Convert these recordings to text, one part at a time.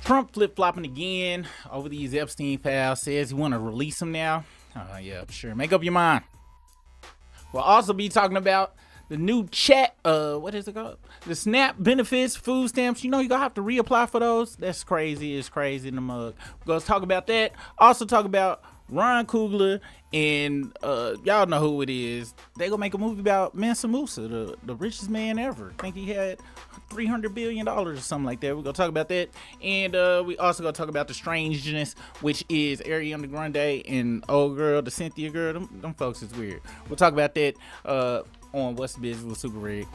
Trump flip-flopping again over these Epstein files. Says he want to release them now. Yeah, sure. Make up your mind. We'll also be talking about the new chat. What is it called? The SNAP benefits, food stamps. You know, you're going to have to reapply for those. That's crazy. It's crazy in the mug. We're going to talk about that. Also talk about Ron Coogler and y'all know who it is. They gonna make a movie about Mansa Musa, the richest man ever. I think he had $300 billion or something like that. We're gonna talk about that. And we also gonna talk about the strangeness, which is Ariana Grande and old girl, the Cynthia girl. Them folks is weird. We'll talk about that on What's the Business with Super Rig.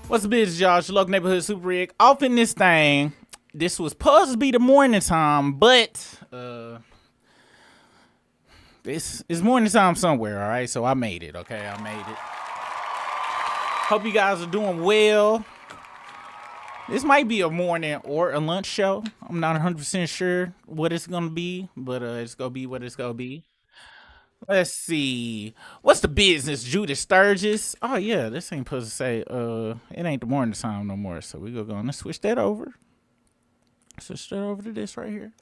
What's the business, y'all? It's your local neighborhood Super Rig. Off in this thing. This was supposed to be the morning time, but this is morning time somewhere, all right? So I made it, okay? I made it. Hope you guys are doing well. This might be a morning or a lunch show. I'm not 100% sure what it's going to be, but it's going to be what it's going to be. Let's see. What's the business, Judas Sturgis? Oh, yeah, this ain't supposed to say, it ain't the morning time no more, so we're going to switch that over. Switch that over to this right here.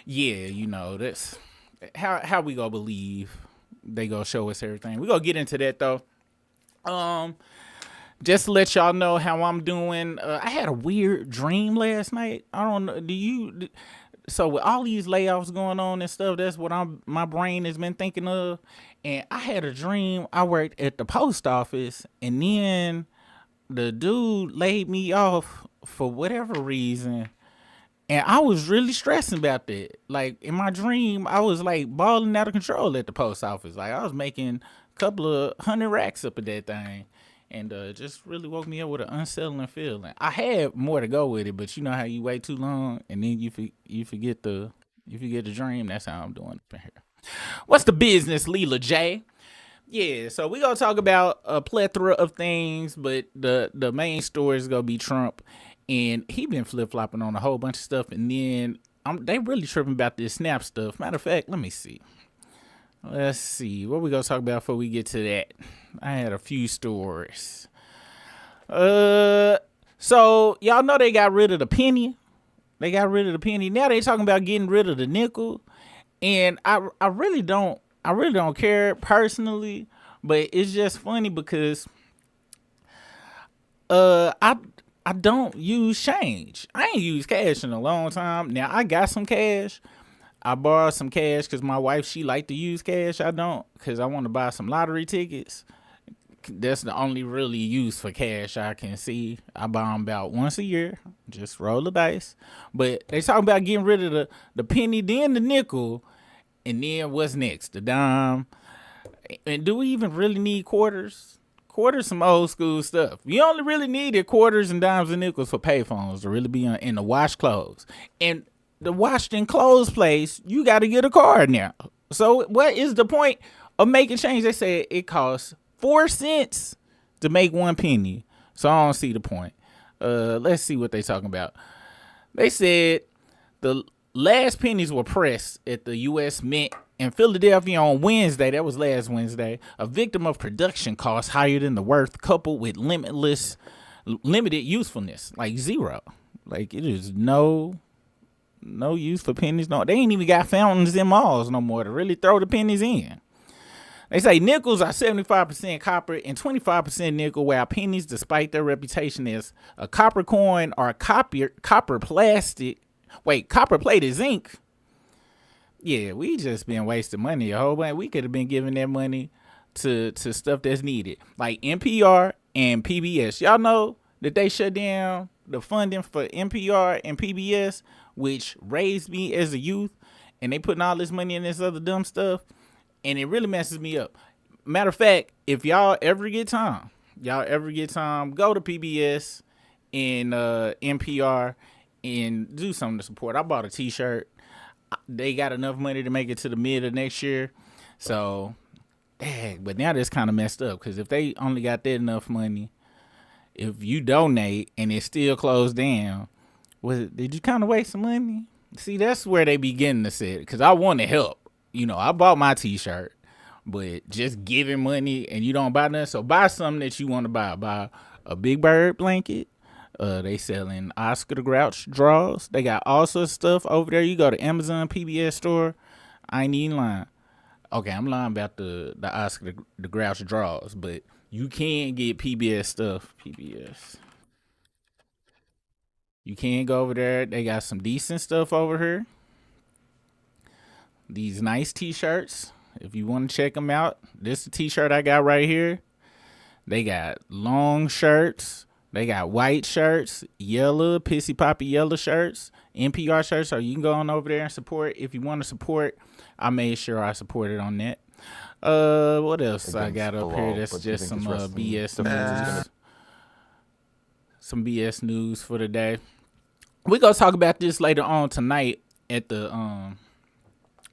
Yeah, you know, that's how we gonna believe they gonna show us everything. We gonna get into that though. Just to let y'all know how I'm doing. I had a weird dream last night. I don't know. So with all these layoffs going on and stuff, that's what my brain has been thinking of. And I had a dream. I worked at the post office, and then the dude laid me off for whatever reason. And I was really stressing about that. Like, in my dream, I was, like, balling out of control at the post office. Like, I was making a couple of 100 racks up at that thing. And just really woke me up with an unsettling feeling. I had more to go with it, but you know how you wait too long and then you forget the dream? That's how I'm doing up in here. What's the business, Leela J? Yeah, so we're going to talk about a plethora of things, but the main story is going to be Trump. And he been flip-flopping on a whole bunch of stuff. And then they really tripping about this SNAP stuff. Matter of fact, let me see. Let's see. What we going to talk about before we get to that? I had a few stories. So, y'all know they got rid of the penny. Now they talking about getting rid of the nickel. And I really don't care personally. But it's just funny because I don't use change. I ain't used cash in a long time. Now, I got some cash. I borrowed some cash because my wife, she like to use cash. I don't, because I want to buy some lottery tickets. That's the only really use for cash I can see. I buy them about once a year. Just roll the dice. But they talking about getting rid of the penny, then the nickel, and then what's next? The dime. And do we even really need quarters? Quarters, some old school stuff. You only really needed quarters and dimes and nickels for payphones to really be in the wash clothes. And the washed and clothes place, you got to get a card now. So what is the point of making change? They say it costs 4 cents to make 1 penny. So I don't see the point. Let's see what they talking about. They said the last pennies were pressed at the U.S. Mint in Philadelphia on Wednesday. That was last Wednesday. A victim of production costs higher than the worth, coupled with limited usefulness, like zero. Like, it is no use for pennies. No, they ain't even got fountains in malls no more to really throw the pennies in. They say nickels are 75% copper and 25% nickel, while pennies, despite their reputation as a copper coin, are copper plated zinc. Yeah, we just been wasting money a whole bunch. We could have been giving that money to stuff that's needed, like NPR and PBS. Y'all know that they shut down the funding for NPR and PBS, which raised me as a youth, and they putting all this money in this other dumb stuff, and it really messes me up. Matter of fact, if y'all ever get time, go to PBS and NPR and do something to support. I bought a t-shirt. They got enough money to make it to the mid of next year. So, but now that's kind of messed up, because if they only got that enough money, if you donate and it's still closed down, did you kind of waste some money? See, that's where they begin to say it, because I want to help. You know, I bought my t-shirt, but just giving money and you don't buy nothing. So buy something that you want to buy. Buy a Big Bird blanket, They selling Oscar the Grouch draws. They got all sorts of stuff over there. You go to Amazon PBS store. I ain't even lying. Okay, I'm lying about the Oscar the Grouch draws, but you can get PBS stuff. PBS. You can go over there. They got some decent stuff over here. These nice T-shirts. If you want to check them out, this is the T-shirt I got right here. They got long shirts. They got white shirts, yellow, pissy poppy yellow shirts, NPR shirts. So you can go on over there and support. If you want to support, I made sure I supported on that. What else I got up here? That's just some BS news. Some BS news for the day. We gonna talk about this later on tonight at the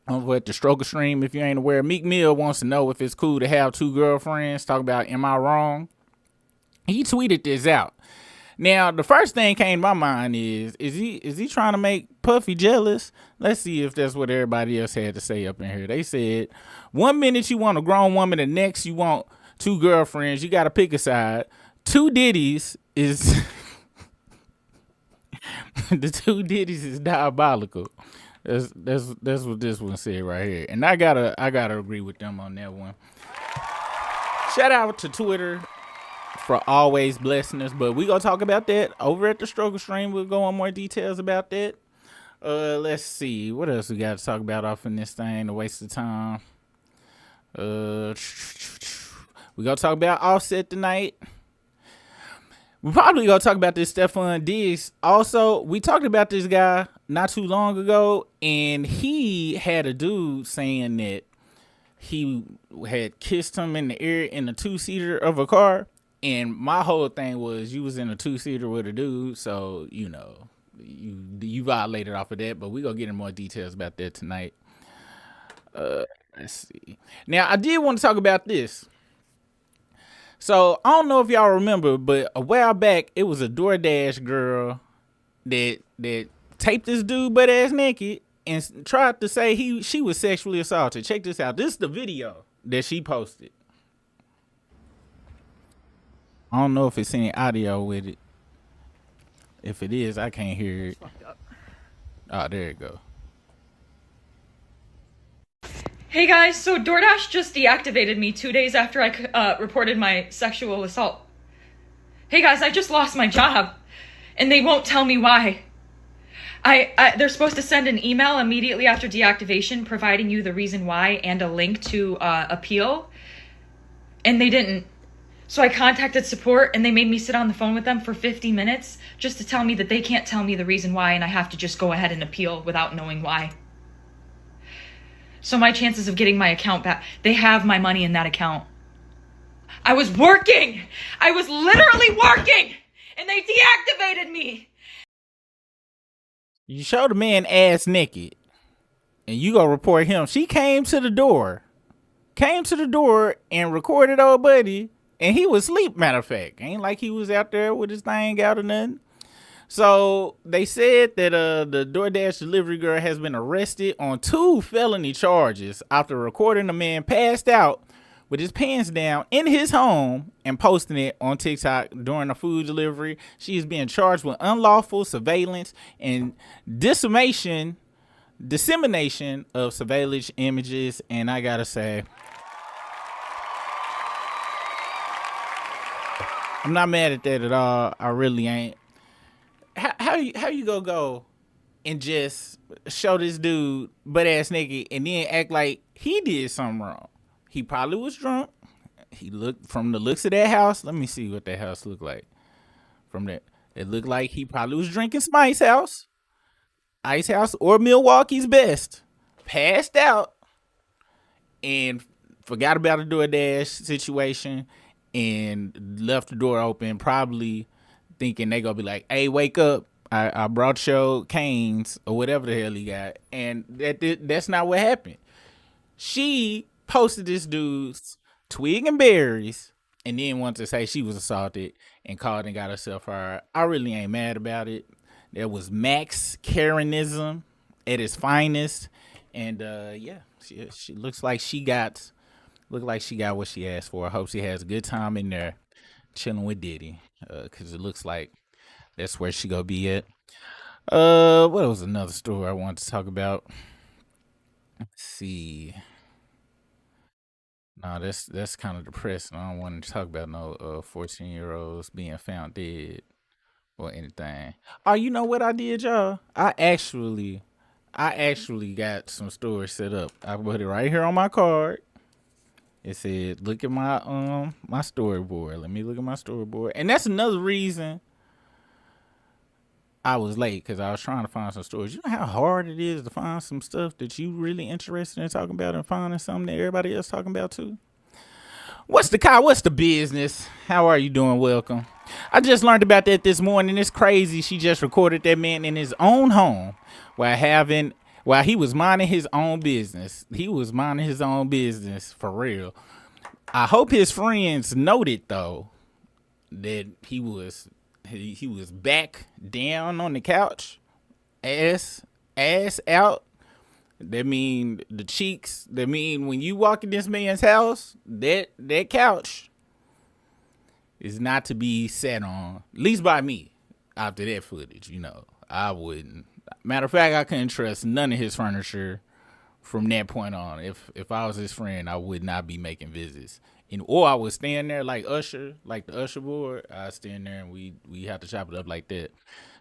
over at the Stroker stream. If you ain't aware, Meek Mill wants to know if it's cool to have two girlfriends. Talk about, am I wrong? He tweeted this out. Now, the first thing came to my mind is he trying to make Puffy jealous? Let's see if that's what everybody else had to say up in here. They said, 1 minute you want a grown woman, the next you want two girlfriends. You got to pick a side. Two Diddies is the two Diddies is diabolical. That's what this one said right here, and I gotta agree with them on that one. Shout out to Twitter for always blessing us, but we gonna talk about that over at the Stroker stream. We'll go on more details about that. Let's see what else we got to talk about off in this thing. A waste of time. We gonna talk about Offset tonight. We probably gonna talk about this Stephon Diggs. Also, we talked about this guy not too long ago, and he had a dude saying that he had kissed him in the ear in a two-seater of a car. And my whole thing was, you was in a two-seater with a dude, so you know you violated off of that. But we gonna get in more details about that tonight. Let's see. Now, I did want to talk about this. So I don't know if y'all remember, but a while back it was a DoorDash girl that taped this dude butt ass naked and tried to say she was sexually assaulted. Check this out. This is the video that she posted. I don't know if it's any audio with it. If it is, I can't hear it. Oh, there it go. Hey guys, so DoorDash just deactivated me 2 days after I reported my sexual assault. Hey guys, I just lost my job, and they won't tell me why. They're supposed to send an email immediately after deactivation providing you the reason why and a link to appeal, and they didn't. So I contacted support, and they made me sit on the phone with them for 50 minutes just to tell me that they can't tell me the reason why, and I have to just go ahead and appeal without knowing why. So my chances of getting my account back, they have my money in that account. I was working! I was literally working! And they deactivated me! You showed the man ass naked, and you gonna report him. She came to the door and recorded old buddy, and he was asleep, matter of fact. Ain't like he was out there with his thing out or nothing. So they said that the DoorDash delivery girl has been arrested on 2 felony charges after recording a man passed out with his pants down in his home and posting it on TikTok during a food delivery. She is being charged with unlawful surveillance and dissemination of surveillance images. And I gotta say, I'm not mad at that at all. I really ain't. How you gonna go and just show this dude butt ass naked and then act like he did something wrong? He probably was drunk. He looked, from the looks of that house. Let me see what that house looked like. From that, it looked like he probably was drinking some Ice House, or Milwaukee's Best. Passed out and forgot about the DoorDash situation and left the door open, probably thinking they gonna be like, hey, wake up, I brought your canes or whatever the hell he got. And that's not what happened. She posted this dude's twig and berries and then wanted to say she was assaulted and called and got herself fired. I really ain't mad about it. There was Max Karenism at its finest. And yeah, she looks like she got what she asked for. I hope she has a good time in there chilling with Diddy, because it looks like That's where she gonna be at. What was another story I wanted to talk about? Let's see. No, that's kind of depressing. I don't want to talk about no 14-year-olds being found dead or anything. Oh, you know what I did, y'all? I actually got some stories set up. I put it right here on my card. It said, "Look at my storyboard." Let me look at my storyboard, and that's another reason I was late because I was trying to find some stories. You know how hard it is to find some stuff that you really interested in talking about and finding something that everybody else talking about too. What's the car? What's the business? How are you doing? Welcome. I just learned about that this morning. It's crazy. She just recorded that man in his own home while he was minding his own business. He was minding his own business for real. I hope his friends noted though that he was back down on the couch, ass out. That mean the cheeks. That mean when you walk in this man's house, that couch is not to be sat on. At least by me. After that footage, I wouldn't. Matter of fact, I couldn't trust none of his furniture from that point on. If I was his friend, I would not be making visits. Or I would stand there like Usher, like the Usher board. I stand there and we have to chop it up like that.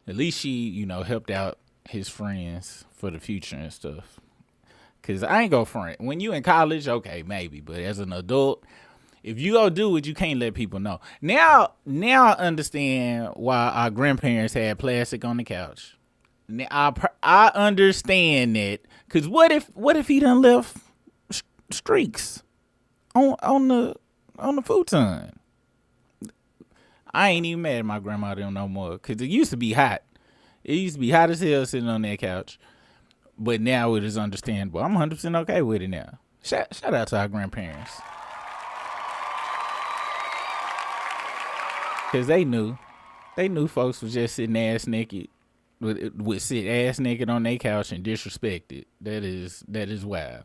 At least she, helped out his friends for the future and stuff. Cause I ain't go front. When you in college, okay, maybe. But as an adult, if you go do it, you can't let people know. Now I understand why our grandparents had plastic on the couch. Now I understand that. Cause what if he done left streaks on the futon? I ain't even mad at my grandma them no more. Cause it used to be hot. It used to be hot as hell sitting on that couch. But now it is understandable. I'm 100% okay with it now. Shout out to our grandparents. Because they knew. They knew folks was just sitting ass naked. Would sit ass naked on their couch and disrespect it. That is wild.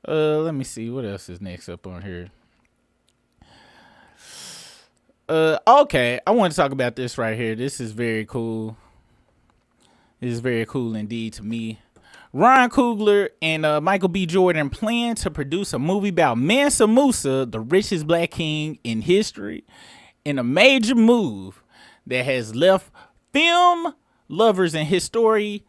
Let me see. What else is next up on here? Okay. I want to talk about this right here. This is very cool. This is very cool indeed to me. Ryan Coogler and Michael B. Jordan plan to produce a movie about Mansa Musa, the richest black king in history, in a major move that has left film lovers and history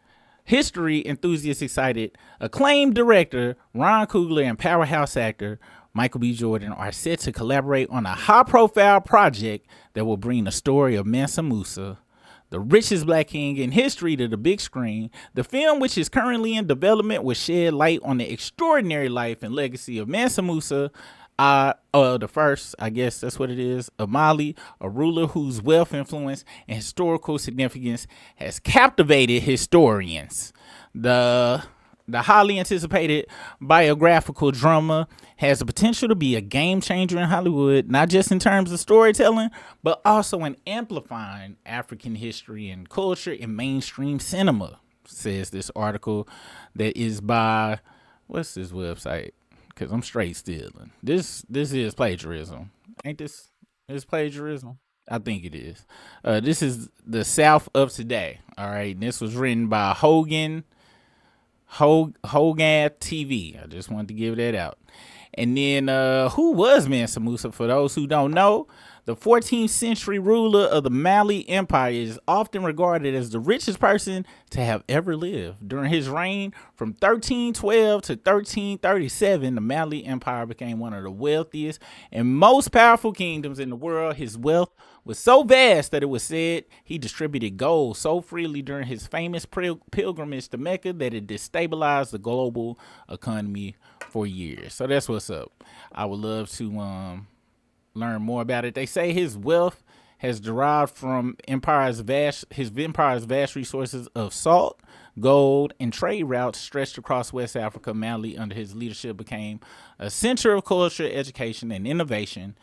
enthusiasts excited. Acclaimed director Ryan Coogler and powerhouse actor Michael B. Jordan are set to collaborate on a high-profile project that will bring the story of Mansa Musa, the richest black king in history, to the big screen. The film, which is currently in development, will shed light on the extraordinary life and legacy of Mansa Musa, the first, I guess that's what it is, of Mali, a ruler whose wealth, influence, and historical significance has captivated historians. The highly anticipated biographical drama has the potential to be a game changer in Hollywood, not just in terms of storytelling, but also in amplifying African history and culture in mainstream cinema, says this article that is by, what's this website? Because I'm straight stealing. This is plagiarism. Ain't this? Is plagiarism? I think it is. This is the South of Today. All right. And this was written by Hogan TV. I just wanted to give that out. And then who was Mansa Musa? For those who don't know, the 14th century ruler of the Mali Empire is often regarded as the richest person to have ever lived. During his reign from 1312 to 1337, the Mali Empire became one of the wealthiest and most powerful kingdoms in the world. His wealth was so vast that it was said he distributed gold so freely during his famous pilgrimage to Mecca that it destabilized the global economy for years. So that's what's up. I would love to learn more about it. They say his wealth has derived from his empire's vast resources of salt, gold, and trade routes stretched across West Africa. Mali, under his leadership, became a center of culture, education, and innovation.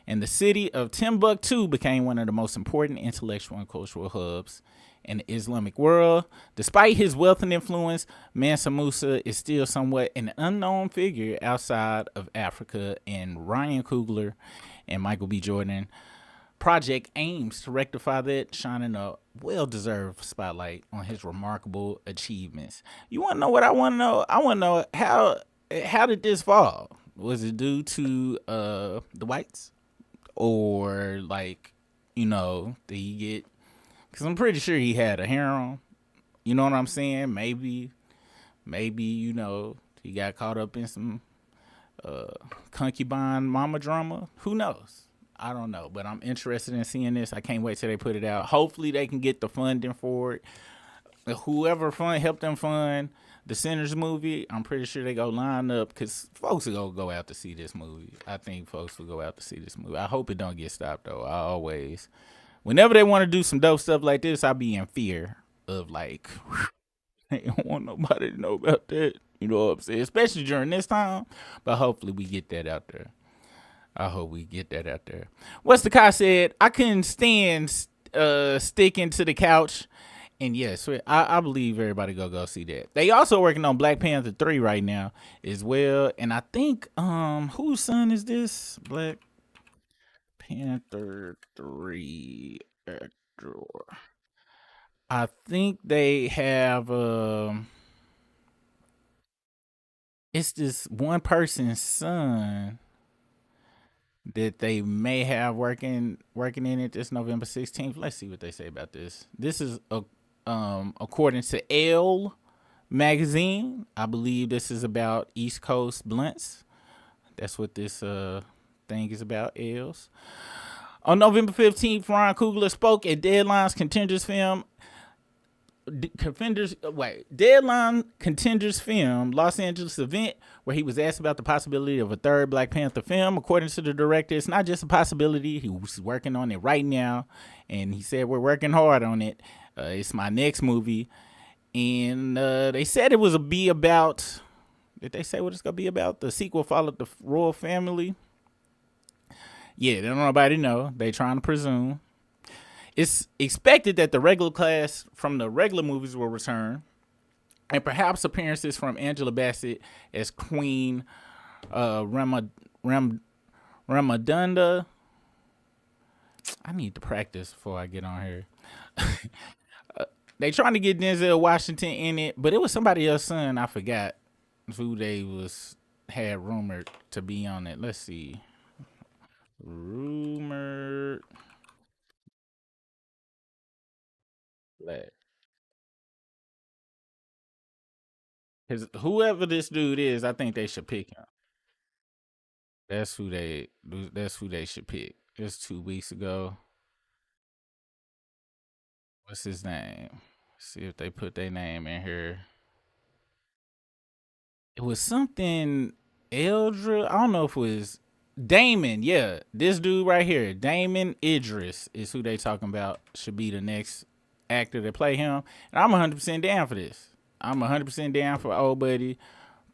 And the city of Timbuktu became one of the most important intellectual and cultural hubs in the Islamic world. Despite his wealth and influence, Mansa Musa is still somewhat an unknown figure outside of Africa, and Ryan Coogler and Michael B. Jordan project aims to rectify that, shining a well-deserved spotlight on his remarkable achievements. You want to know what I want to know? I want to know how did this fall? Was it due to the whites, or like, did he get? Because I'm pretty sure he had a harem. You know what I'm saying? Maybe he got caught up in some concubine mama drama. Who knows? I don't know, but I'm interested in seeing this. I can't wait till they put it out. Hopefully, they can get the funding for it. Whoever help them fund the Sinners movie, I'm pretty sure they go line up because folks will go out to see this movie. I think folks will go out to see this movie. I hope it don't get stopped though. I always, whenever they want to do some dope stuff like this, I be in fear of like, they don't want nobody to know about that. You know what I'm saying? Especially during this time. But hopefully we get that out there. I hope we get that out there. What's the guy said? I couldn't stand sticking to the couch. And yes, I believe everybody go see that. They also working on Black Panther 3 right now as well. And I think whose son is this? Black Panther 3 actor. I think they have it's this one person's son that they may have working in it this November 16th. Let's see what they say about this. This is according to Elle magazine. I believe this is about East Coast blunts. That's what this thing is about. Elle's. On November 15th, Ryan Coogler spoke at Deadline's Contenders film. Deadline Contenders film Los Angeles event where he was asked about the possibility of a third Black Panther film. According to the director, it's not just a possibility. He was working on it right now, and he said we're working hard on it. It's my next movie, and they said it was a be about. Did they say what it's gonna be about? The sequel followed the royal family. Yeah, they don't nobody know. They trying to presume. It's expected that the regular cast from the regular movies will return, and perhaps appearances from Angela Bassett as Queen Ramadunda. I need to practice before I get on here. They trying to get Denzel Washington in it, but it was somebody else's son. I forgot who they had rumored to be on it. Let's see. Rumored Black. Cause whoever this dude is, I think they should pick him. That's who they. That's who they should pick. It's 2 weeks ago. What's his name? See if they put their name in here. It was something Eldra. I don't know if it was Damon. Yeah, this dude right here, Damon Idris, is who they talking about. Should be the next actor to play him. And I'm 100% down for this. I'm 100% down for old buddy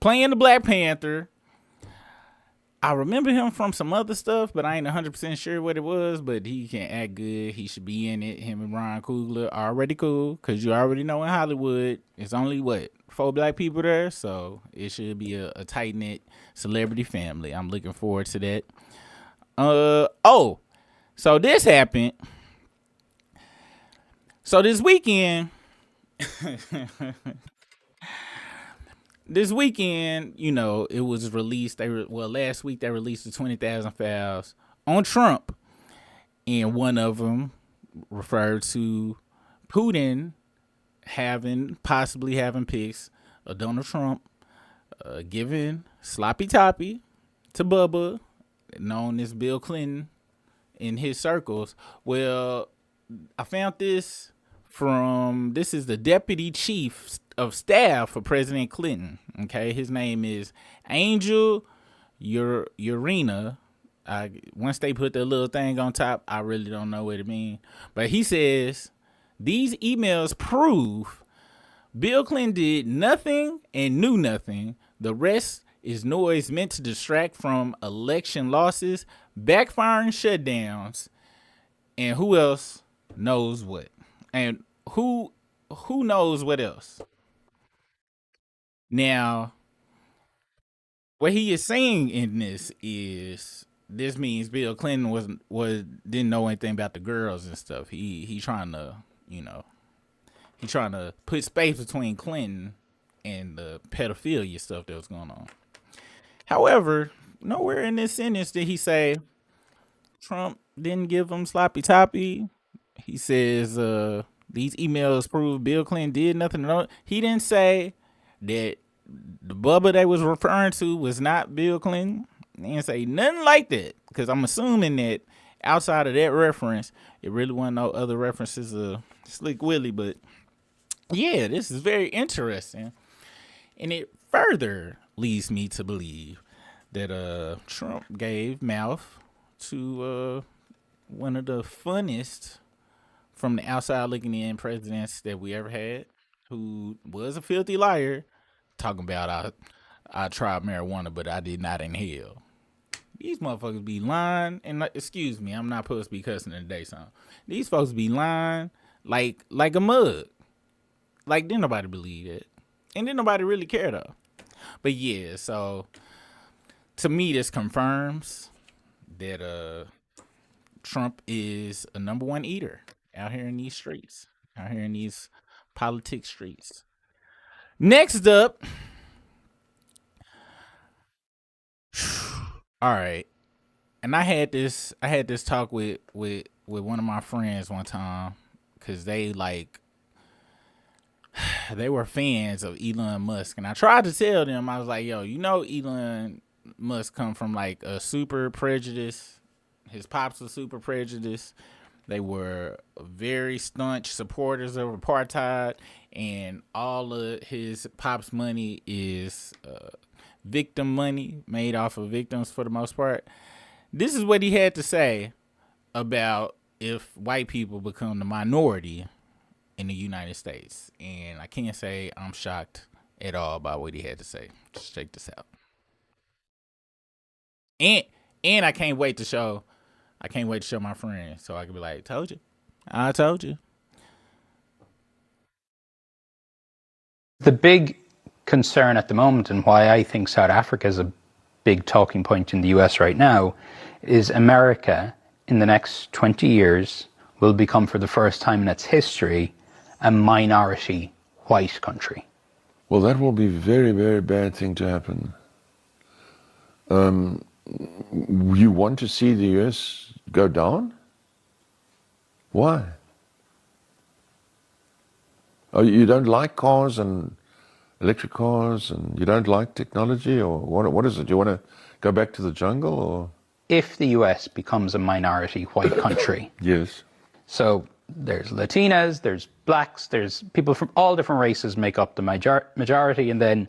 playing the Black Panther. I remember him from some other stuff, but I ain't 100% sure what it was. But he can act good. He should be in it. Him and Ryan Coogler are already cool, because you already know in Hollywood, it's only, 4 black people there? So it should be a tight-knit celebrity family. I'm looking forward to that. So this happened. So this weekend, it was released. Last week they released the 20,000 files on Trump, and one of them referred to Putin possibly having pics of Donald Trump giving sloppy toppy to Bubba, known as Bill Clinton, in his circles. Well, I found this this is the deputy chief of staff for President Clinton. Okay, his name is Angel Urena. Once they put the little thing on top, I really don't know what it means. But he says these emails prove Bill Clinton did nothing and knew nothing. The rest is noise meant to distract from election losses, backfiring shutdowns, and who else knows what. And who knows what else? Now, what he is saying in this is this means Bill Clinton was didn't know anything about the girls and stuff. He trying to, you know, he trying to put space between Clinton and the pedophilia stuff that was going on. However, nowhere in this sentence did he say Trump didn't give him sloppy toppy. He says these emails prove Bill Clinton did nothing. He didn't say that the Bubba they was referring to was not Bill Clinton. He didn't say nothing like that, because I'm assuming that outside of that reference, it really wasn't no other references of Slick Willie. But yeah, this is very interesting, and it further leads me to believe that Trump gave mouth to one of the funnest from the outside looking in presidents that we ever had, who was a filthy liar, talking about I tried marijuana, but I did not inhale. These motherfuckers be lying, and excuse me, I'm not supposed to be cussing in the daytime. These folks be lying like a mug. Like, didn't nobody believe it, and didn't nobody really care though. But yeah, so to me, this confirms that Trump is a number one eater out here in these streets, out here in these politics streets. Next up, all right, and I had this talk with one of my friends one time, because they were fans of Elon Musk, and I tried to tell them, I was like, yo, you know, Elon Musk come from like a super prejudice. His pops were super prejudiced. They were very staunch supporters of apartheid, and all of his pops' money is victim money made off of victims for the most part. This is what he had to say about if white people become the minority in the United States. And I can't say I'm shocked at all by what he had to say. Just check this out. And I can't wait to show my friends, so I can be like, told you. I told you. The big concern at the moment, and why I think South Africa is a big talking point in the US right now, is America in the next 20 years will become, for the first time in its history, a minority white country. Well, that will be a very, very bad thing to happen. You want to see the US go down? Why? Oh, you don't like cars and electric cars, and you don't like technology, or what is it? You want to go back to the jungle, or? If the US becomes a minority white country. Yes. So there's Latinas, there's blacks, there's people from all different races make up the majority, and then,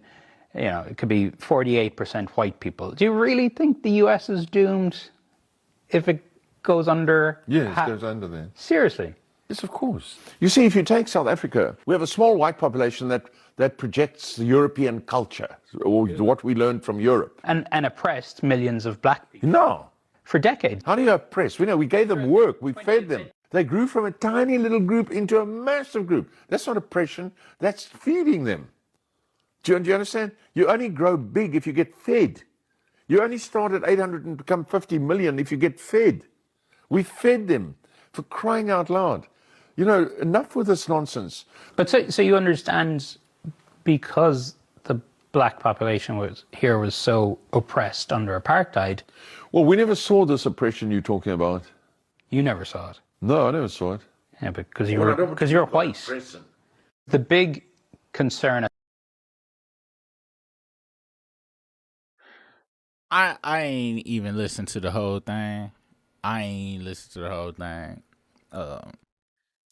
you know, it could be 48% white people. Do you really think the US is doomed if it goes under? Yes, it goes under there. Seriously? Yes, of course. You see, if you take South Africa, we have a small white population that projects the European culture, or what we learned from Europe. And oppressed millions of black people. No. For decades. How do you oppress? We gave them work, we fed them. They grew from a tiny little group into a massive group. That's not oppression, that's feeding them. Do you understand? You only grow big if you get fed. You only start at 800 and become 50 million if you get fed. We fed them, for crying out loud. You know, enough with this nonsense. But so you understand, because the black population was so oppressed under apartheid. Well, we never saw this oppression you're talking about. You never saw it. No, I never saw it. Yeah, because you're white. The big concern. I ain't even listened to the whole thing.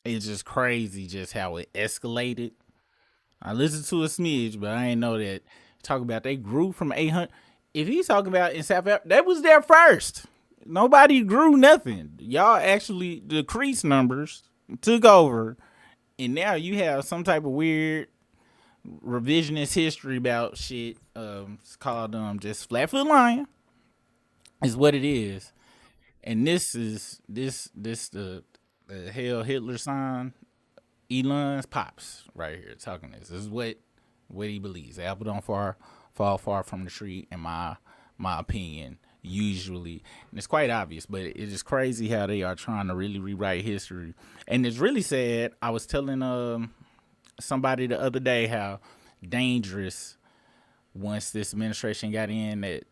It's just crazy just how it escalated. I listened to a smidge, but I ain't know that. Talk about they grew from 800. If he's talking about in South Africa, that was there first. Nobody grew nothing. Y'all actually decreased numbers, took over, and now you have some type of weird revisionist history about shit. It's called just flatfoot lying, is what it is. And this is the Hail Hitler sign. Elon's pops right here talking this. This is what he believes. The apple don't fall far from the tree, in my opinion. usually, and it's quite obvious. But it is crazy how they are trying to really rewrite history, and it's really sad. I was telling somebody the other day how dangerous once this administration got in that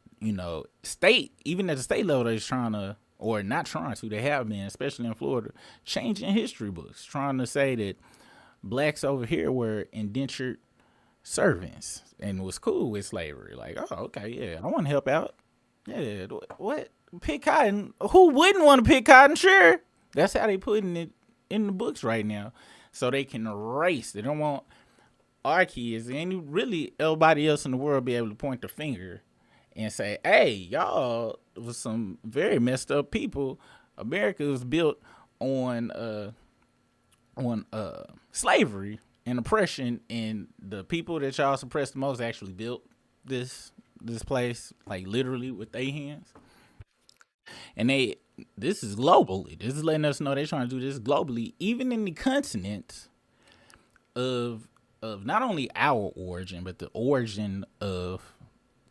state, even at the state level, they're trying to, or not trying to, they have been, especially in Florida, changing history books, trying to say that blacks over here were indentured servants and was cool with slavery. Like, oh, okay, yeah, I want to help out. Yeah, what? Pick cotton? Who wouldn't want to pick cotton? Sure. That's how they putting it in the books right now, so they can erase. They don't want our kids and really everybody else in the world be able to point the finger and say, "Hey, y'all was some very messed up people. America was built on slavery and oppression, and the people that y'all suppressed the most actually built this place, like literally with their hands." And this is globally. This is letting us know they're trying to do this globally, even in the continent of not only our origin, but the origin of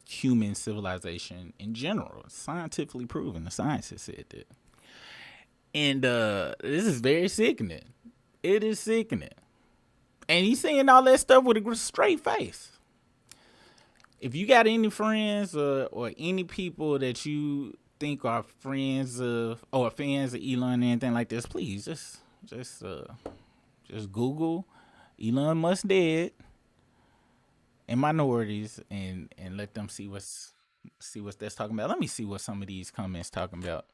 human civilization in general. It's scientifically proven. The science has said that. And this is very sickening. It is sickening. And he's saying all that stuff with a straight face. If you got any friends or any people that you think are friends of or fans of Elon or anything like this, please just Google Elon Musk dead and minorities and let them see what's that's talking about. Let me see what some of these comments talking about.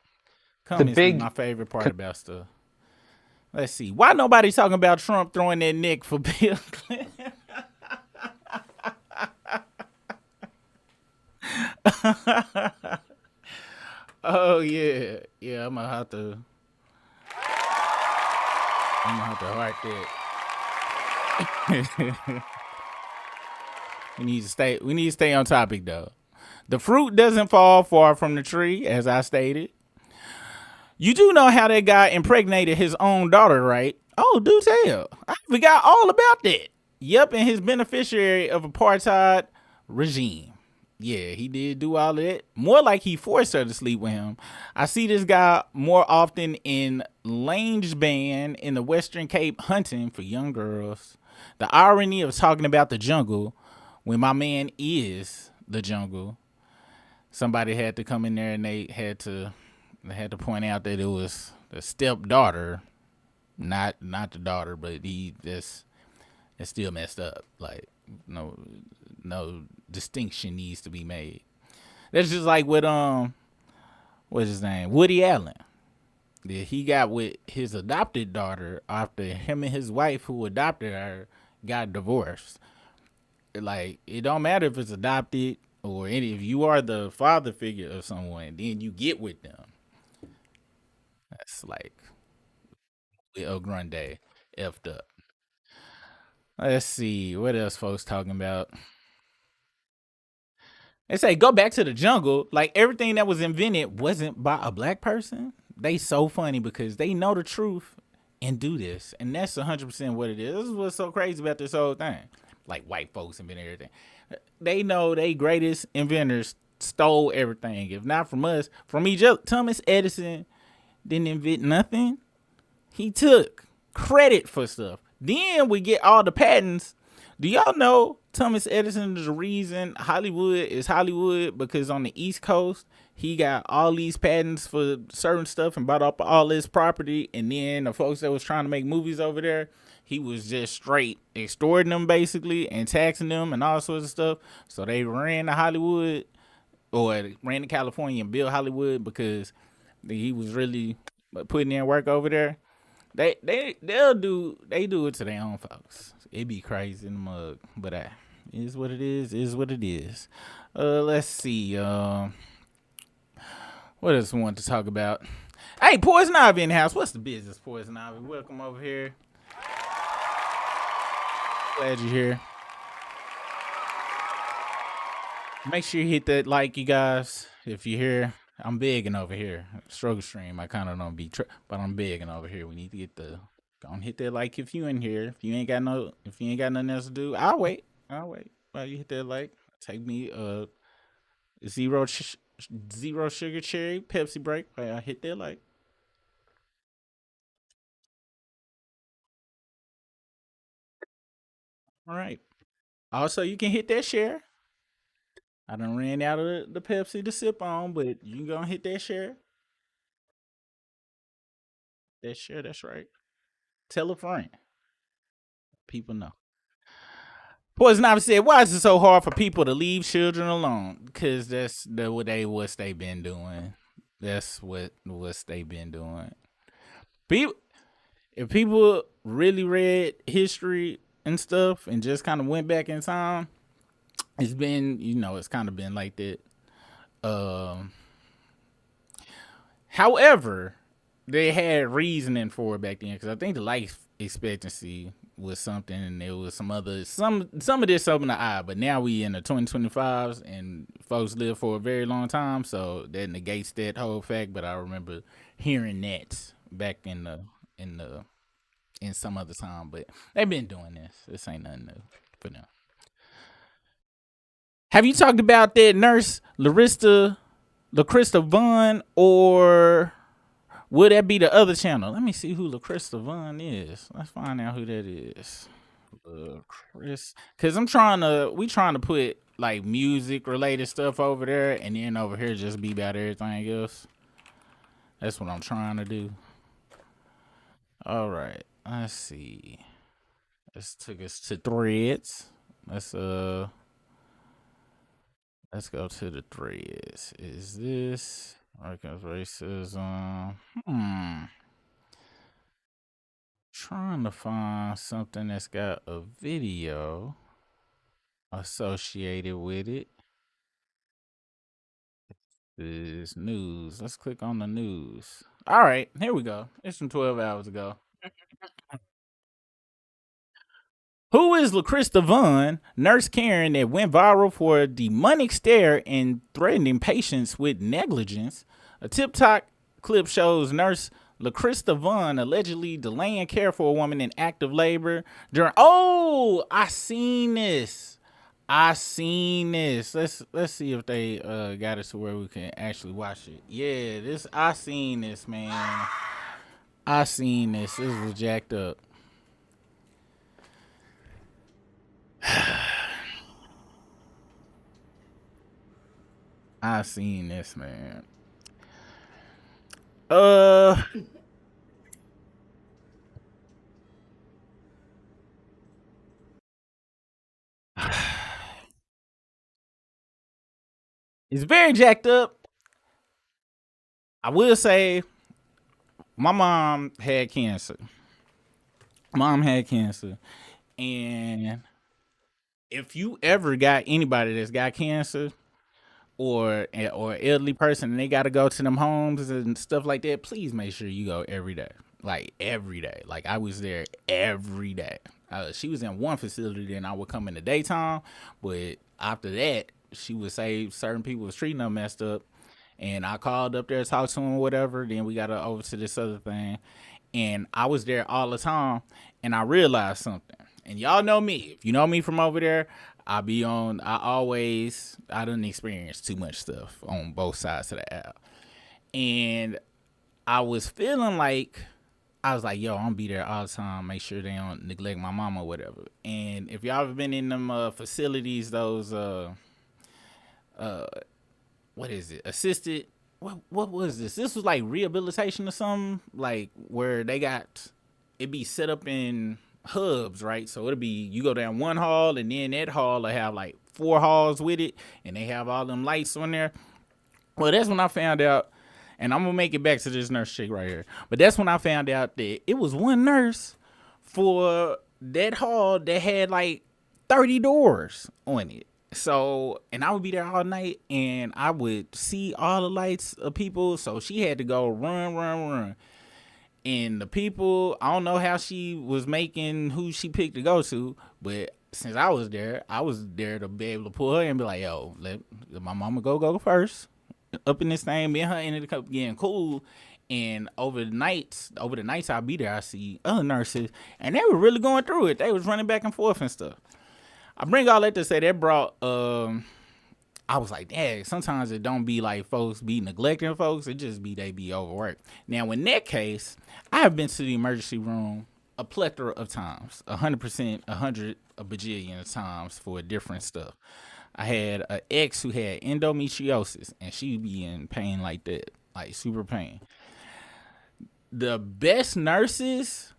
The Comments be big my favorite part about stuff. Let's see. Why nobody's talking about Trump throwing that neck for Bill Clinton? Oh yeah. Yeah, I'm gonna have to heart that. We need to stay on topic though. The fruit doesn't fall far from the tree, as I stated. You do know how that guy impregnated his own daughter, right? Oh, do tell. I forgot all about that. Yep, and his beneficiary of apartheid regime. Yeah, he did do all of that. More like he forced her to sleep with him. I see this guy more often in Lange Band in the Western Cape hunting for young girls. The irony of talking about the jungle when my man is the jungle. Somebody had to come in there and they had to point out that it was the stepdaughter, not the daughter, but it's still messed up. Like no distinction needs to be made. That's just like with what's his name, Woody Allen. Yeah, he got with his adopted daughter after him and his wife who adopted her got divorced. Like, it don't matter if it's adopted or if you are the father figure of someone, then you get with them. That's like El Grande effed up. Let's see what else folks talking about. They say go back to the jungle. Like, everything that was invented wasn't by a black person. They so funny because they know the truth and do this, and that's 100% what it is. This is what's so crazy about this whole thing. Like, white folks invented everything. They know they greatest inventors stole everything. If not from us, from each other. Thomas Edison didn't invent nothing. He took credit for stuff. Then we get all the patents. Do y'all know Thomas Edison is the reason Hollywood is Hollywood? Because on the East Coast, he got all these patents for certain stuff and bought up all this property. And then the folks that was trying to make movies over there, he was just straight extorting them basically and taxing them and all sorts of stuff. So they ran to Hollywood or ran to California and built Hollywood because he was really putting in work over there. They do it to their own folks. It be crazy in the mug, but it is what it is. Is what it is. Let's see. What else we want to talk about? Hey, Poison Ivy in the house. What's the business, Poison Ivy? Welcome over here. Glad you're here. Make sure you hit that like, you guys. If you're here, I'm begging over here. Struggle stream. I kind of don't be, but I'm begging over here. We need to get the. Go and hit that like if you in here. If you ain't got nothing else to do, I'll wait. While you hit that like. Take me zero Zero sugar cherry Pepsi break. I hit that like. All right. Also, you can hit that share. I done ran out of the Pepsi to sip on, but you gonna hit that share. That share, that's right. Tell a friend. People know. Poison Ivy said, "Why is it so hard for people to leave children alone? Because that's what they been doing. That's what's they been doing. People, if people really read history and stuff and just kind of went back in time, it's been it's kind of been like that. Um, However, they had reasoning for it back then because I think the life expectancy was something, and there was some of this up in the eye. But now we in the 2025s, and folks live for a very long time, so that negates that whole fact. But I remember hearing that back in some other time. But they've been doing this. This ain't nothing new for them. Have you talked about that nurse LaCrista Vaughn, or would that be the other channel? Let me see who LaCrista Vaughn is. Let's find out who that is. Chris, because we trying to put like music related stuff over there, and then over here just be about everything else. That's what I'm trying to do. All right, let's see. This took us to threads. Let's go to the threads. Is this against racism? Trying to find something that's got a video associated with it. This news. Let's click on the news. All right, here we go. It's from 12 hours ago. Who is LaCrista Vaughn, nurse Karen that went viral for a demonic stare and threatening patients with negligence? A TikTok clip shows nurse LaCrista Vaughn allegedly delaying care for a woman in active labor during. Oh, I seen this. Let's see if they got it to where we can actually watch it. Yeah, I seen this, man. I seen this. This was jacked up. I seen this, man. It's very jacked up. I will say, my mom had cancer. And if you ever got anybody that's got cancer, or elderly person, and they got to go to them homes and stuff like that, please make sure you go every day. Like every day. Like I was there every day. She was in one facility, then I would come in the daytime, but after that, she would say certain people was treating her messed up, and I called up there, talked to him, whatever. Then we got over to this other thing, and I was there all the time, and I realized something. And y'all know me. If you know me from over there, I done experienced too much stuff on both sides of the app. And I was feeling like, I was like, yo, I'm gonna be there all the time, make sure they don't neglect my mama or whatever. And if y'all have been in them facilities, those what is it? Assisted, what was this? This was like rehabilitation or something, like where they got it be set up in hubs, right? So it'll be, you go down one hall, and then that hall will have like 4 halls with it, and they have all them lights on there. Well, that's when I found out, and I'm gonna make it back to this nurse chick right here. But that's when I found out that it was one nurse for that hall that had like 30 doors on it. So, and I would be there all night, and I would see all the lights of people. So she had to go run. And the people, I don't know how she was making who she picked to go to, but since I was there to be able to pull her and be like, yo, let my mama go first. Up in this thing, me and her ended up getting cool. And over the nights I'll be there, I see other nurses, and they were really going through it. They was running back and forth and stuff. I bring all that to say that brought I was like, dang, sometimes it don't be like folks be neglecting folks, it just be they be overworked. Now in that case, I have been to the emergency room a plethora of times, 100%, 100, a bajillion of times for different stuff. I had an ex who had endometriosis, and she be in pain like that, like super pain. The best nurses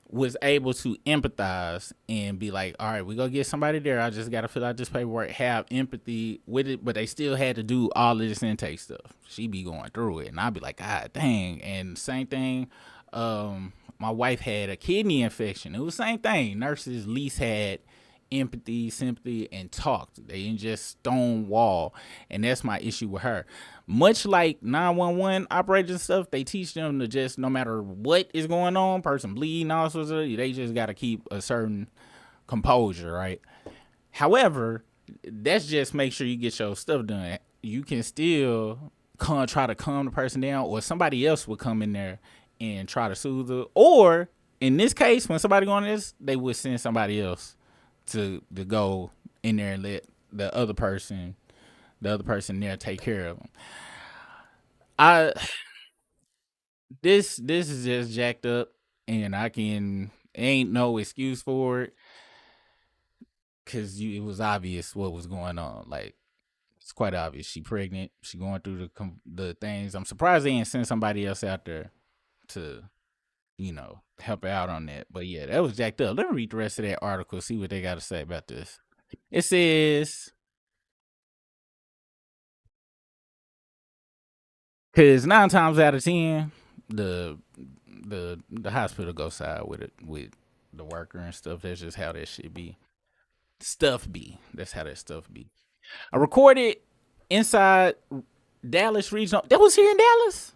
was able to empathize and be like, all right, we go get somebody there. I just got to fill out this paperwork, have empathy with it, but they still had to do all of this intake stuff. She be going through it, and I'd be like, God dang. And same thing, my wife had a kidney infection. It was the same thing. Nurses at least had empathy, sympathy, and talked. They didn't just stonewall, and that's my issue with her. Much like 911 operators and stuff, they teach them to just, no matter what is going on, person bleeding, all sorts of, they just got to keep a certain composure, right? However, that's just make sure you get your stuff done. You can still try to calm the person down, or somebody else would come in there and try to soothe her. Or in this case, when somebody going this, they would send somebody else to go in there and let the other person there take care of them. I this is just jacked up, and I can ain't no excuse for it, because it was obvious what was going on. Like, it's quite obvious. She pregnant. She going through the things. I'm surprised they didn't send somebody else out there to help her out on that. But yeah, that was jacked up. Let me read the rest of that article. See what they got to say about this. It says, because 9 times out of 10, the hospital go side with it, with the worker and stuff. That's just how that shit be. Stuff be. That's how that stuff be. I recorded inside Dallas regional. That was here in Dallas.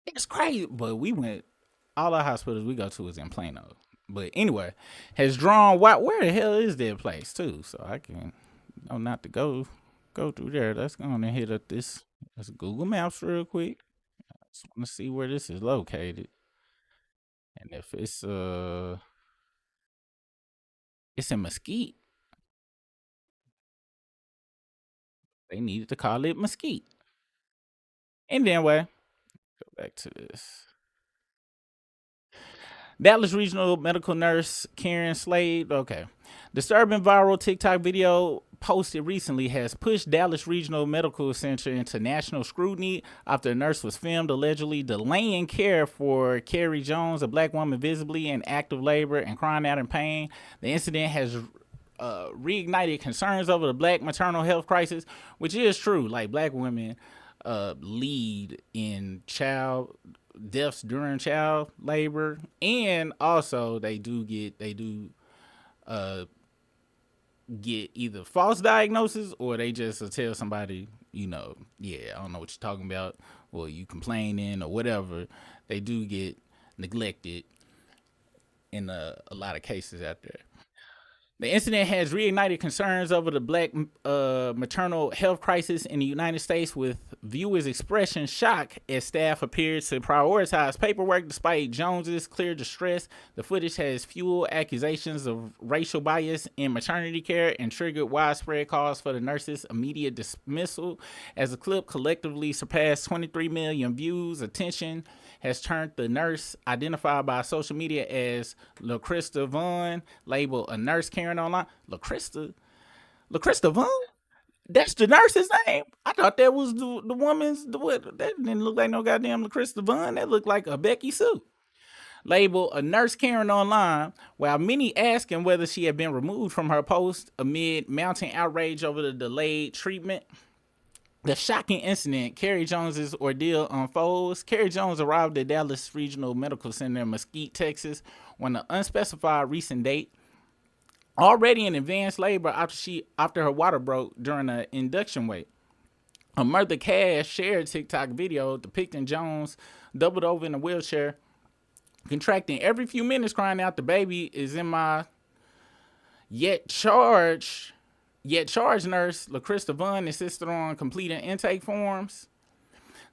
It's crazy. But we went. All our hospitals we go to is in Plano. But anyway, has drawn. Where the hell is that place too? So I can not to go through there. Let's go on and hit up this. Let's Google Maps real quick. I just want to see where this is located, and if it's in Mesquite. They needed to call it Mesquite. And anyway, go back to this. Dallas Regional Medical Nurse Karen Slade. Okay. Disturbing viral TikTok video posted recently has pushed Dallas Regional Medical Center into national scrutiny after a nurse was filmed allegedly delaying care for Carrie Jones, a black woman visibly in active labor and crying out in pain. The incident has reignited concerns over the black maternal health crisis, which is true. Like, black women lead in child deaths during child labor, and also they do get either false diagnosis, or they just tell somebody, yeah, I don't know what you're talking about, or you complaining or whatever. They do get neglected in a lot of cases out there. The incident has reignited concerns over the black maternal health crisis in the United States, with viewers expressing shock as staff appeared to prioritize paperwork despite Jones's clear distress. The footage has fueled accusations of racial bias in maternity care and triggered widespread calls for the nurse's immediate dismissal. As the clip collectively surpassed 23 million views, attention has turned the nurse, identified by social media as LaChrista Vaughn, labeled a nurse Karen online. LaChrista Vaughn? That's the nurse's name? I thought that was the woman's. That didn't look like no goddamn LaChrista Vaughn. That looked like a Becky Sue. Labeled a nurse Karen online, while many asking whether she had been removed from her post amid mounting outrage over the delayed treatment. The shocking incident, Carrie Jones's ordeal, unfolds. Carrie Jones arrived at Dallas Regional Medical Center in Mesquite, Texas, on an unspecified recent date, already in advanced labor after her water broke during an induction wait. A Murtha Cash shared TikTok video depicting Jones doubled over in a wheelchair, contracting every few minutes, crying out, "The baby is in my..." Yet charged nurse LaChrista Vaughn insisted on completing intake forms.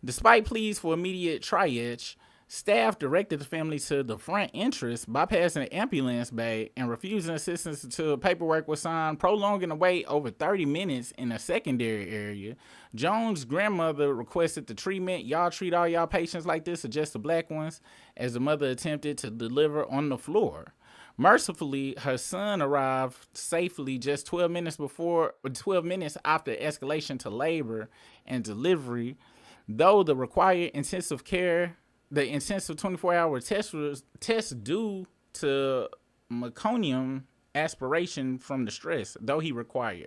Despite pleas for immediate triage, Staff directed the family to the front entrance, bypassing the ambulance bay and refusing assistance until paperwork was signed, prolonging the wait over 30 minutes in a secondary area. Jones' grandmother requested the treatment. Y'all treat all y'all patients like this, or just the black ones, as the mother attempted to deliver on the floor. Mercifully, her son arrived safely just 12 minutes after escalation to labor and delivery, though the intensive 24-hour test due to meconium aspiration from the stress, though he required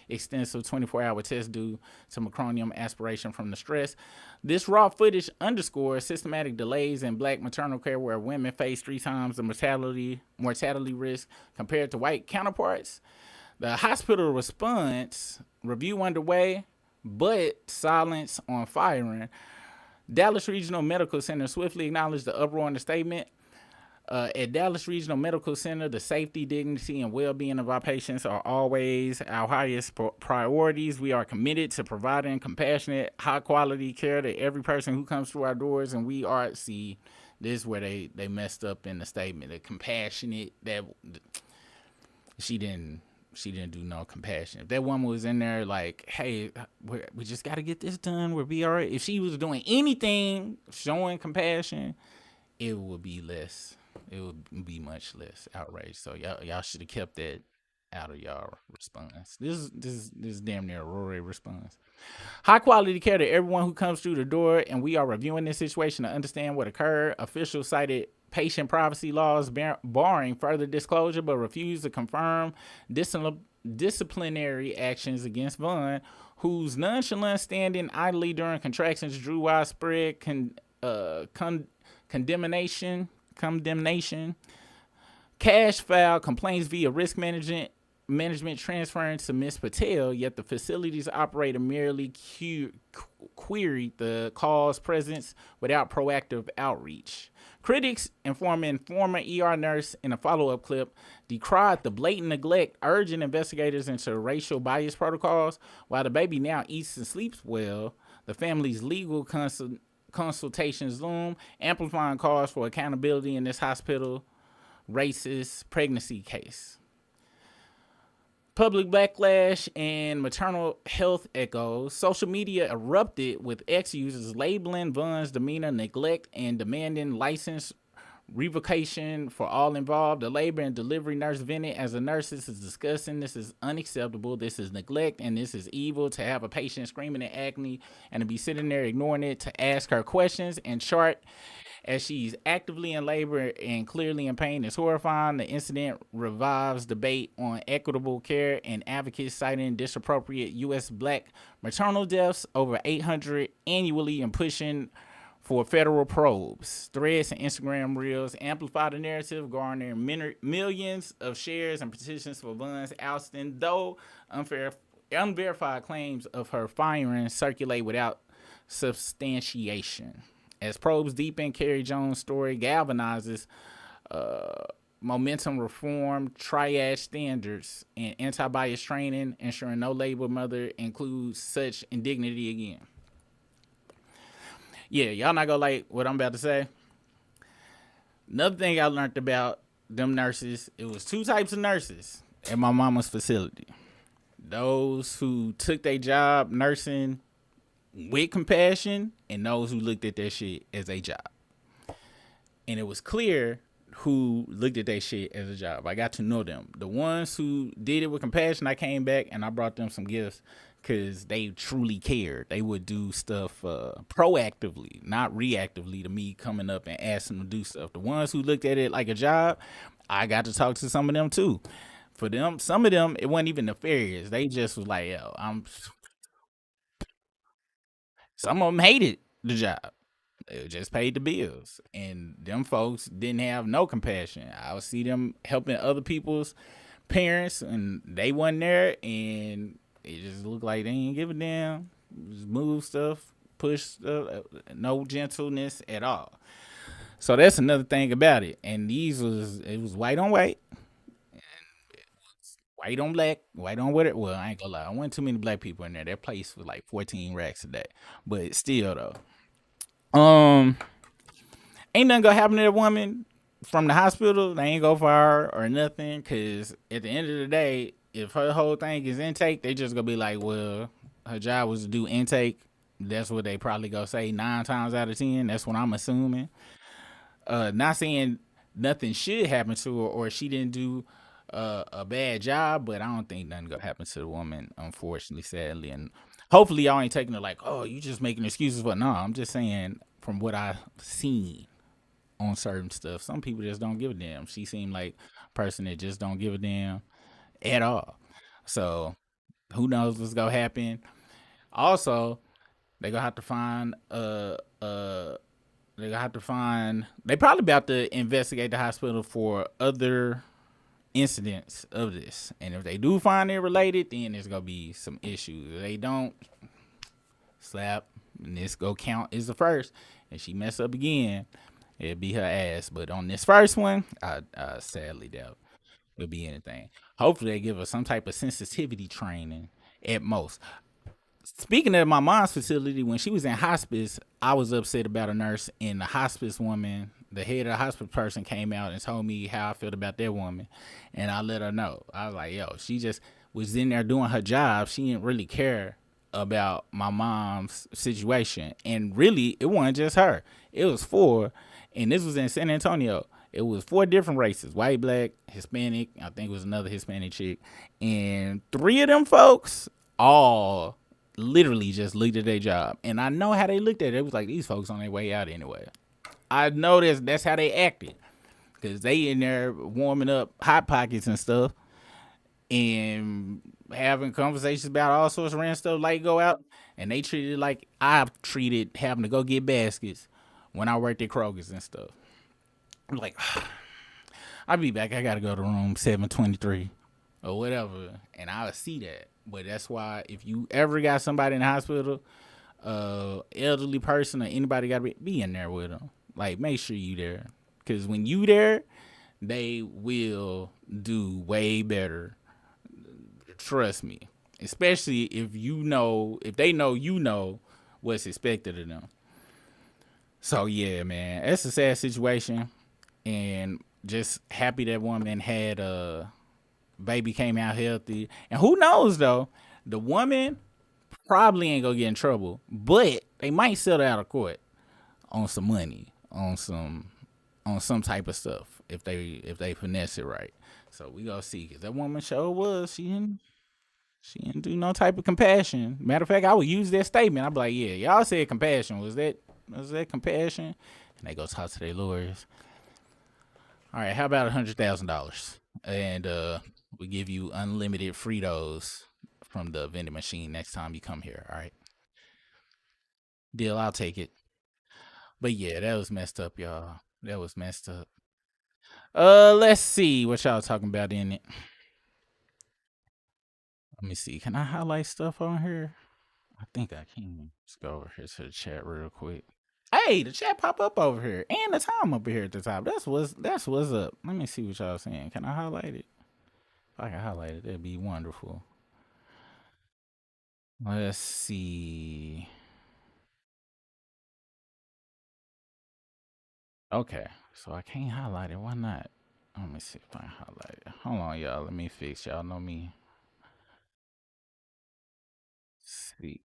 extensive 24-hour test due to meconium aspiration from the stress. This raw footage underscores systematic delays in black maternal care where women face 3 times the mortality risk compared to white counterparts. The hospital response review underway, but silence on firing. Dallas Regional Medical Center swiftly acknowledged the uproar in the statement. At Dallas Regional Medical Center, the safety, dignity, and well-being of our patients are always our highest priorities. We are committed to providing compassionate, high-quality care to every person who comes through our doors, and we are, this is where they messed up in the statement. The compassionate, that she didn't do no compassion. If that woman was in there like, hey, we just got to get this done, we'll be all right. If she was doing anything showing compassion, it would be much less outrage. So y'all should have kept that out of y'all response. This is damn near a Rory response. High quality care to everyone who comes through the door, and we are reviewing this situation to understand what occurred. Officials cited patient privacy laws barring further disclosure, but refused to confirm disciplinary actions against Vaughn, whose nonchalant standing idly during contractions drew widespread condemnation. Cash filed complaints via risk management transferring to Ms. Patel, yet the facility's operator merely queried the call's presence without proactive outreach. Critics, informing former ER nurse in a follow-up clip, decried the blatant neglect, urging investigators into racial bias protocols. While the baby now eats and sleeps well, the family's legal consultations loom, amplifying calls for accountability in this hospital racist pregnancy case. Public backlash and maternal health echoes. Social media erupted with ex-users labeling Vaughn's demeanor neglect and demanding license revocation for all involved. The labor and delivery nurse vented as the nurses is discussing, this is unacceptable, this is neglect, and this is evil. To have a patient screaming in agony and to be sitting there ignoring it, to ask her questions and chart as she's actively in labor and clearly in pain is horrifying. The incident revives debate on equitable care, and advocates citing disappropriate U.S. black maternal deaths, over 800 annually, and pushing for federal probes. Threads and Instagram reels amplify the narrative, garnering millions of shares and petitions for Vaughn's ousting, though unverified claims of her firing circulate without substantiation. As probes deepen, Carrie Jones' story galvanizes momentum reform, triage standards, and anti-bias training, ensuring no labor mother includes such indignity again. Yeah, y'all not gonna like what I'm about to say. Another thing I learned about them nurses, it was 2 types of nurses at my mama's facility. Those who took their job nursing with compassion, and those who looked at that shit as a job. And it was clear who looked at that shit as a job. I got to know them. The ones who did it with compassion, I came back and I brought them some gifts because they truly cared. They would do stuff proactively, not reactively to me coming up and asking them to do stuff. The ones who looked at it like a job, I got to talk to some of them too. For them, some of them, it wasn't even nefarious. They just was like, yo, some of them hated the job. They just paid the bills. And them folks didn't have no compassion. I would see them helping other people's parents, and they wasn't there, and it just looked like they didn't give a damn. Just move stuff, push stuff, no gentleness at all. So that's another thing about it. And it was white on white. White on black, white on whatever. Well, I ain't gonna lie. I wasn't too many black people in there. That place was like 14 racks a day. But still, though, Um, ain't nothing gonna happen to that woman from the hospital. They ain't go fire her or nothing. Cause at the end of the day, if her whole thing is intake, they just gonna be like, well, her job was to do intake. That's what they probably gonna say 9 times out of 10. That's what I'm assuming. Not saying nothing should happen to her or she didn't do a bad job, but I don't think nothing gonna happen to the woman, unfortunately, sadly. And hopefully y'all ain't taking it like, oh, you just making excuses for. No, I'm just saying from what I've seen on certain stuff, some people just don't give a damn. She seemed like a person that just don't give a damn at all. So who knows what's gonna happen? Also, they gonna have to find they gonna have to find. They probably about to investigate the hospital for other incidents of this, and if they do find it related, then there's gonna be some issues. If they don't, slap, and this go count as the first. And she mess up again, it'll be her ass. But on this first one, I sadly doubt it'll be anything. Hopefully, they give her some type of sensitivity training at most. Speaking of my mom's facility, when she was in hospice, I was upset about a nurse, and the hospice woman, the head of the hospice person, came out and told me how I felt about that woman, and I let her know. I was like, yo, she just was in there doing her job. She didn't really care about my mom's situation, and really, it wasn't just her. It was four, and this was in San Antonio. It was 4 different races: white, black, Hispanic. I think it was another Hispanic chick, and 3 of them folks all literally just looked at their job. And I know how they looked at it. It was like, these folks on their way out anyway. I know that's how they acted. Because they in there warming up Hot Pockets and stuff and having conversations about all sorts of random stuff like go out. And they treated it like I've treated having to go get baskets when I worked at Kroger's and stuff. I'm like, I'll be back. I got to go to room 723 or whatever. And I'll see that. But that's why if you ever got somebody in the hospital, elderly person or anybody got to be in there with them. Like, make sure you there. Because when you there, they will do way better. Trust me. Especially if they know you know what's expected of them. So, yeah, man. That's a sad situation. And just happy that woman had a baby, came out healthy. And who knows though, the woman probably ain't gonna get in trouble, but they might settle out of court on some money, on some type of stuff if they finesse it right. So we gonna see. Cause that woman sure was. She didn't do no type of compassion. Matter of fact, I would use that statement. I'd be like, yeah, y'all said compassion. Was that compassion? And they go talk to their lawyers. All right, how about $100,000? And we give you unlimited Fritos from the vending machine next time you come here. All right, deal. I'll take it. But yeah, that was messed up, y'all. That was messed up. Let's see what y'all talking about in it. Let me see. Can I highlight stuff on here? I think I can. Let's go over here to the chat real quick. Hey, the chat pop up over here, and the time up here at the top. That's what's up. Let me see what y'all saying. Can I highlight it? If I can highlight it, that'd be wonderful. Let's see. Okay, so I can't highlight it. Why not? Let me see if I can highlight it. Hold on, y'all. Let me fix. Y'all know me. See.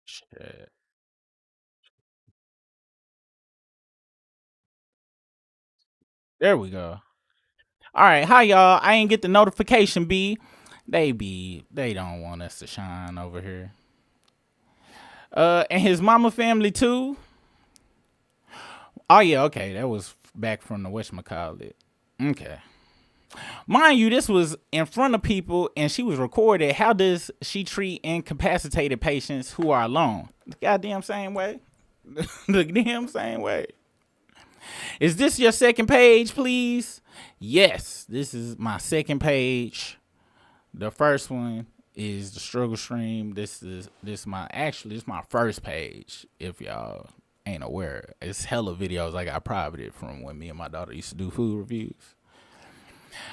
Chat. There we go. All right, hi y'all. I ain't get the notification. They don't want us to shine over here. And his mama family too. Oh yeah, okay. That was back from the whatchamacallit. Okay. Mind you, this was in front of people and she was recorded. How does she treat incapacitated patients who are alone? The goddamn same way. The damn same way. Is this your second page, please? Yes, this is my second page. The first one is the struggle stream. This is my first page. If y'all ain't aware, it's hella videos I got privated from when me and my daughter used to do food reviews.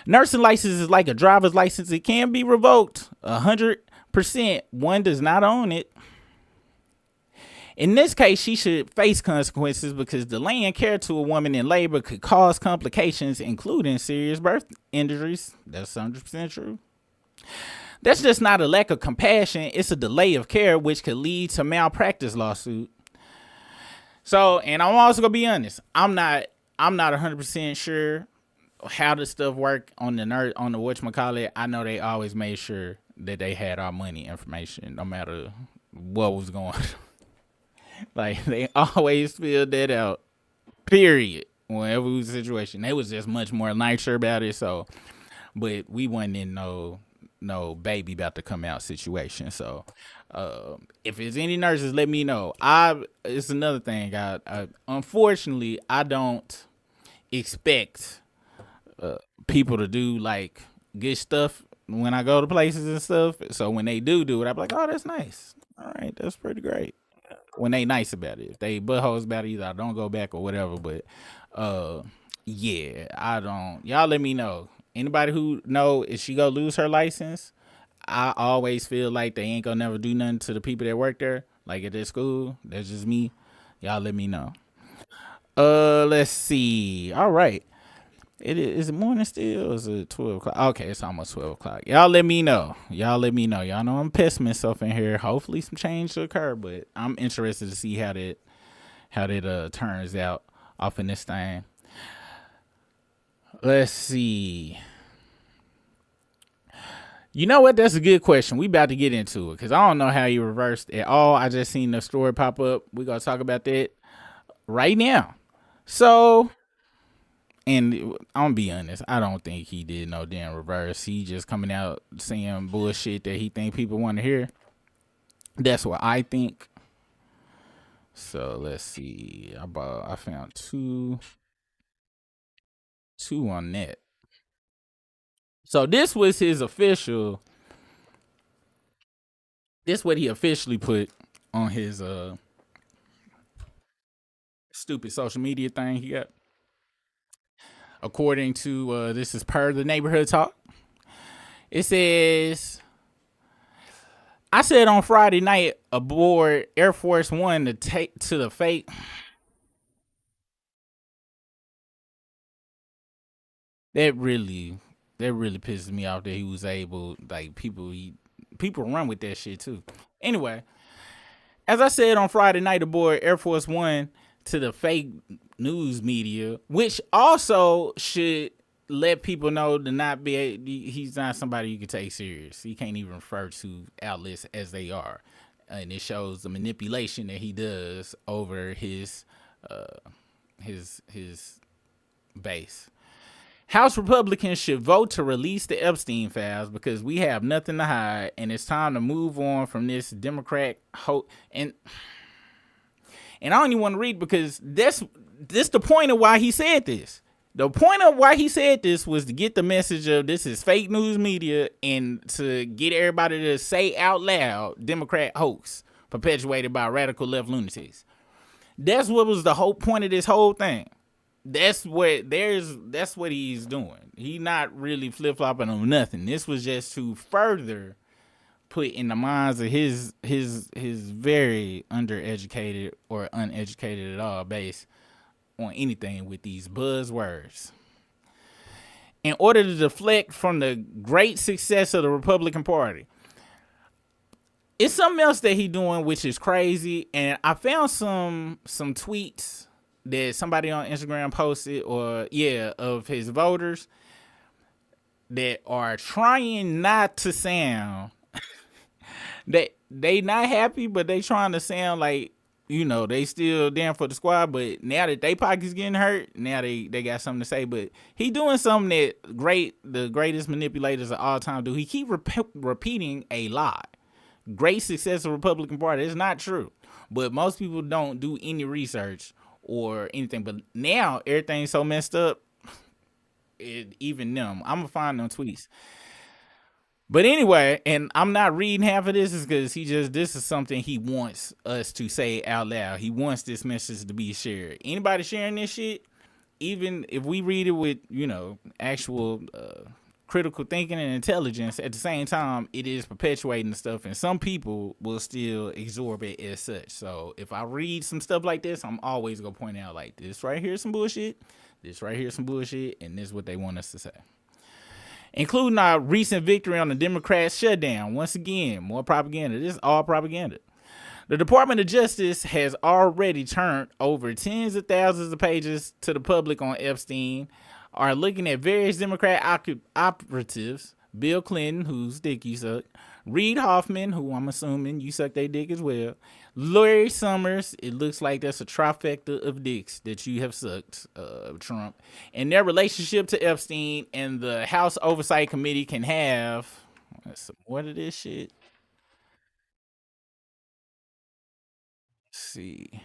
Nursing license is like a driver's license. It can be revoked 100%. One does not own it. In this case, she should face consequences because delaying care to a woman in labor could cause complications, including serious birth injuries. That's 100% true. That's just not a lack of compassion. It's a delay of care, which could lead to malpractice lawsuit. So, and I'm also gonna be honest. I'm not 100% sure how the stuff work on the whatchamacallit. I know they always made sure that they had our money information, no matter what was going on. Like, they always filled that out. Period. Whenever it was a situation, they was just much more nicer about it. So, but we wasn't in no baby about to come out situation. So, if there's any nurses, let me know. It's another thing. I unfortunately I don't expect people to do like good stuff when I go to places and stuff. So when they do it, I'm like, oh, that's nice. All right, that's pretty great. When they nice about it, if they buttholes about it, either I don't go back or whatever. But yeah, I don't. Y'all let me know. Anybody who know if she gonna lose her license, I always feel like they ain't gonna never do nothing to the people that work there, like at their school. That's just me. Y'all let me know. Let's see. All right. Is it morning still? Or is it 12 o'clock? Okay, it's almost 12 o'clock. Y'all let me know. Y'all know I'm pissing myself in here. Hopefully some change to occur, but I'm interested to see how that turns out off in this thing. Let's see. You know what? That's a good question. We about to get into it because I don't know how you reversed at all. I just seen the story pop up. We're going to talk about that right now. So, and I'm going to be honest. I don't think he did no damn reverse. He just coming out saying bullshit that he think people want to hear. That's what I think. So, let's see. I found two on net. So this was his official. This what he officially put on his stupid social media thing he got. According to this is per the neighborhood talk. It says, I said on Friday night aboard Air Force One to take to the fake. That really pisses me off that he was able, like, people run with that shit too. Anyway, as I said on Friday night aboard Air Force One to the fake news media, which also should let people know to not be, he's not somebody you can take serious. He can't even refer to outlets as they are. And it shows the manipulation that he does over his base. House Republicans should vote to release the Epstein files because we have nothing to hide, and it's time to move on from this Democrat hoax. And I don't even want to read because this the point of why he said this. The point of why he said this was to get the message of this is fake news media and to get everybody to say out loud Democrat hoax perpetuated by radical left lunatics. That's what was the whole point of this whole thing. That's what he's doing. He not really flip-flopping on nothing. This was just to further put in the minds of his very undereducated or uneducated at all base on anything with these buzzwords. In order to deflect from the great success of the Republican Party. It's something else that he doing which is crazy, and I found some tweets that somebody on Instagram posted of his voters that are trying not to sound they not happy, but they trying to sound like, they still down for the squad, but now that they pockets getting hurt, now they got something to say. But he doing something that the greatest manipulators of all time do. He keep repeating a lie. Great success of Republican Party. It's not true, but most people don't do any research or anything. But now everything's so messed up, even them. I'm gonna find them tweets. But anyway, and I'm not reading half of this is because this is something he wants us to say out loud. He wants this message to be shared. Anybody sharing this shit, even if we read it with, actual critical thinking and intelligence. At the same time, it is perpetuating the stuff, and some people will still absorb it as such. So if I read some stuff like this, I'm always gonna point out like this right here is some bullshit, this right here is some bullshit, and this is what they want us to say. Including our recent victory on the Democrats' shutdown. Once again, more propaganda. This is all propaganda. The Department of Justice has already turned over tens of thousands of pages to the public on Epstein, are looking at various Democrat operatives, Bill Clinton, whose dick you suck, Reid Hoffman, who I'm assuming you suck their dick as well, Larry Summers, it looks like that's a trifecta of dicks that you have sucked, Trump, and their relationship to Epstein, and the House Oversight Committee can have, what of this shit? Let's see.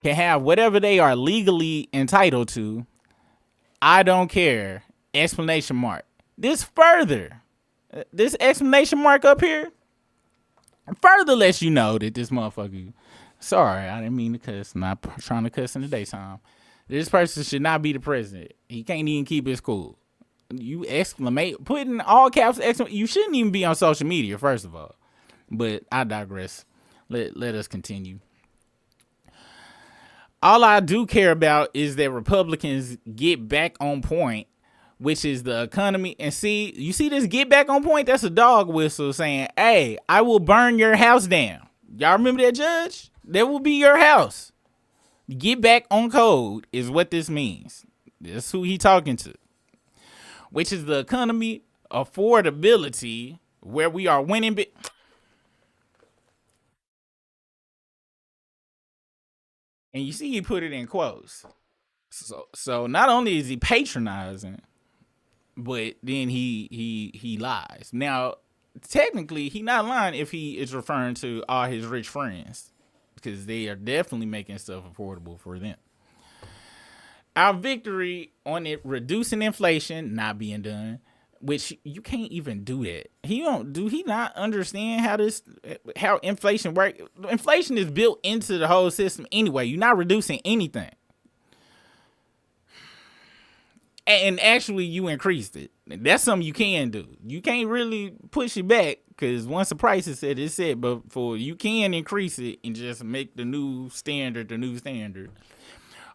Can have whatever they are legally entitled to. I don't care. Explanation mark. This exclamation mark up here further lets you know that this motherfucker. Sorry, I didn't mean to cuss. Not trying to cuss in the daytime. This person should not be the president. He can't even keep his cool. You exclamate, putting all caps. You shouldn't even be on social media, first of all. But I digress. Let us continue. All I do care about is that Republicans get back on point, which is the economy. And see, you see this get back on point? That's a dog whistle saying, hey, I will burn your house down. Y'all remember that, Judge? That will be your house. Get back on code is what this means. That's who he talking to. Which is the economy, affordability, where we are winning. And you see he put it in quotes. So not only is he patronizing, but then he lies. Now, technically, he not lying if he is referring to all his rich friends, because they are definitely making stuff affordable for them. Our victory on it reducing inflation not being done, which you can't even do that. Do he not understand how inflation works? Inflation is built into the whole system anyway. You're not reducing anything. And actually you increased it. That's something you can do. You can't really push it back, because once the price is set, it's set. But you can increase it and just make the new standard the new standard.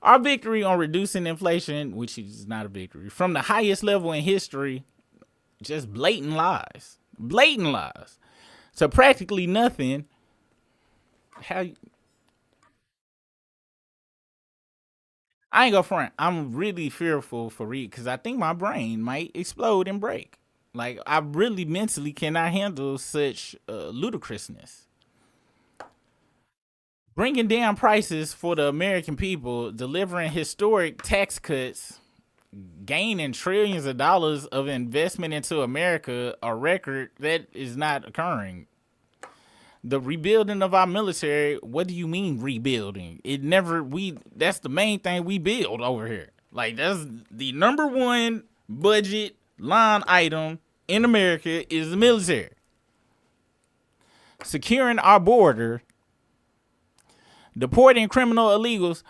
Our victory on reducing inflation, which is not a victory, from the highest level in history, just blatant lies. So practically nothing. I ain't gonna front. I'm really fearful for Reed, because I think my brain might explode and break. Like, I really mentally cannot handle such ludicrousness. Bringing down prices for the American people, delivering historic tax cuts, gaining trillions of dollars of investment into America, a record that is not occurring. The rebuilding of our military, what do you mean rebuilding? That's the main thing we build over here. Like, that's the number one budget line item in America is the military. Securing our border, deporting criminal illegals.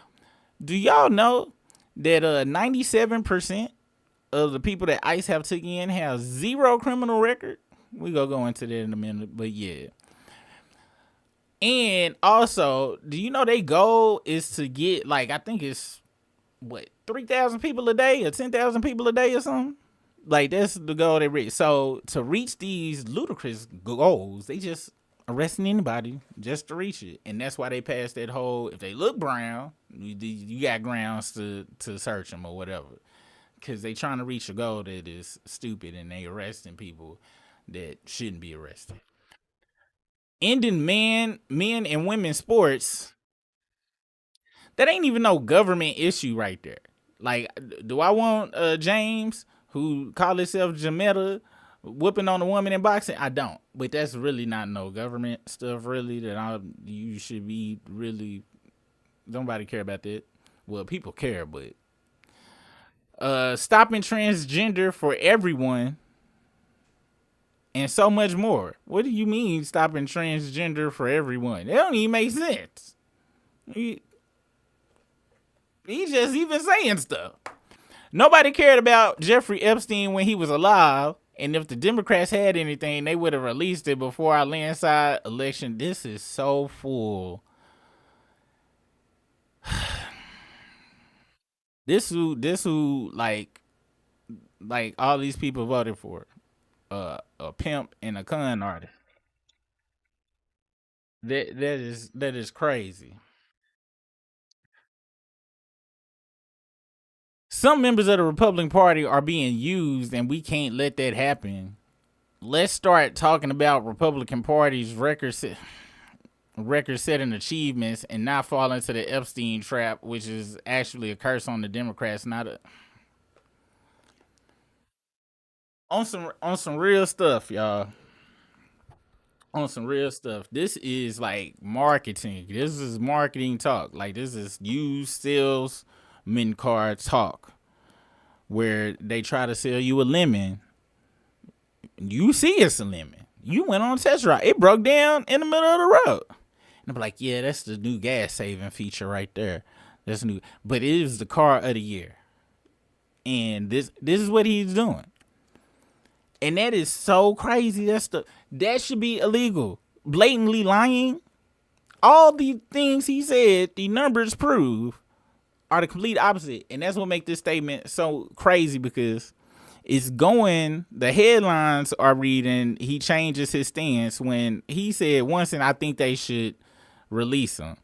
Do y'all know that 97% of the people that ICE have taken in have zero criminal record? We gonna go into that in a minute, but yeah. And also, do you know their goal is to get, like, I think it's 3,000 people a day or 10,000 people a day or something? Like, that's the goal they reach. So to reach these ludicrous goals, they just arresting anybody just to reach it. And that's why they passed that whole, if they look brown, you got grounds to search them or whatever. Because they trying to reach a goal that is stupid, and they arresting people that shouldn't be arrested. Ending men and women's sports, that ain't even no government issue right there. Like, do I want James, who call himself Jametta, whooping on a woman in boxing? I don't. But that's really not no government stuff, really, that you should be really, nobody care about that. Well, people care, but stopping transgender for everyone, and so much more. What do you mean stopping transgender for everyone? It don't even make sense. He just even saying stuff. Nobody cared about Jeffrey Epstein when he was alive. And if the Democrats had anything, they would have released it before our landslide election. This is so full. This who like all these people voted for. A pimp and a con artist. That is crazy. Some members of the Republican Party are being used, and we can't let that happen. Let's start talking about Republican Party's record-setting achievements and not fall into the Epstein trap, which is actually a curse on the Democrats. Not a on some real stuff, y'all. On some real stuff. This is like marketing. This is marketing talk. Like this is used salesman card talk, where they try to sell you a lemon. You see it's a lemon. You went on a test drive. It broke down in the middle of the road. And I'm like, yeah, that's the new gas saving feature right there. That's new. But it is the car of the year. And this is what he's doing. And that is so crazy. That should be illegal. Blatantly lying. All the things he said, the numbers prove, are the complete opposite. And that's what makes this statement so crazy, because it's going, the headlines are reading, he changes his stance when he said once, and I think they should release him.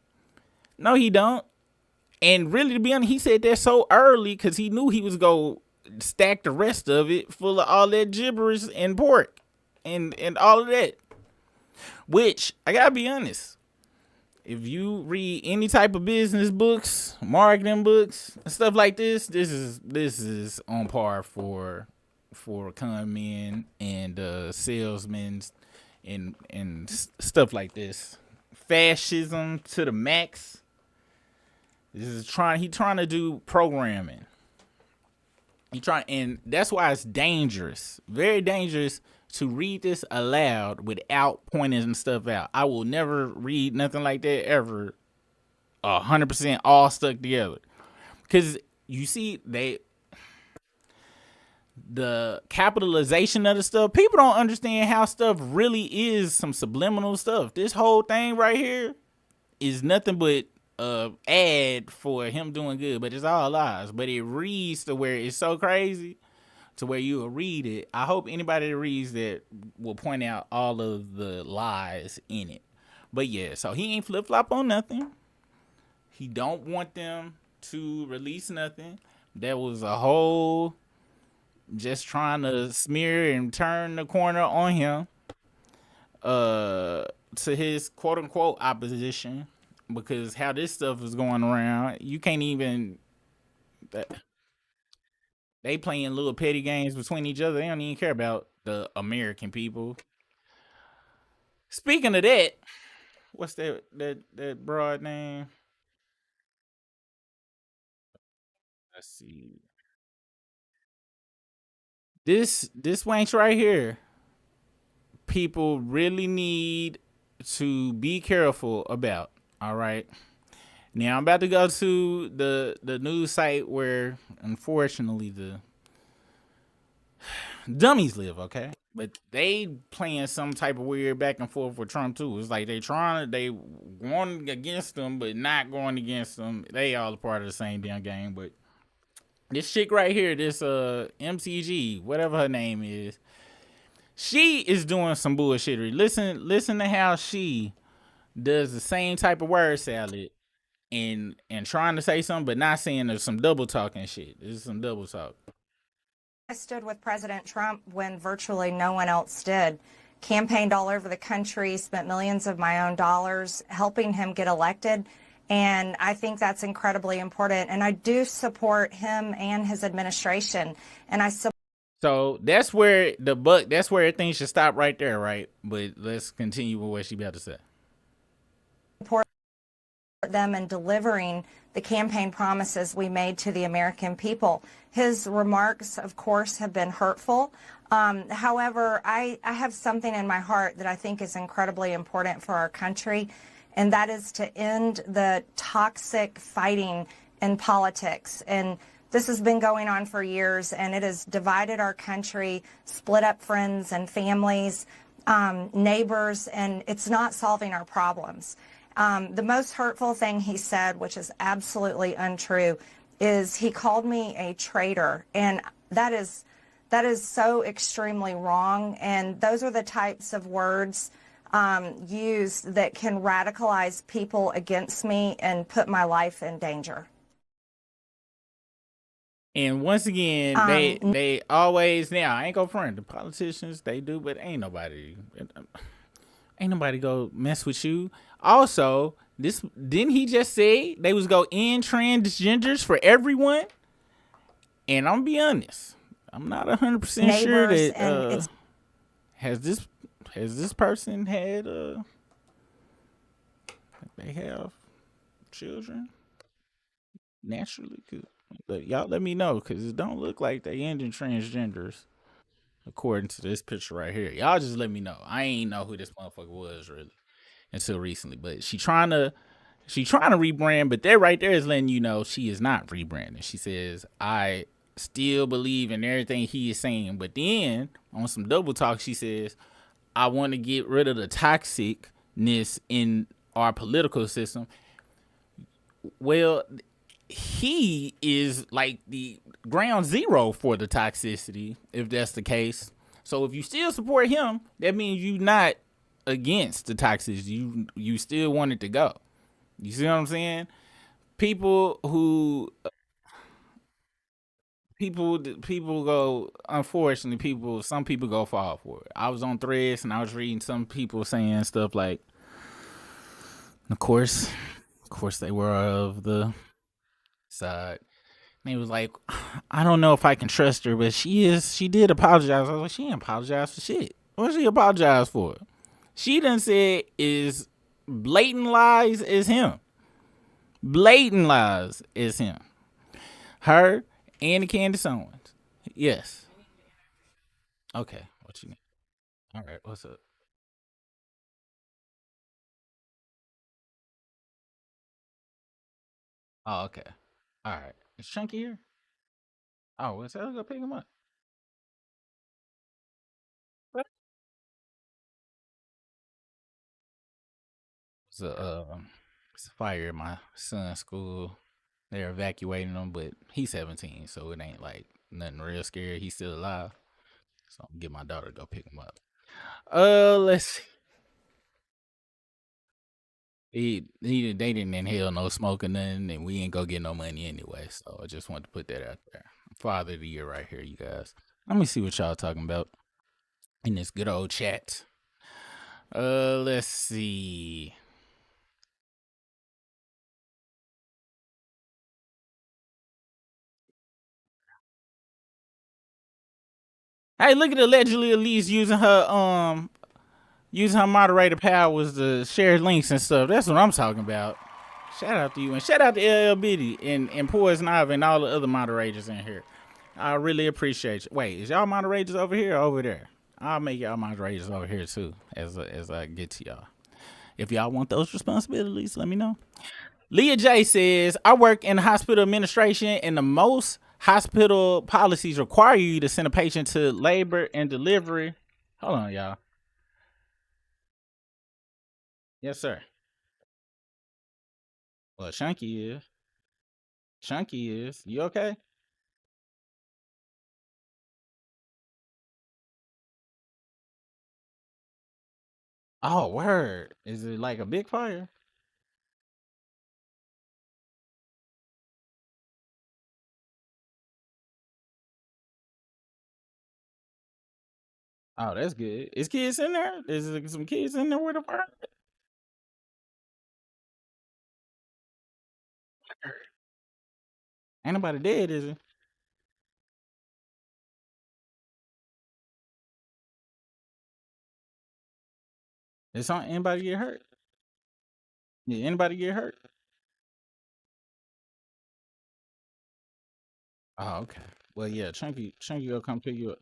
No, he don't. And really, to be honest, he said that so early because he knew he was going to stack the rest of it full of all that gibberish and pork and all of that. Which, I gotta be honest, if you read any type of business books, marketing books, and stuff like this is on par for con men and salesmen and stuff like this. Fascism to the max. He trying to do programming. And that's why it's dangerous, very dangerous, to read this aloud without pointing stuff out. I will never read nothing like that ever, 100% all stuck together, because you see the capitalization of the stuff. People don't understand how stuff really is some subliminal stuff. This whole thing right here is nothing but ad for him doing good, but it's all lies. But it reads to where it's so crazy to where you will read it. I hope anybody that reads that will point out all of the lies in it. But yeah, so he ain't flip-flop on nothing. He don't want them to release nothing. That was a whole just trying to smear and turn the corner on him to his quote-unquote opposition. Because how this stuff is going around, you can't even. They playing little petty games between each other. They don't even care about the American people. Speaking of that, what's that broad name? Let's see. This wanks right here. People really need to be careful about. All right. Now I'm about to go to the news site where, unfortunately, the dummies live. Okay, but they playing some type of weird back and forth with Trump too. It's like they going against them, but not going against them. They all a part of the same damn game. But this chick right here, this MCG, whatever her name is, she is doing some bullshittery. Listen to how she does the same type of word salad and trying to say something but not saying. There's some double talking shit. This is some double talk. I stood with President Trump when virtually no one else did. Campaigned all over the country, spent millions of my own dollars helping him get elected. And I think that's incredibly important. And I do support him and his administration. And So that's where that's where things should stop right there, right? But let's continue with what she about to say. Support them in delivering the campaign promises we made to the American people. His remarks, of course, have been hurtful. However, I have something in my heart that I think is incredibly important for our country, and that is to end the toxic fighting in politics. And This has been going on for years, and it has divided our country, split up friends and families, neighbors, and it's not solving our problems. The most hurtful thing he said, which is absolutely untrue, is he called me a traitor, and that is so extremely wrong. And those are the types of words used that can radicalize people against me and put my life in danger. And once again, they always, now I ain't gonna front, the politicians they do, but ain't nobody go mess with you. Also, this didn't he just say they was go end transgenders for everyone? And I'm gonna be honest, I'm not 100% sure Neighbors, and that has this person had they have children naturally? But y'all let me know, because it don't look like they ending transgenders according to this picture right here. Y'all just let me know. I ain't know who this motherfucker was really until recently. But she trying to rebrand, but that right there is letting you know she is not rebranding. She says, I still believe in everything he is saying. But then on some double talk, she says, I want to get rid of the toxicness in our political system. Well, he is like the ground zero for the toxicity, if that's the case. So if you still support him, that means you not against the toxicity. You still want it to go. You see what I'm saying? People go, unfortunately, some people go fall for it. I was on Threads and I was reading some people saying stuff like, of course they were of the side. And he was like, I don't know if I can trust her, but she did apologize. I was like, she didn't apologize for shit. What she apologize for? She done said is blatant lies is him. Blatant lies is him. Her and the Candace Owens. Yes. Okay. What you need? All right. What's up? Oh, okay. All right. Is Chunky here? Oh, what's that? Go pick him up. What? It's it's a fire at my son's school. They're evacuating him, but he's 17, so it ain't like nothing real scary. He's still alive. So I'm gonna get my daughter to go pick him up. Let's see. They didn't inhale no smoke or nothing, and we ain't go get no money anyway. So I just wanted to put that out there. Father of the year right here, you guys. Let me see what y'all talking about in this good old chat. Let's see. Hey, look at allegedly Elise using her moderator powers to share links and stuff. That's what I'm talking about. Shout out to you, and shout out to LL Bitty and Poison Ivy and all the other moderators in here. I really appreciate you. Wait, is y'all moderators over here or over there? I'll make y'all moderators over here too as I get to y'all. If y'all want those responsibilities, let me know. Leah J says, I work in hospital administration, and the most hospital policies require you to send a patient to labor and delivery. Hold on, y'all. Yes, sir. Well, Chunky is. Chunky is. You okay? Oh, word. Is it like a big fire? Oh, that's good. Is kids in there? Is there some kids in there with the fire? Ain't nobody dead, is it? Is anybody get hurt? Yeah, anybody get hurt? Oh, okay. Well, yeah, Chunky will come pick you up.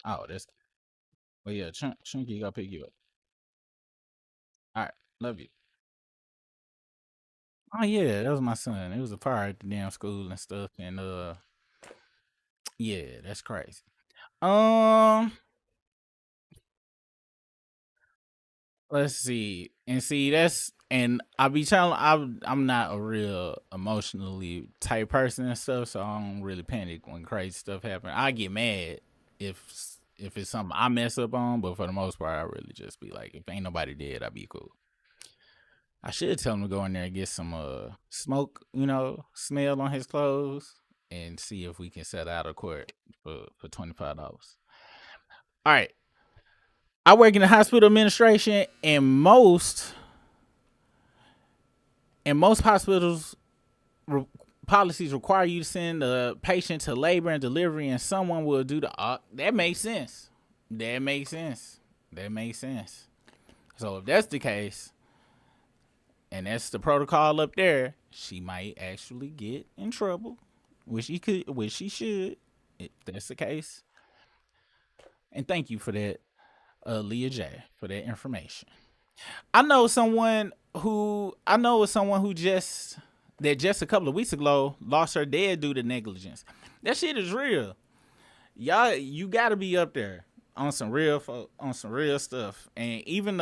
Oh, that's well, yeah, Chunky go pick you up. All right, love you. Oh yeah, that was my son. It was a fire at the damn school and stuff, and yeah, that's crazy. Um, let's see, and see that's and I be telling I'm not a real emotionally type person and stuff, so I don't really panic when crazy stuff happen. I get mad if it's something I mess up on, but for the most part, I really just be like, if ain't nobody dead, I be cool. I should tell him to go in there and get some smoke, smell on his clothes, and see if we can set out a court for $25. All right. I work in the hospital administration, and most hospitals re- policies require you to send the patient to labor and delivery, and someone will do the. That makes sense. That makes sense. That makes sense. So if that's the case, and that's the protocol up there, she might actually get in trouble, which she should, if that's the case. And thank you for that, Leah J, for that information. I know someone who just a couple of weeks ago lost her dad due to negligence. That shit is real. Y'all, you gotta be up there on some on some real stuff. And even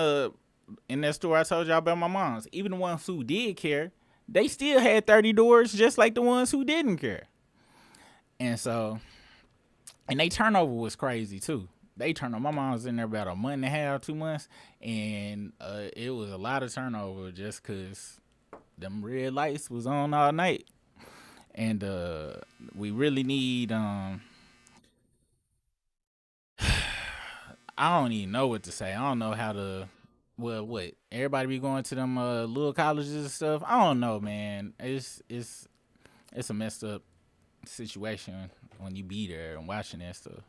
in that story I told y'all about my mom's, even the ones who did care, they still had 30 doors just like the ones who didn't care. And so, and they turnover was crazy too. They turned on. My mom was in there about a month and a half, 2 months, and it was a lot of turnover just cause them red lights was on all night. And we really need I don't even know what to say. I don't know how to. Well, what everybody be going to them little colleges and stuff. I don't know, man. It's a messed up situation when you be there and watching that stuff.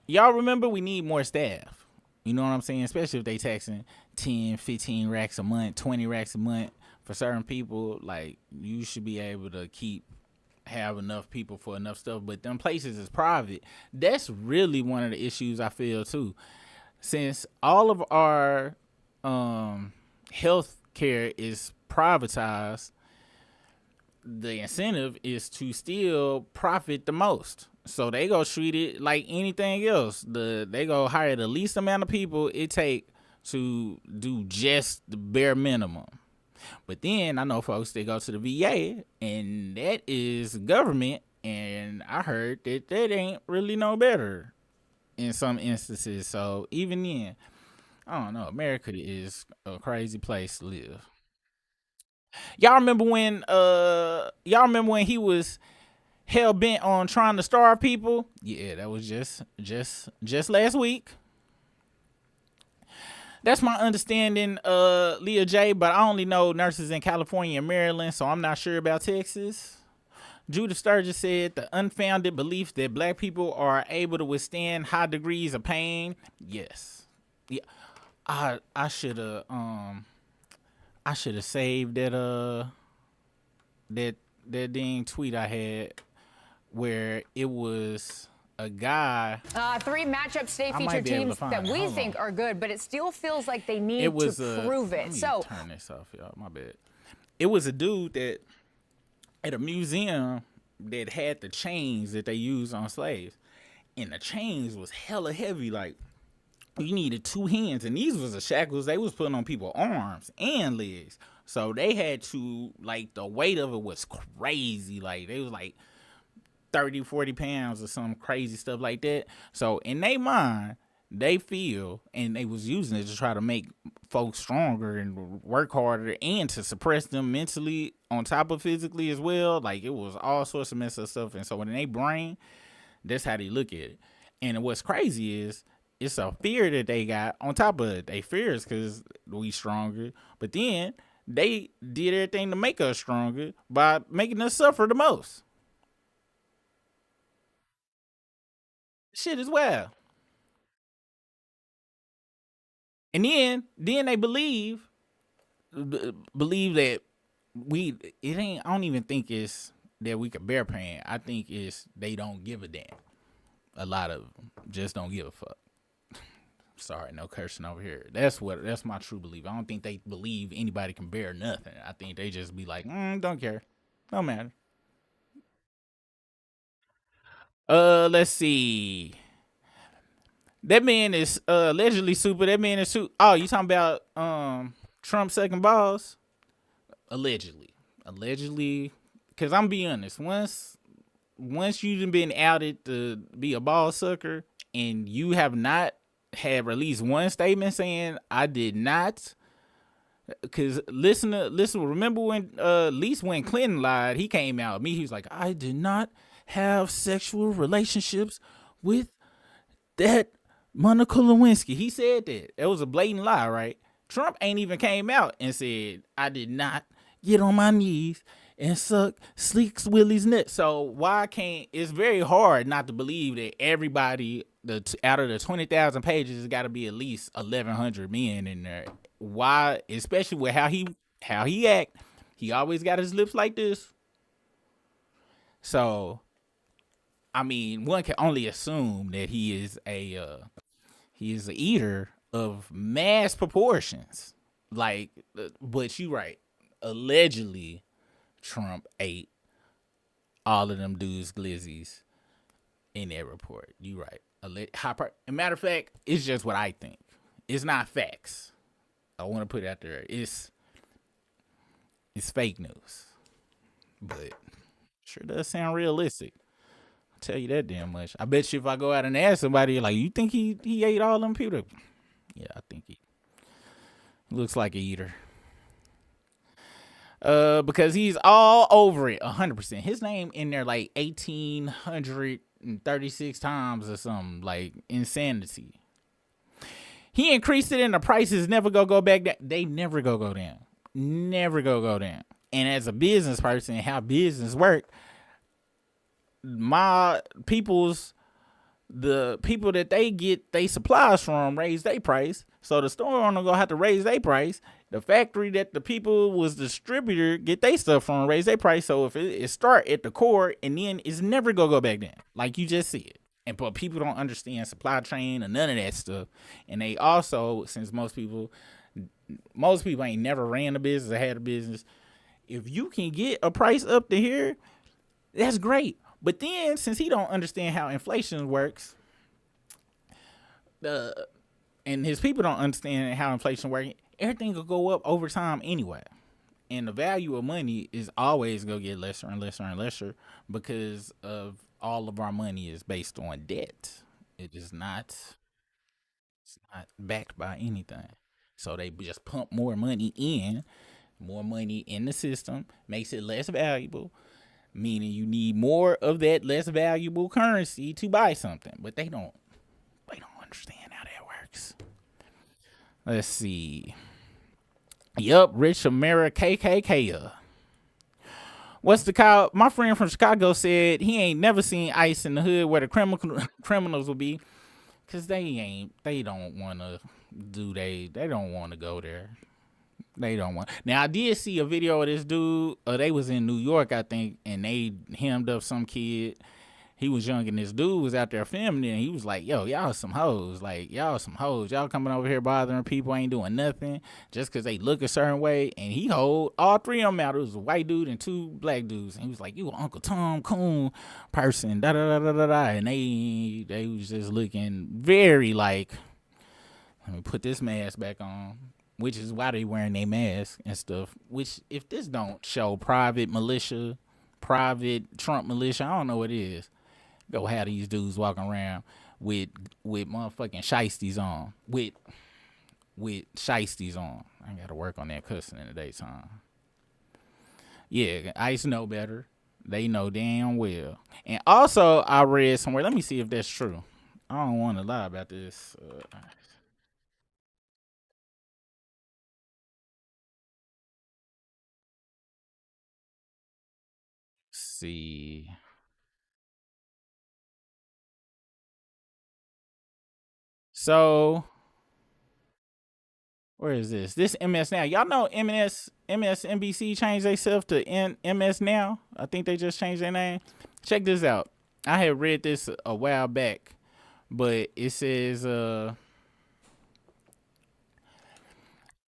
Y'all remember we need more staff. You know what I'm saying? Especially if they taxing 10, 15 racks a month, 20 racks a month for certain people. Like you should be able to have enough people for enough stuff, but them places is private. That's really one of the issues I feel too. Since all of our health care is privatized, the incentive is to still profit the most. So they go treat it like anything else. They go hire the least amount of people it take to do just the bare minimum. But then I know folks that go to the VA, and that is government, and I heard that ain't really no better in some instances. So even then, I don't know. America is a crazy place to live. Y'all remember when he was hell bent on trying to starve people? Yeah, that was just last week. That's my understanding, Leah J. But I only know nurses in California and Maryland, so I'm not sure about Texas. Judah Sturgis said the unfounded belief that black people are able to withstand high degrees of pain. Yes. Yeah. I should have saved that dang tweet I had where it was a guy. Three matchups today I feature might be able to teams find that it. we Hold think on. are good, but it still feels like they need It was to prove let it. me So turn this off, y'all. My bad. It was a dude that at a museum that had the chains that they used on slaves, and the chains was hella heavy. Like you needed two hands, and these was the shackles they was putting on people's arms and legs. So they had to, like, the weight of it was crazy. Like they was like 30, 40 pounds or some crazy stuff like that. So in their mind, they feel, and they was using it to try to make folks stronger and work harder and to suppress them mentally on top of physically as well. Like it was all sorts of messed up stuff. And so in their brain, that's how they look at it. And what's crazy is it's a fear that they got on top of it. They fear is because we stronger. But then they did everything to make us stronger by making us suffer the most. Shit is wild. And then they believe that it ain't. I don't even think it's that we could bear pain. I think it's they don't give a damn. A lot of them just don't give a fuck. Sorry, no cursing over here. That's my true belief. I don't think they believe anybody can bear nothing. I think they just be like, don't care. No matter. Let's see. That man is allegedly super. That man is super. Oh, you talking about Trump sucking balls? Allegedly. Because I'm be honest, once you've been outed to be a ball sucker and you have not had released one statement saying I did not. Because listen, remember when at least when Clinton lied, he came out. He was like, I did not have sexual relationships with that Monica Lewinsky. He said that. It was a blatant lie, right? Trump ain't even came out and said, I did not get on my knees and suck Sleek Willie's nuts. So why can't, it's very hard not to believe that everybody, out of the 20,000 pages, has got to be at least 1,100 men in there. Why, especially with how he act, he always got his lips like this. So, I mean, one can only assume that he is an eater of mass proportions. Like, but you right. Allegedly, Trump ate all of them dudes' glizzies in that report. You right. A matter of fact, it's just what I think. It's not facts. I want to put it out there. It's fake news, but sure does sound realistic. I'll tell you that damn much. I bet you if I go out and ask somebody, like, you think he ate all them people? Yeah, I think he looks like an eater. Because he's all over it 100%. His name in there like 1,836 times or something, like insanity. He increased it and the prices never go back down. They never go down. Never go down. And as a business person, how business work, the people that they get they supplies from raise their price. So the store owner gonna have to raise their price. The factory that the people was distributor get their stuff from raise their price. So if it start at the core and then it's never gonna go back down, like you just said. But people don't understand supply chain or none of that stuff. And they also, since most people ain't never ran a business or had a business, if you can get a price up to here, that's great. But then, since he don't understand how inflation works, and his people don't understand how inflation works, everything will go up over time anyway. And the value of money is always going to get lesser and lesser and lesser because of all of our money is based on debt. It is not, it's not backed by anything. So they just pump more money in the system, makes it less valuable, meaning you need more of that less valuable currency to buy something. But they don't understand how that works. Let's see. Yup, Rich America KKK. What's the call? My friend from Chicago said he ain't never seen ICE in the hood where the criminals will be, cause they don't want to they don't want to go there. They don't want. Now I did see a video of this dude. They was in New York, I think, and they hemmed up some kid. He was young, and this dude was out there filming it, and he was like, yo, y'all some hoes. Like, y'all some hoes. Y'all coming over here bothering people, ain't doing nothing just because they look a certain way. And he hold all three of them out. It was a white dude and two black dudes. And he was like, you an Uncle Tom Coon person, da-da-da-da-da-da. And they was just looking very like, let me put this mask back on, which is why they wearing their mask and stuff. Which, if this don't show private militia, private Trump militia, I don't know what it is. Go have these dudes walking around with motherfucking shiesties on. With shiesties on. I gotta work on that cussing in the daytime. Yeah, ICE know better. They know damn well. And also, I read somewhere, let me see if that's true. I don't want to lie about this. See. So, where is this? This MS Now. Y'all know MSNBC changed themselves to MS Now. I think they just changed their name. Check this out. I had read this a while back, but it says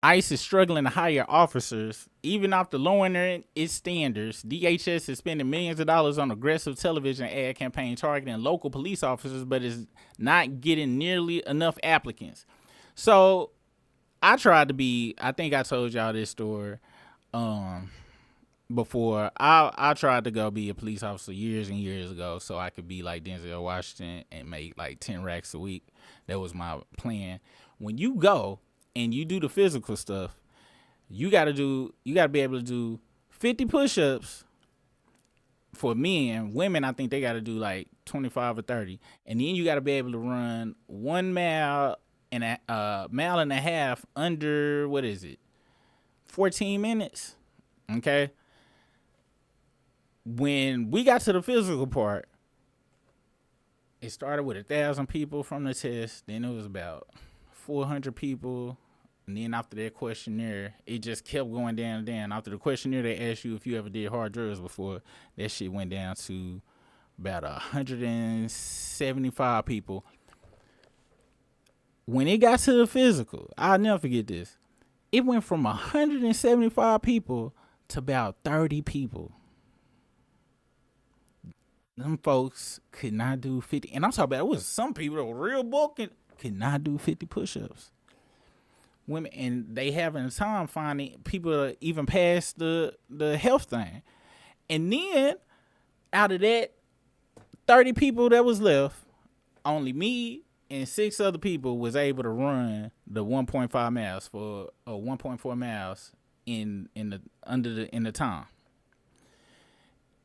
ICE is struggling to hire officers, even after lowering its standards. DHS is spending millions of dollars on aggressive television ad campaign targeting local police officers, but is not getting nearly enough applicants. So I tried to be. I think I told y'all this story before. I tried to go be a police officer years and years ago, so I could be like Denzel Washington and make like 10 racks a week. That was my plan. When you go and you do the physical stuff, you gotta be able to do 50 push-ups for men. Women, I think they gotta do like 25 or 30, and then you gotta be able to run 1 mile and mile and a half under, what is it, 14 minutes. Okay. When we got to the physical part, it started with 1,000 people from the test. Then it was about 400 people. And then after that questionnaire, it just kept going down and down. After the questionnaire, they asked you if you ever did hard drugs before. That shit went down to about 175 people. When it got to the physical, I'll never forget this. It went from 175 people to about 30 people. Them folks could not do 50. And I'm talking about, it was some people that were real bulky, could not do 50 push-ups. Women, and they having a time finding people even past the health thing. And then out of that 30 people that was left, only me and 6 other people was able to run the 1.5 miles for 1.4 miles in the time.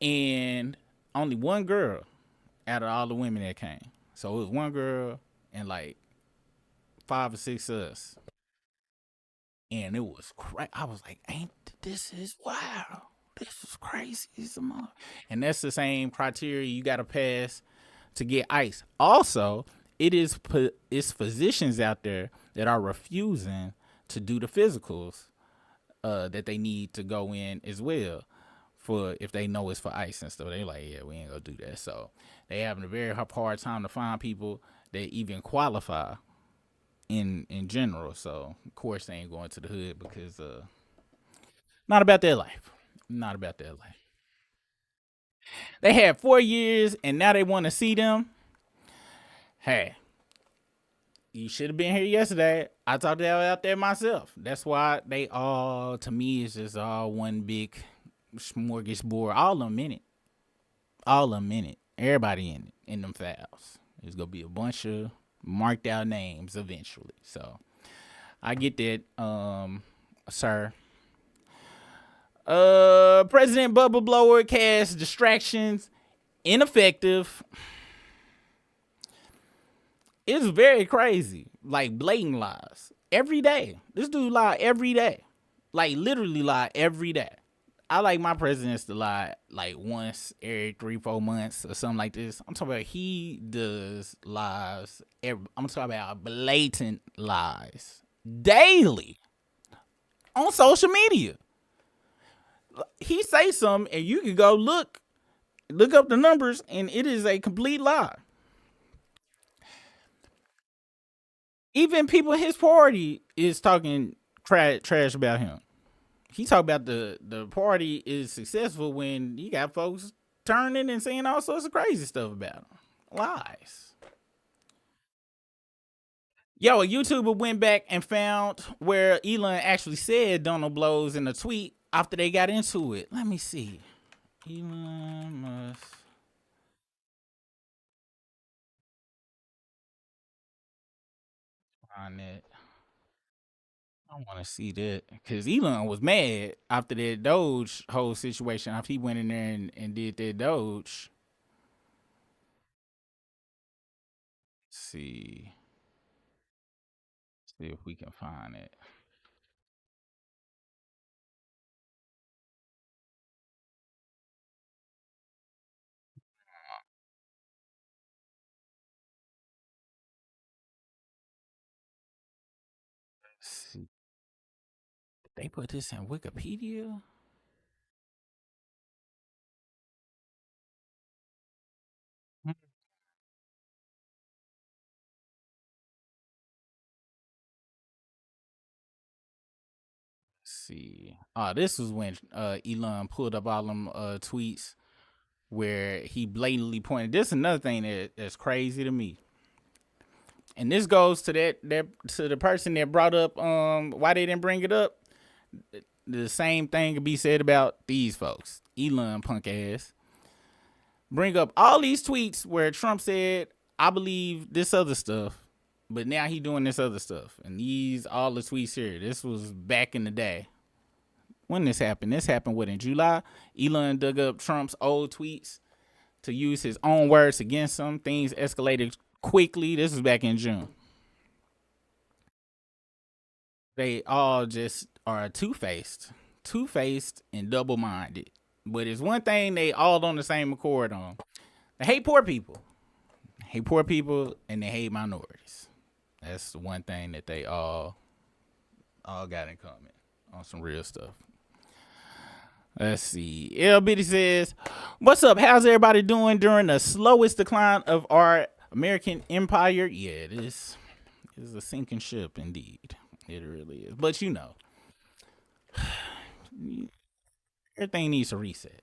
And only one girl out of all the women that came. So it was one girl and like 5 or 6 of us. And it was crazy. I was like, this is wow. This is crazy. And that's the same criteria you got to pass to get ICE. Also, it's physicians out there that are refusing to do the physicals that they need to go in as well, for if they know it's for ICE and stuff. They like, yeah, we ain't gonna do that. So they having a very hard time to find people that even qualify in general. So of course they ain't going to the hood because not about their life. Not about their life. They had 4 years and now they want to see them. Hey, you should have been here yesterday. I talked to y'all out there myself. That's why they all, to me, is just all one big smorgasbord. All of them in it. All of them in it. Everybody in it. In them files. There's going to be a bunch of marked out names eventually. So I get that, sir. President Bubble Blower cast distractions ineffective. It's very crazy. Like blatant lies. Every day. This dude lie every day. Like literally lie every day. I like my presidents to lie like once every 3-4 months or something like this. I'm talking about he does lies. I'm talking about blatant lies daily on social media. He say something and you can go look up the numbers and it is a complete lie. Even people in his party is talking trash about him. He talk about the party is successful when you got folks turning and saying all sorts of crazy stuff about him. Lies. Yo, a YouTuber went back and found where Elon actually said Donald blows in a tweet after they got into it. Let me see. Elon Musk. Find it. I want to see that because Elon was mad after that Doge whole situation. After he went in there and did that Doge. See if we can find it. Let's see. Did they put this in Wikipedia? Hmm. see. This was when Elon pulled up all them tweets where he blatantly pointed. This is another thing that's crazy to me. And this goes to that to the person that brought up why they didn't bring it up. The same thing could be said about these folks. Elon punk ass. Bring up all these tweets where Trump said, I believe this other stuff, but now he doing this other stuff. And these all the tweets here. This was back in the day. When this happened? This happened in July. Elon dug up Trump's old tweets to use his own words against him. Things escalated quickly. This was back in June. They all just are two-faced and double-minded. But it's one thing they all on the same accord on. They hate poor people. And they hate minorities. That's the one thing that they all got in common on some real stuff. Let's see. L. Bitty says, what's up? How's everybody doing during the slowest decline of our American empire? Yeah, this is a sinking ship indeed. It really is. But you know, everything needs to reset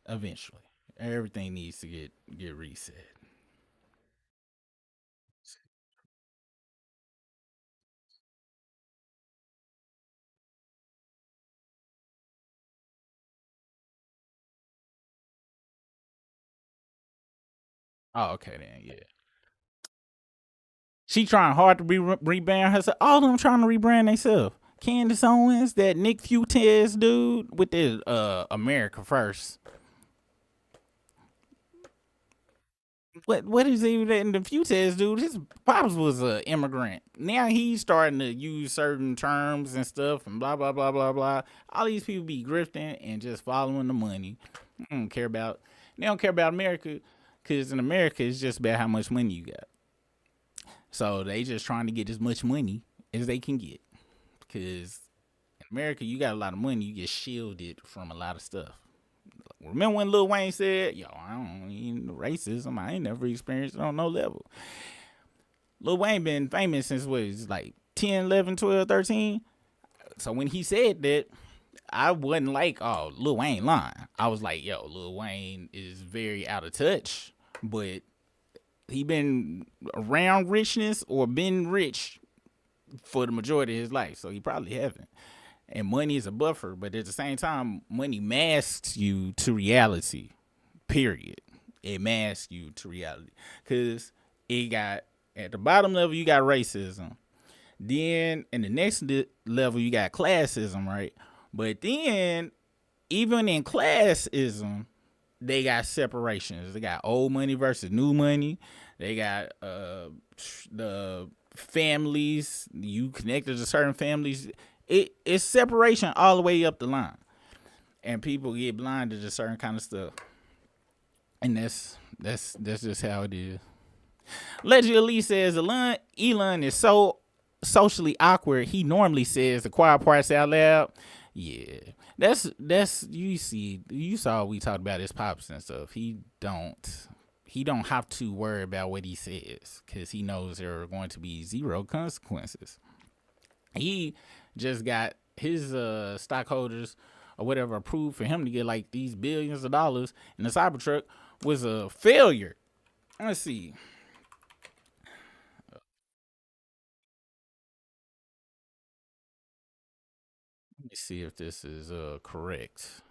eventually. Everything needs to get reset. Oh, okay then, yeah. She trying hard to rebrand herself. All of them trying to rebrand themselves. Candace Owens, that Nick Fuentes dude with this America First. What is even the Fuentes dude? His pops was an immigrant. Now he's starting to use certain terms and stuff and blah blah blah blah blah. All these people be grifting and just following the money. They don't care about America, because in America it's just about how much money you got. So they just trying to get as much money as they can get. Because in America, you got a lot of money, you get shielded from a lot of stuff. Remember when Lil Wayne said, yo, I don't need racism. I ain't never experienced it on no level. Lil Wayne been famous since what, it's like 10, 11, 12, 13. So when he said that, I wasn't like, oh, Lil Wayne lying. I was like, yo, Lil Wayne is very out of touch. But he been around richness or been rich for the majority of his life. So he probably haven't. And money is a buffer, but at the same time, money masks you to reality, period. It masks you to reality. Because it got, at the bottom level, you got racism. Then, in the next level, you got classism, right? But then, even in classism, they got separations. They got old money versus new money. They got the families. You connected to certain families. It's separation all the way up the line, and people get blinded to certain kind of stuff, and that's just how it is. Legend Elite says Elon is so socially awkward. He normally says the quiet parts out loud. Yeah, that's you saw we talked about his pops and stuff. He don't have to worry about what he says because he knows there are going to be zero consequences. He just got his stockholders or whatever approved for him to get like these billions of dollars, and the Cybertruck was a failure. Let's see. Let me see if this is correct.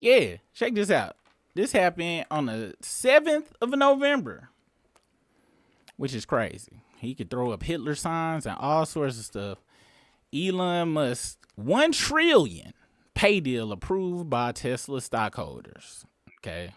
Yeah, check this out. This happened on the 7th of November, which is crazy. He could throw up Hitler signs and all sorts of stuff. Elon Musk, $1 trillion pay deal approved by Tesla stockholders. Okay.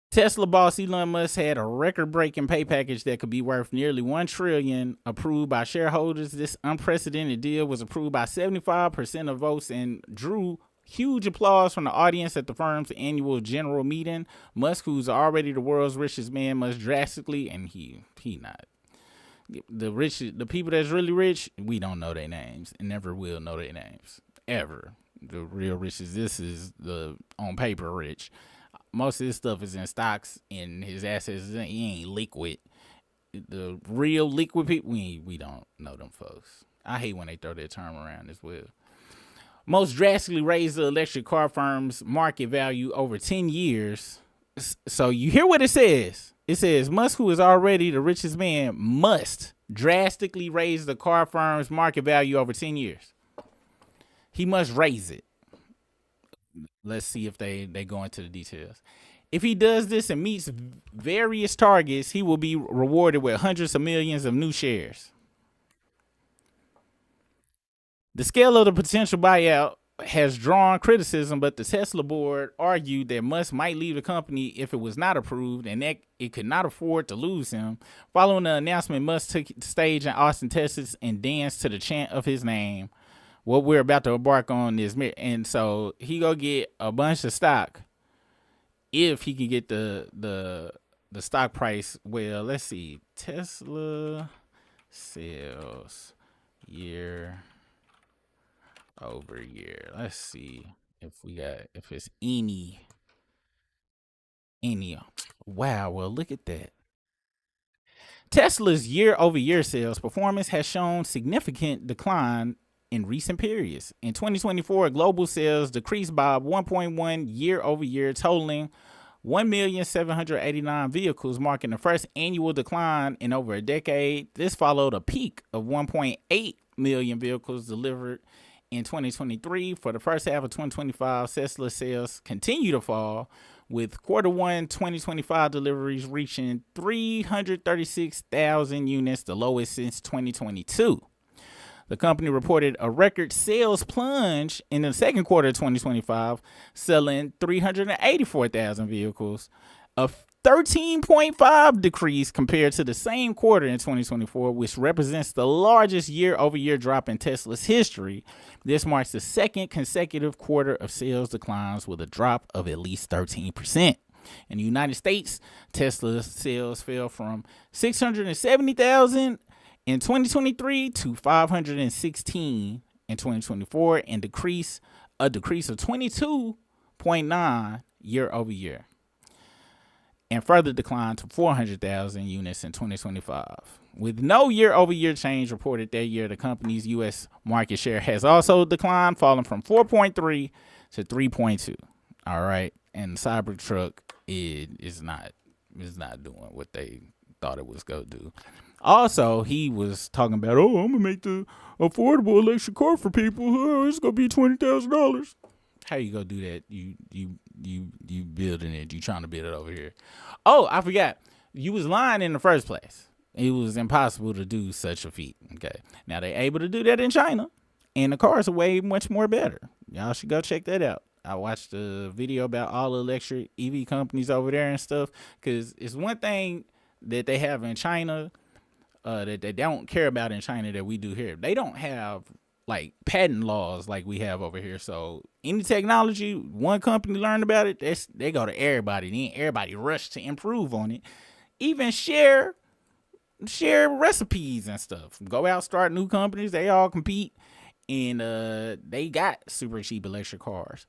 Tesla boss Elon Musk had a record-breaking pay package that could be worth nearly $1 trillion approved by shareholders. This unprecedented deal was approved by 75% of votes and drew huge applause from the audience at the firm's annual general meeting. Musk, who's already the world's richest man, must drastically, and he not. The people that's really rich, we don't know their names and never will know their names ever. The real rich this is the on paper rich. Most of his stuff is in stocks and his assets. He ain't liquid. The real liquid people, we don't know them folks. I hate when they throw that term around as well. Most drastically raised the electric car firm's market value over 10 years. So you hear what it says. It says Musk, who is already the richest man, must drastically raise the car firm's market value over 10 years. He must raise it. Let's see if they go into the details. If he does this and meets various targets, he will be rewarded with hundreds of millions of new shares. The scale of the potential buyout has drawn criticism, but the Tesla board argued that Musk might leave the company if it was not approved and that it could not afford to lose him. Following the announcement, Musk took the stage in Austin, Texas, and danced to the chant of his name. What we're about to embark on is, and so he go get a bunch of stock if he can get the stock price. Well, let's see, Tesla sales year over year. Let's see if it's any. Wow, well, look at that. Tesla's year-over-year sales performance has shown significant decline in recent periods. In 2024, global sales decreased by 1.1 year-over-year, totaling 1,789,000 vehicles, marking the first annual decline in over a decade. This followed a peak of 1.8 million vehicles delivered in 2023. For the first half of 2025, Tesla sales continue to fall, with Q1 2025 deliveries reaching 336,000 units, the lowest since 2022. The company reported a record sales plunge in the second quarter of 2025, selling 384,000 vehicles, a 13.5 decrease compared to the same quarter in 2024, which represents the largest year-over-year drop in Tesla's history. This marks the second consecutive quarter of sales declines with a drop of at least 13%. In the United States, Tesla's sales fell from 670,000 in 2023 to 516 in 2024, and a decrease of 22.9 year over year, and further declined to 400,000 units in 2025. With no year-over-year change reported that year, the company's U.S. market share has also declined, falling from 4.3 to 3.2. All right, and the Cybertruck is not doing what they thought it was going to do. Also, he was talking about, I'm gonna make the affordable electric car for people. It's gonna be $20,000. How you gonna do that? You building it? You trying to build it over here? Oh, I forgot. You was lying in the first place. It was impossible to do such a feat. Okay, now they able to do that in China, and the cars are way much more better. Y'all should go check that out. I watched a video about all the electric EV companies over there and stuff, because it's one thing that they have in China that they don't care about in China that we do here. They don't have like patent laws like we have over here. So any technology, one company learned about it, they go to everybody. Then everybody rush to improve on it. Even share recipes and stuff. Go out, start new companies. They all compete, and they got super cheap electric cars.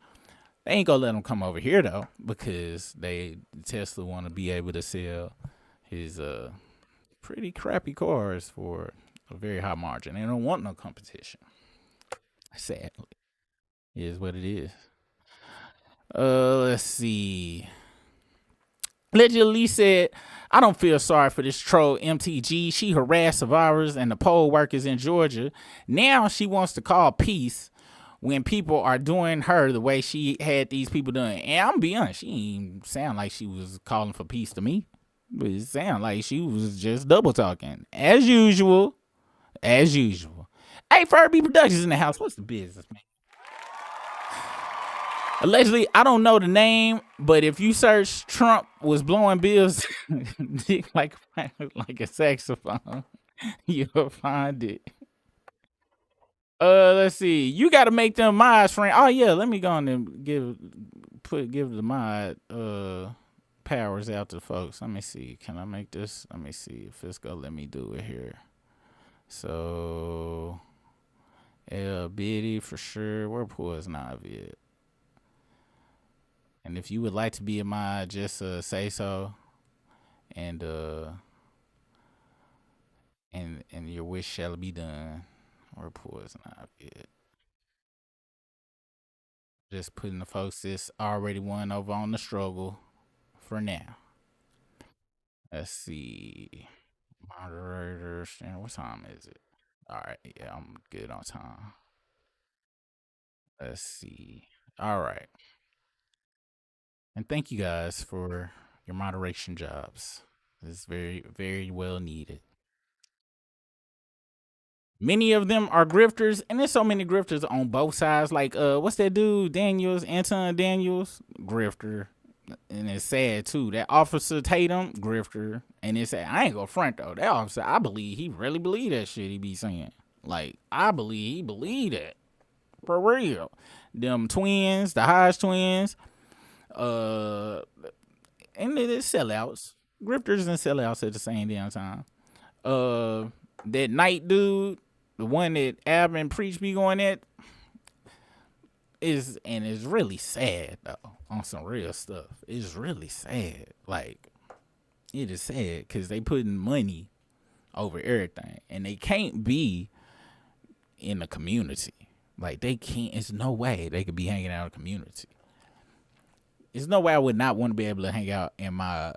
They ain't gonna let them come over here though, because Tesla want to be able to sell his pretty crappy cars for a very high margin. They don't want no competition. Sadly, it is what it is. Let's see. Legend Lee said, I don't feel sorry for this troll MTG. She harassed survivors and the poll workers in Georgia. Now she wants to call peace when people are doing her the way she had these people doing. And I'm gonna be honest, she didn't sound like she was calling for peace to me. But it sounded like she was just double talking. As usual. Hey, Furby Productions in the house. What's the business, man? Allegedly, I don't know the name, but if you search Trump was blowing Bill's dick like a saxophone, you'll find it. Let's see. You got to make them mods, friend. Oh yeah, let me go on and give the mod powers out to folks. Let me see. Can I make this? Let me see if it's gonna let me do it here. So, Biddy for sure. Where Poise Nav at? And if you would like to be a mod, just say so, and your wish shall be done. Rapport is not good. Just putting the folks that's already won over on the struggle for now. Let's see. Moderators. What time is it? All right. Yeah, I'm good on time. Let's see. All right. And thank you guys for your moderation jobs. It's very, very well needed. Many of them are grifters, and there's so many grifters on both sides. Like, what's that dude? Daniels, Anton Daniels, grifter. And it's sad too. That Officer Tatum, grifter. And it's sad. I ain't gonna front though. That officer, I believe he really believe that shit he be saying. Like, I believe he believe that. For real. Them twins, the Hodge twins, and they're sellouts. Grifters and sellouts at the same damn time. That Knight dude, the one that Ab and Preach be going at, is really sad though. On some real stuff, it's really sad. Like, it is sad because they putting money over everything, and they can't be in the community. Like, they can't. It's no way they could be hanging out in the community. There's no way I would not want to be able to hang out in my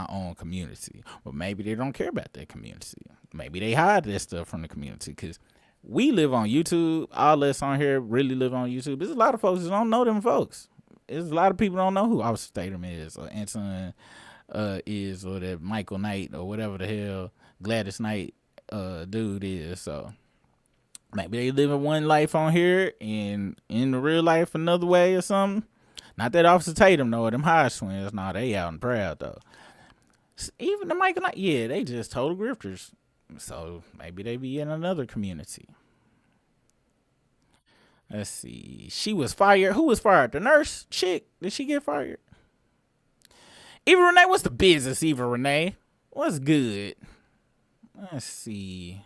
own community. But maybe they don't care about that community. Maybe they hide that stuff from the community because we live on YouTube. All us on here really live on YouTube. There's a lot of folks that don't know them folks. There's a lot of people don't know who Officer Statham is, or Anson is, or that Michael Knight, or whatever the hell Gladys Knight dude is. So maybe they live in one life on here and in the real life another way or something. Not that Officer Tatum, though, them Hodge twins. Nah, they out and proud, though. Even the Michael Knight, yeah, they just total grifters. So maybe they be in another community. Let's see. She was fired. Who was fired? The nurse chick. Did she get fired? Eva Renee, what's the business, Eva Renee? What's good? Let's see.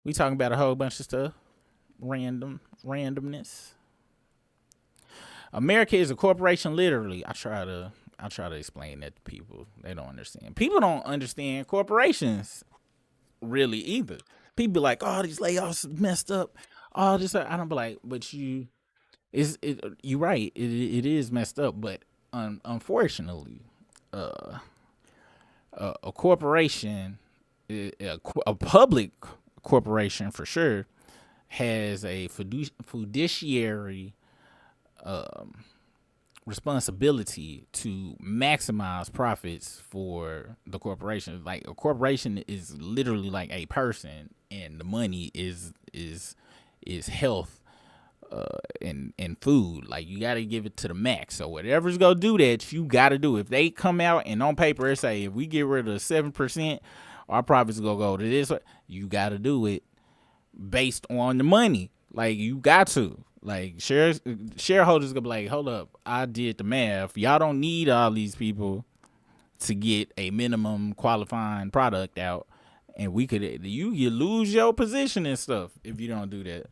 We talking about a whole bunch of stuff. Randomness. America is a corporation, literally. I try to explain that to people. They don't understand. People don't understand corporations really either. People be like, "Oh, these layoffs messed up." All this, I don't be like, but you right. It is messed up, but unfortunately, a corporation, a public corporation for sure, has a fiduciary responsibility to maximize profits for the corporation. Like, a corporation is literally like a person, and the money is health and food. Like, you got to give it to the max. So whatever's gonna do that, you got to do. If they come out and on paper it say, if we get rid of 7%, our profits gonna go to this, you got to do it based on the money. Like, you got to. Like, shareholders gonna be like, hold up, I did the math. Y'all don't need all these people to get a minimum qualifying product out, and we could you lose your position and stuff if you don't do that.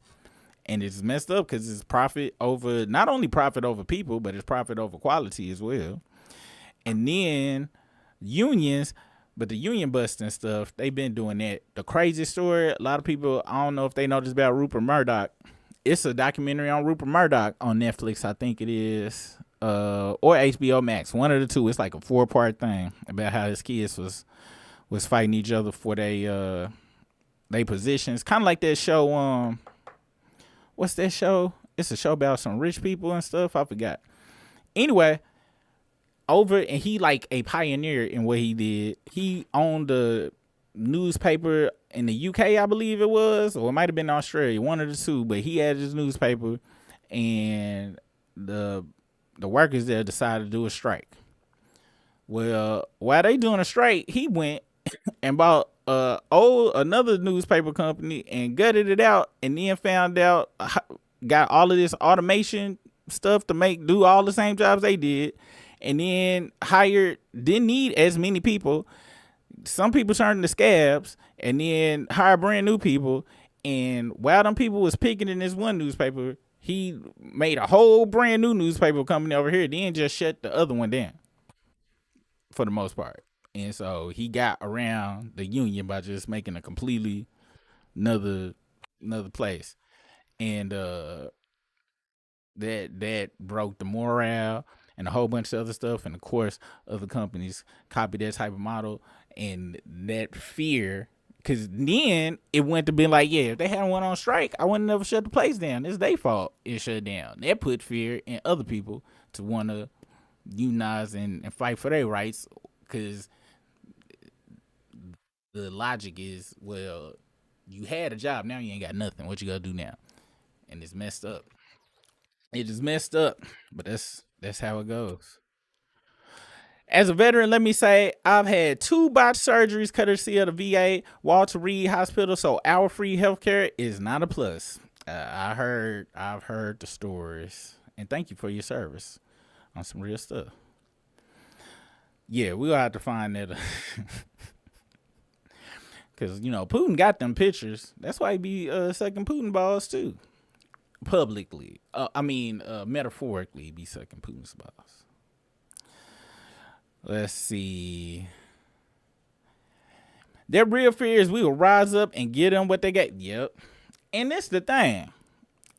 And it's messed up because it's profit over, not only profit over people, but it's profit over quality as well. And then unions, but the union busting stuff, they've been doing that. The crazy story, a lot of people, I don't know if they know this about Rupert Murdoch. It's a documentary on Rupert Murdoch on Netflix, I think it is, or HBO Max, one of the two. It's like a 4-part thing about how his kids was fighting each other for they positions. Kind of like that show. What's that show? It's a show about some rich people and stuff. I forgot. Anyway, and he like a pioneer in what he did. He owned the newspaper in the UK, I believe it was, or it might have been Australia, one of the two, but he had his newspaper, and the workers there decided to do a strike. Well, while they doing a strike, he went and bought another newspaper company and gutted it out, and then found out, got all of this automation stuff to do all the same jobs they did, and then didn't need as many people. Some people turned into scabs, and then hired brand new people. And while them people was picking in this one newspaper, he made a whole brand new newspaper company over here, then just shut the other one down for the most part. And so he got around the union by just making a completely another place, and that broke the morale and a whole bunch of other stuff. And of course, other companies copied that type of model and that fear. Cause then it went to be like, yeah, if they hadn't went on strike, I wouldn't never shut the place down. It's their fault it shut down. That put fear in other people to want to unionize and fight for their rights. Cause the logic is, well, you had a job, now you ain't got nothing. What you gotta do now? And it's messed up. It is messed up, but that's how it goes. As a veteran, let me say I've had two botched surgeries courtesy of the VA Walter Reed Hospital, so our free healthcare is not a plus. I've heard the stories, and thank you for your service on some real stuff. Yeah, we'll have to find that, because Putin got them pictures. That's why he be sucking Putin balls too, publicly. Metaphorically, he be sucking Putin's balls. Let's see. Their real fear is we will rise up and get them what they got. Yep. And that's the thing.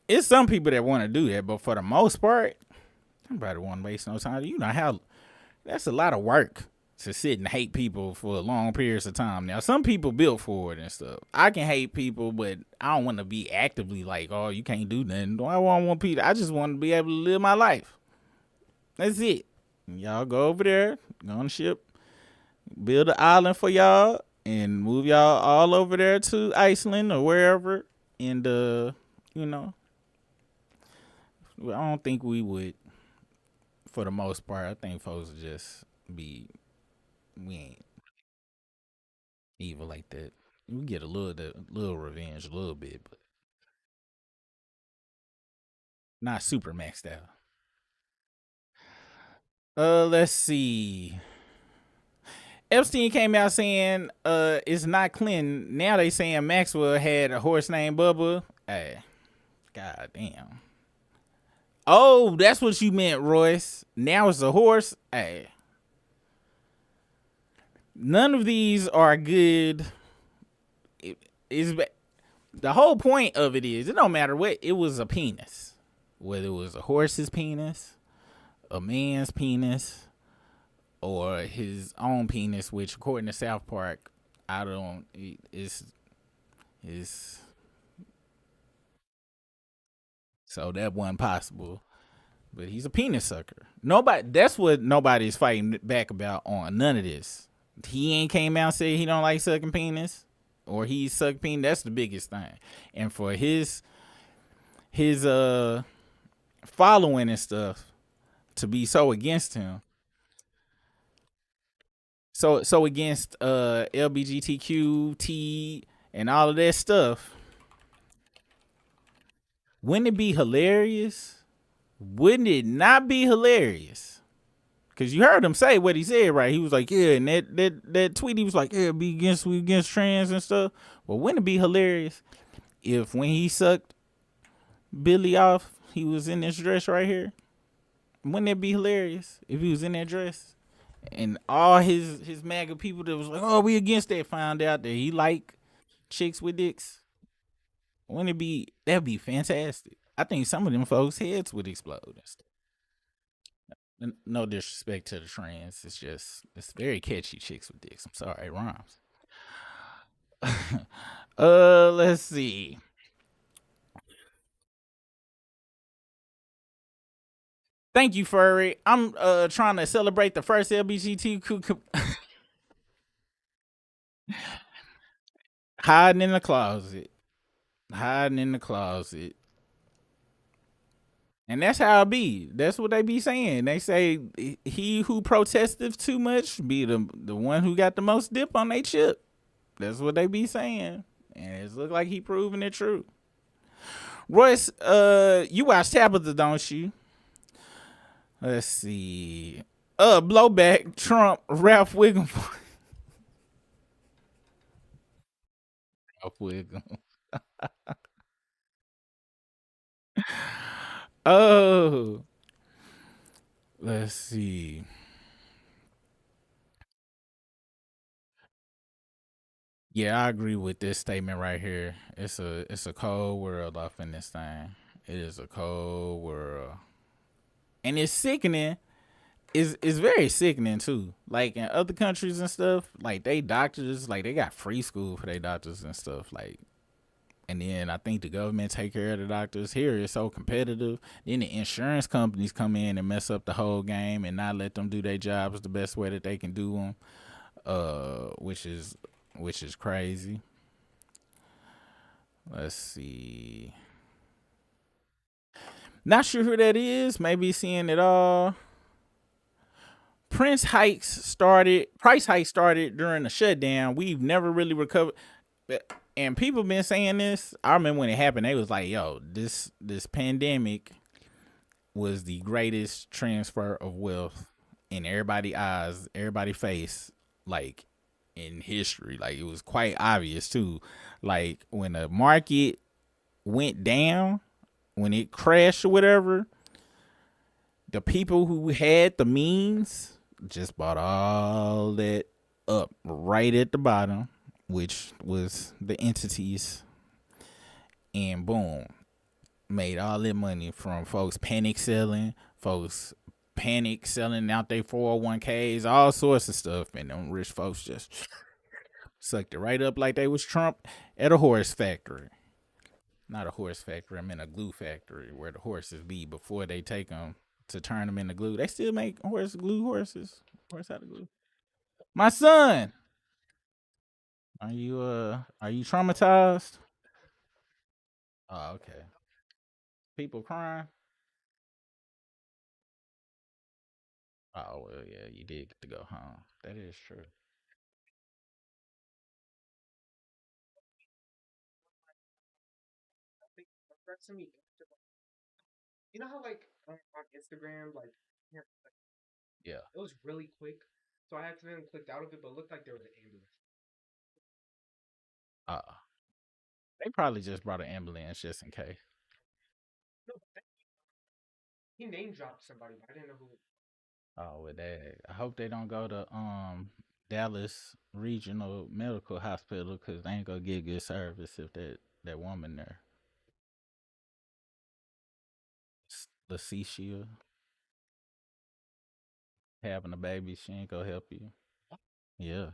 It's some people that want to do that, but for the most part, nobody want to waste no time. You know how that's a lot of work to sit and hate people for long periods of time. Now, some people built for it and stuff. I can hate people, but I don't want to be actively like, oh, you can't do nothing. I want people. I just want to be able to live my life. That's it. Y'all go over there, go on the ship, build an island for y'all, and move y'all all over there to Iceland or wherever. And I don't think we would, for the most part. I think folks would just be, we ain't evil like that. We get a little revenge, a little bit, but not super maxed out. Let's see. Epstein came out saying it's not Clinton. Now they saying Maxwell had a horse named Bubba. Hey, god damn. Oh, that's what you meant, Royce. Now it's a horse. Hey. None of these are good. The whole point of it is, it don't matter what, it was a penis. Whether it was a horse's penis, a man's penis, or his own penis, which according to South Park, I don't, is so that wasn't possible. But he's a penis sucker. That's what nobody's fighting back about on none of this. He ain't came out and said he don't like sucking penis, or he suck penis. That's the biggest thing. And for his following and stuff to be so against him, so against LBGTQT and all of that stuff, wouldn't it be hilarious? Wouldn't it not be hilarious? Because you heard him say what he said, right? He was like, yeah, and that tweet, he was like, yeah, we against trans and stuff. Well, wouldn't it be hilarious if when he sucked Billy off, he was in this dress right here? Wouldn't it be hilarious if he was in that dress? And all his MAGA people that was like, oh, we against that, found out that he like chicks with dicks. Wouldn't it be, that'd be fantastic. I think some of them folks' heads would explode. No disrespect to the trans. It's very catchy, chicks with dicks. I'm sorry, it rhymes. Let's see. Thank you, Furry. I'm trying to celebrate the first LGBTQ hiding in the closet. Hiding in the closet. And that's how it be. That's what they be saying. They say he who protested too much be the one who got the most dip on their chip. That's what they be saying. And it look like he proving it true. Royce, you watch Tabitha, don't you? Let's see. Blowback, Trump, Ralph Wiggum. Ralph Wiggum. Oh. Let's see. Yeah, I agree with this statement right here. It's a cold world off in this thing. It is a cold world, and it's sickening. It's very sickening too. Like in other countries and stuff, like they doctors, like they got free school for their doctors and stuff. Like, and then I think the government take care of the doctors. Here it's so competitive. Then the insurance companies come in and mess up the whole game and not let them do their jobs the best way that they can do them. Which is crazy. Let's see. Not sure who that is. Maybe seeing it all. Price hikes started during the shutdown. We've never really recovered. And people been saying this. I remember when it happened, they was like, "Yo, this pandemic was the greatest transfer of wealth in everybody's eyes, everybody's face, like in history." Like it was quite obvious too. Like when the market went down, when it crashed or whatever, the people who had the means just bought all that up right at the bottom, which was the entities, and boom, made all that money from folks panic selling out their 401ks, all sorts of stuff, and them rich folks just sucked it right up like they was Trump at a horse factory. Not a horse factory, I'm in a glue factory where the horses be before they take them to turn them into glue. They still make horse out of glue. My son, are you traumatized? Oh, okay. People crying. Oh well, yeah, you did get to go home. That is true. Yeah. Uh, they probably just brought an ambulance just in case. Oh, well, I hope they don't go to Dallas Regional Medical Hospital because they ain't gonna get good service if that woman there, Leticia, having a baby, she ain't gonna help you. Yeah.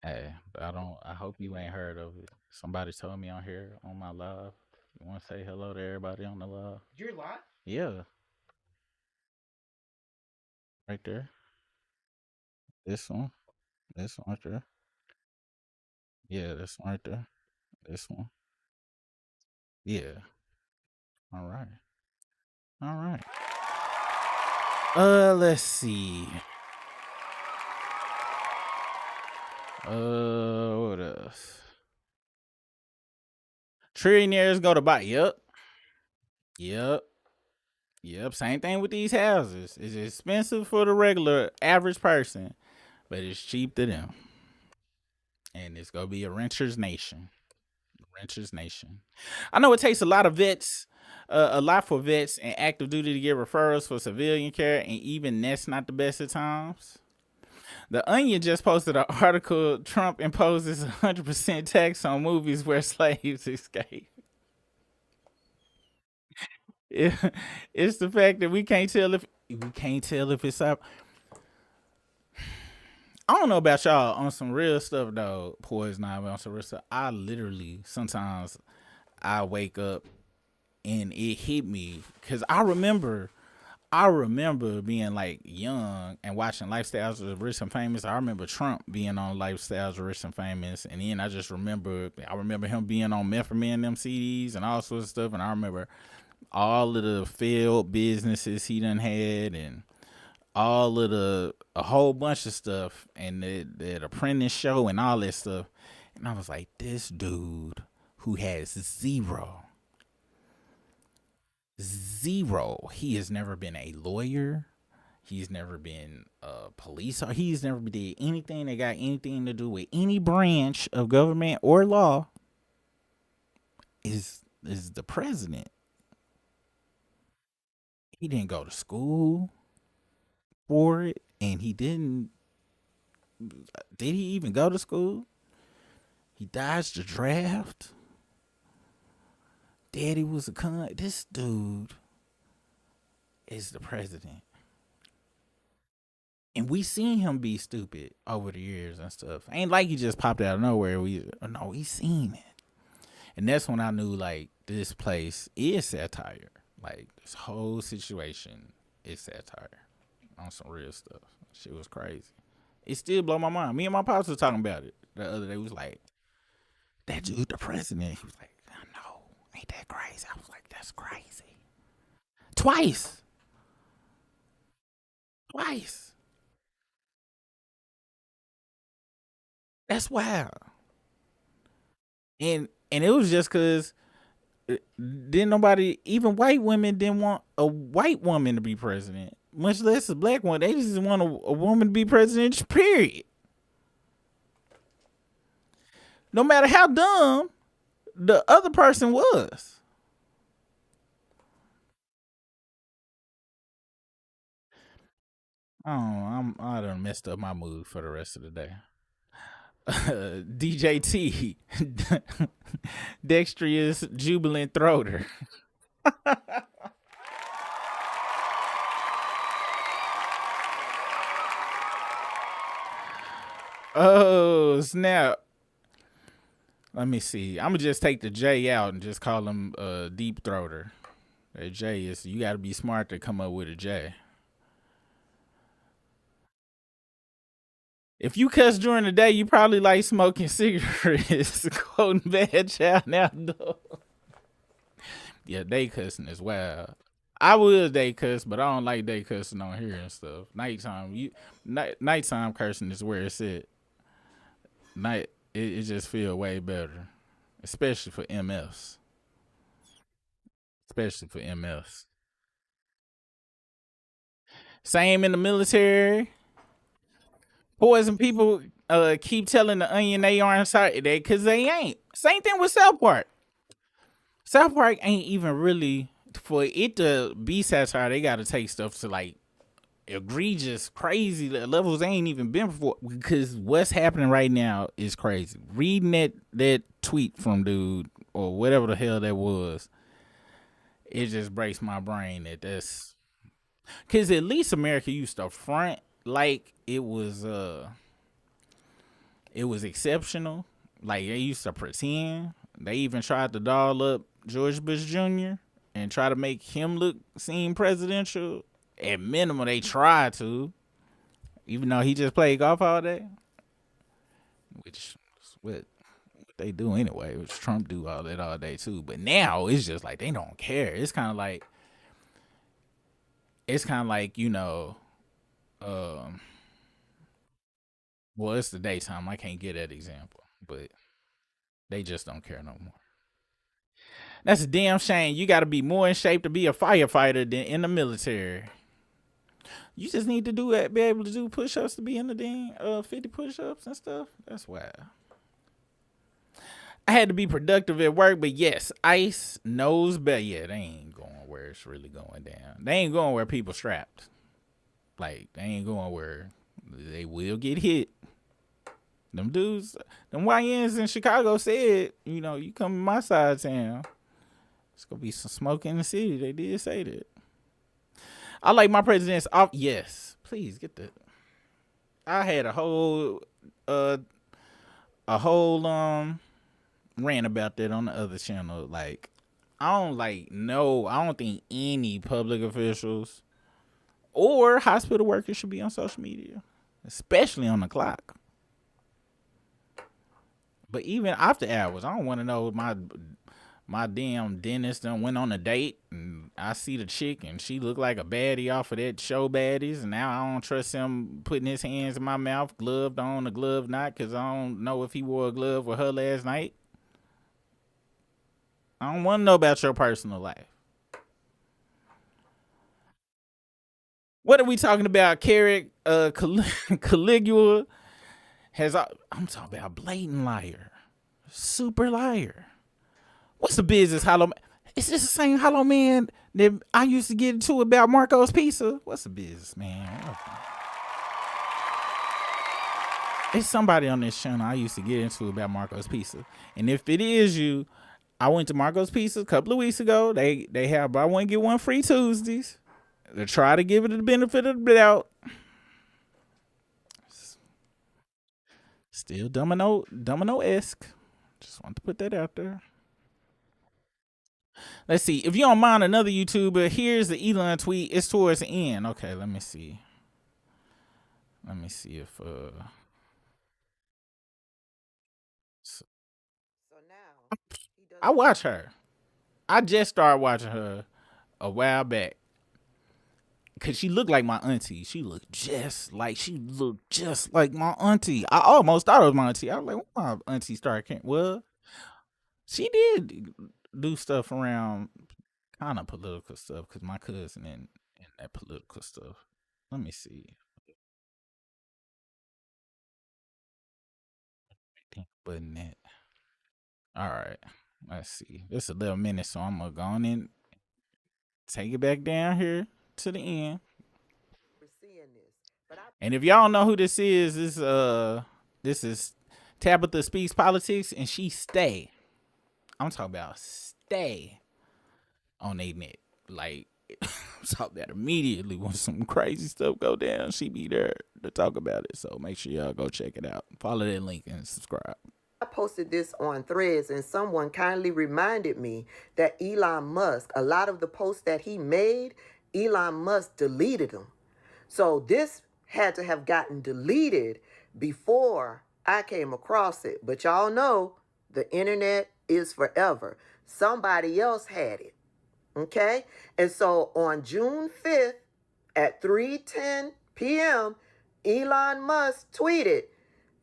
Hey, but I don't. I hope you ain't heard of it. Somebody told me on here on my live. You want to say hello to everybody on the live? Yeah, right there. This one. This one right there. Yeah, this one right there. This one. Yeah. All right. All right. Let's see. What else? Trillionaires go to buy. Yep. Yep. Yep. Same thing with these houses. It's expensive for the regular average person, but it's cheap to them. And it's gonna be a renters nation. Renters nation. I know it takes a lot for vets and active duty to get referrals for civilian care, and even that's not the best at times. The Onion just posted an article. Trump imposes 100% tax on movies where slaves escape. It, it's the fact that we can't tell if it's up. I don't know about y'all on some real stuff though. Poison ivy on some real stuff. I literally sometimes I wake up and it hit me because I remember being like young and watching Lifestyles of Rich and Famous. I remember Trump being on Lifestyles of Rich and Famous, and then I remember him being on Method Man them CDs and all sorts of stuff. And I remember all of the failed businesses he done had, and all of a whole bunch of stuff, and the Apprentice show and all that stuff. And I was like, this dude who has zero. He has never been a lawyer. He's never been a police. He's never did anything that got anything to do with any branch of government or law. Is the president? He didn't go to school for it, and he didn't. Did he even go to school? He dodged the draft. Daddy was a cunt. This dude is the president. And we seen him be stupid over the years and stuff. Ain't like he just popped out of nowhere. We seen it. And that's when I knew, like, this place is satire. Like, this whole situation is satire on some real stuff. Shit was crazy. It still blow my mind. Me and my pops was talking about it the other day. We was like, that dude the president. He was like, I know. Ain't that crazy? I was like, that's crazy. Twice. That's wild. And it was just because didn't nobody, even white women, didn't want a white woman to be president, much less a black one. They just want a woman to be president, period. No matter how dumb the other person was. Oh, I done messed up my mood for the rest of the day. DJT, dexterous jubilant throater. Oh snap! Let me see. I'm gonna just take the J out and just call him deep throater. That J is, you got to be smart to come up with a J. If you cuss during the day, you probably like smoking cigarettes, quoting Bad Child now. Yeah, day cussing is wild. I would day cuss, but I don't like day cussing on here and stuff. Nighttime cursing is where it's at. It just feel way better, especially for MFs. Especially for MFs. Same in the military. Poison people keep telling the Onion they aren't sorry because they ain't. Same thing with South Park. South Park ain't even really, for it to be satire, they got to take stuff to like egregious, crazy levels they ain't even been before, because what's happening right now is crazy. Reading that tweet from dude or whatever the hell that was, it just breaks my brain that's because at least America used to front like it was exceptional. Like they used to pretend. They even tried to doll up George Bush Jr. and try to make him seem presidential. At minimum, they tried to, even though he just played golf all day, which is what they do anyway, which Trump do all that all day too. But now it's just like they don't care. It's kind of like, well, it's the daytime. I can't get that example, but they just don't care no more. That's a damn shame. You got to be more in shape to be a firefighter than in the military. You just need to be able to do push-ups to be in the dang 50 push-ups and stuff. That's wild. I had to be productive at work, but yes, ICE knows better. Yeah, they ain't going where it's really going down. They ain't going where people strapped. Like, they ain't going where they will get hit. Them dudes, them YNs in Chicago said, you come to my side of town, it's going to be some smoke in the city. They did say that. I like my presidents off. Yes, please get that. I had a whole rant about that on the other channel. Like, I don't think any public officials or hospital workers should be on social media, especially on the clock. But even after hours, I don't want to know my damn dentist done went on a date and I see the chick and she looked like a baddie off of that show Baddies, and now I don't trust him putting his hands in my mouth, gloved on a glove not, because I don't know if he wore a glove with her last night. I don't want to know about your personal life. What are we talking about? Carrick Caligula I'm talking about blatant liar, super liar. What's the business, Hollow Man? Is this the same Hollow Man that I used to get into about Marco's Pizza? What's the business, man? It's somebody on this channel I used to get into about Marco's Pizza. And if it is you, I went to Marco's Pizza a couple of weeks ago. They have buy one get one free Tuesdays. To try to give it the benefit of the doubt. Still domino-esque. Just want to put that out there. Let's see. If you don't mind another YouTuber, here's the Elon tweet. It's towards the end. Okay, let me see. Let me see if I watch her. I just started watching her a while back. Cause she looked like my auntie. She looked just like my auntie. I almost thought it was my auntie. I was like, when my auntie started well, she did do stuff around kind of political stuff because my cousin in that political stuff. Let me see. Button that. All right. Let's see. It's 11 minutes, so I'm gonna go on and take it back down here to the end. And if y'all know who this is, this is Tabitha Speaks Politics, and she stay. I'm talking about stay on they neck. Like I'm talking about immediately when some crazy stuff go down, she be there to talk about it. So make sure y'all go check it out. Follow that link and subscribe. I posted this on Threads, and someone kindly reminded me that Elon Musk, a lot of the posts that he made, Elon Musk deleted them. So this had to have gotten deleted before I came across it. But y'all know the internet is forever. Somebody else had it. Okay? And so on June 5th at 3:10 p.m., Elon Musk tweeted,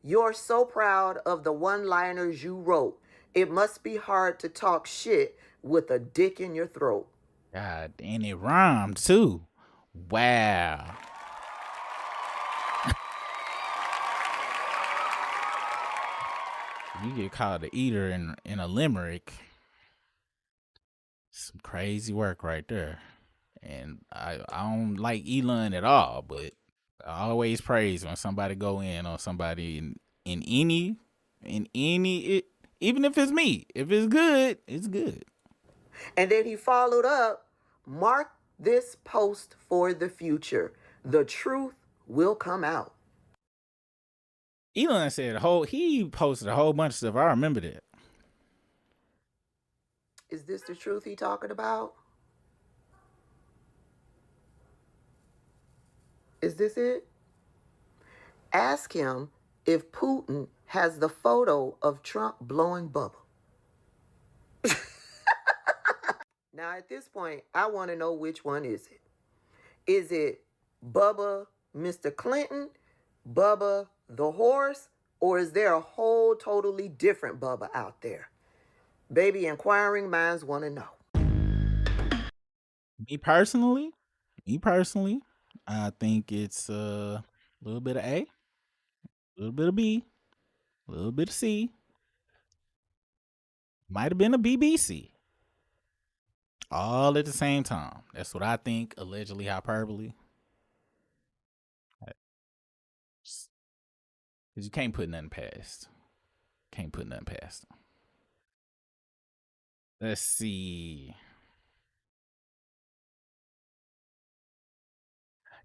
"You're so proud of the one-liners you wrote. It must be hard to talk shit with a dick in your throat." God, and it rhymed too. Wow. You get called an eater in a limerick. Some crazy work right there. And I don't like Elon at all, but I always praise when somebody go in on somebody in any even if it's me. If it's good, it's good. And then he followed up, "Mark this post for the future. The truth will come out." Elon said he posted a whole bunch of stuff. I remember that. Is this the truth he talking about? Is this it? Ask him if Putin has the photo of Trump blowing bubble. Now, at this point, I want to know which one is it. Is it Bubba Mr. Clinton, Bubba the horse, or is there a whole totally different Bubba out there? Baby, inquiring minds want to know. Me personally, I think it's a little bit of A, a little bit of B, a little bit of C. Might have been a BBC. All at the same time. That's what I think. Allegedly hyperbole. Because you can't put nothing past. Can't put nothing past them. Let's see.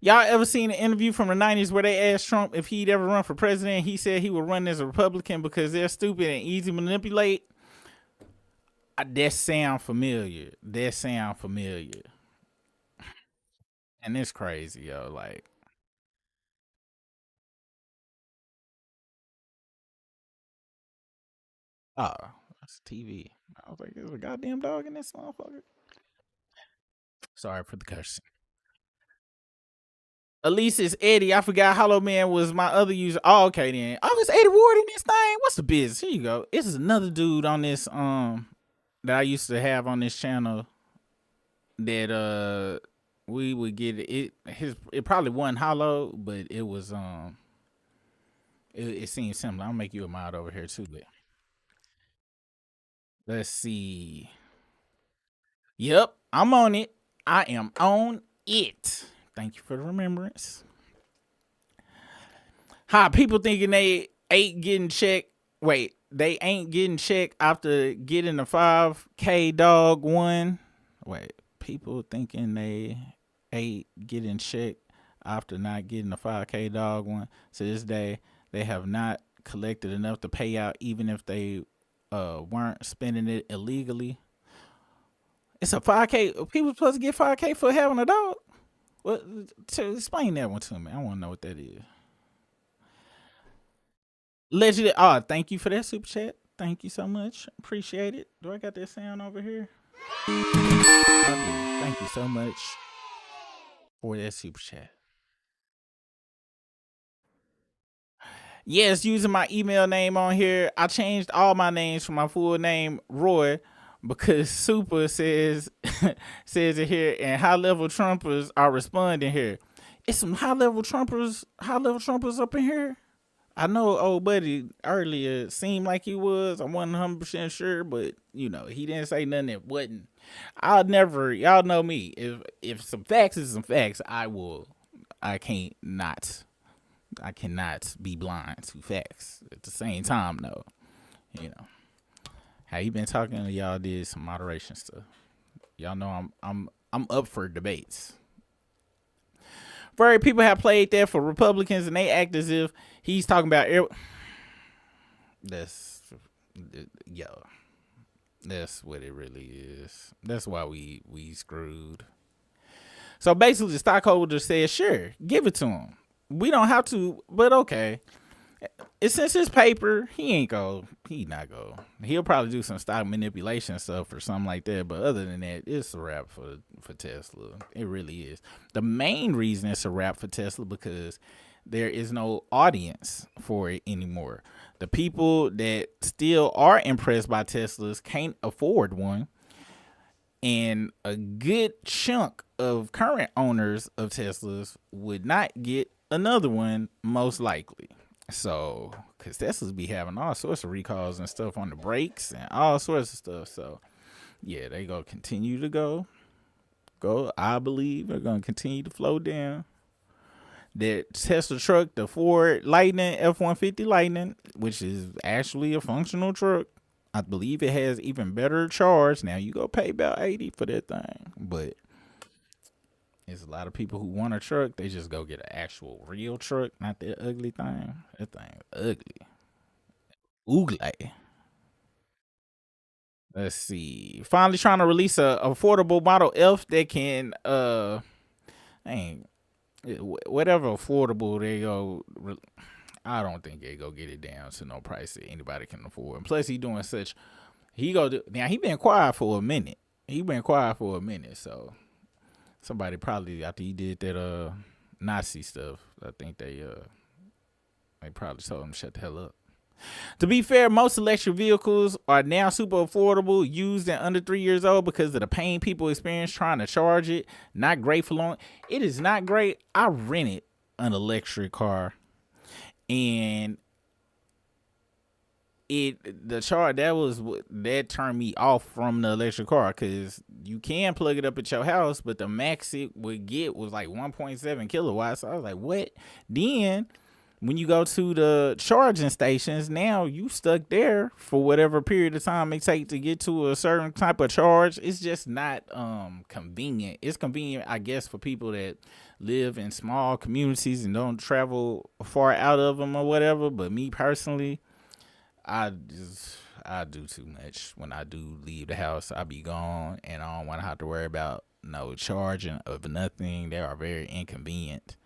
Y'all ever seen an interview from the 90s where they asked Trump if he'd ever run for president? He said he would run as a Republican because they're stupid and easy to manipulate. That sound familiar. And it's crazy, yo. Like, oh, that's TV. I was like, there's a goddamn dog in this motherfucker. Sorry for the cursing. Elise is Eddie. I forgot Hollow Man was my other user. Oh, okay then. Oh, it's Eddie Ward in this thing. What's the business? Here you go. This is another dude on this that I used to have on this channel that we would get it. It probably wasn't Hollow, but it was it seems similar. I'll make you a mod over here too. But let's see. Yep, I'm on it. I am on Thank you for the remembrance. How people thinking they ain't getting checked. Wait, they ain't getting checked after getting a 5K dog one. Wait, people thinking they ain't getting checked after not getting a 5K dog one. To this day, they have not collected enough to pay out, even if they weren't spending it illegally. It's a 5K. People supposed to get 5K for having a dog. Well, to explain that one to me. I want to know what that is. Legend. Oh, thank you for that super chat. Thank you so much. Appreciate it. Do I got that sound over here? I do. Thank you so much for that super chat. Yes, using my email name on here. I changed all my names from my full name, Roy, because Super says says it here, and high level Trumpers are responding here. It's some high level Trumpers up in here. I know old buddy earlier seemed like he was. I wasn't 100% sure, but he didn't say nothing that wasn't. I'll never. Y'all know me. If some facts is some facts, I will. I can't not. I cannot be blind to facts. At the same time, though, how you been talking to y'all did some moderation stuff. Y'all know I'm up for debates. Very people have played that for Republicans, and they act as if he's talking about that's what it really is. That's why we screwed. So basically, the stockholder said, "Sure, give it to him. We don't have to, but okay." It's since his paper, he not go. He'll probably do some stock manipulation stuff or something like that. But other than that, it's a wrap for Tesla. It really is. The main reason it's a wrap for Tesla because there is no audience for it anymore. The people that still are impressed by Teslas can't afford one. And a good chunk of current owners of Teslas would not get another one, most likely. So, because Teslas be having all sorts of recalls and stuff on the brakes and all sorts of stuff. So, yeah, they gonna continue to go. I believe they're gonna continue to flow down. That Tesla truck, the Ford Lightning, F-150 Lightning, which is actually a functional truck. I believe it has even better charge. Now, you go pay about $80 for that thing. But there's a lot of people who want a truck. They just go get an actual real truck, not that ugly thing. That thing ugly. Ugly. Let's see. Finally trying to release a affordable Model F that can whatever affordable they go. I don't think they go get it down to no price that anybody can afford. And plus, he doing such. Now he been quiet for a minute. So somebody probably after he did that Nazi stuff, I think they probably told him to shut the hell up. To be fair, most electric vehicles are now super affordable, used and under 3 years old because of the pain people experience trying to charge it. Not great for long. It is not great. I rented an electric car, and the charge that turned me off from the electric car because you can plug it up at your house, but the max it would get was like 1.7 kilowatts. So I was like, what? Then when you go to the charging stations, now you stuck there for whatever period of time it takes to get to a certain type of charge. It's just not convenient. It's convenient, I guess, for people that live in small communities and don't travel far out of them or whatever. But me personally, I do too much. When I do leave the house, I be gone, and I don't want to have to worry about no charging of nothing. They are very inconvenient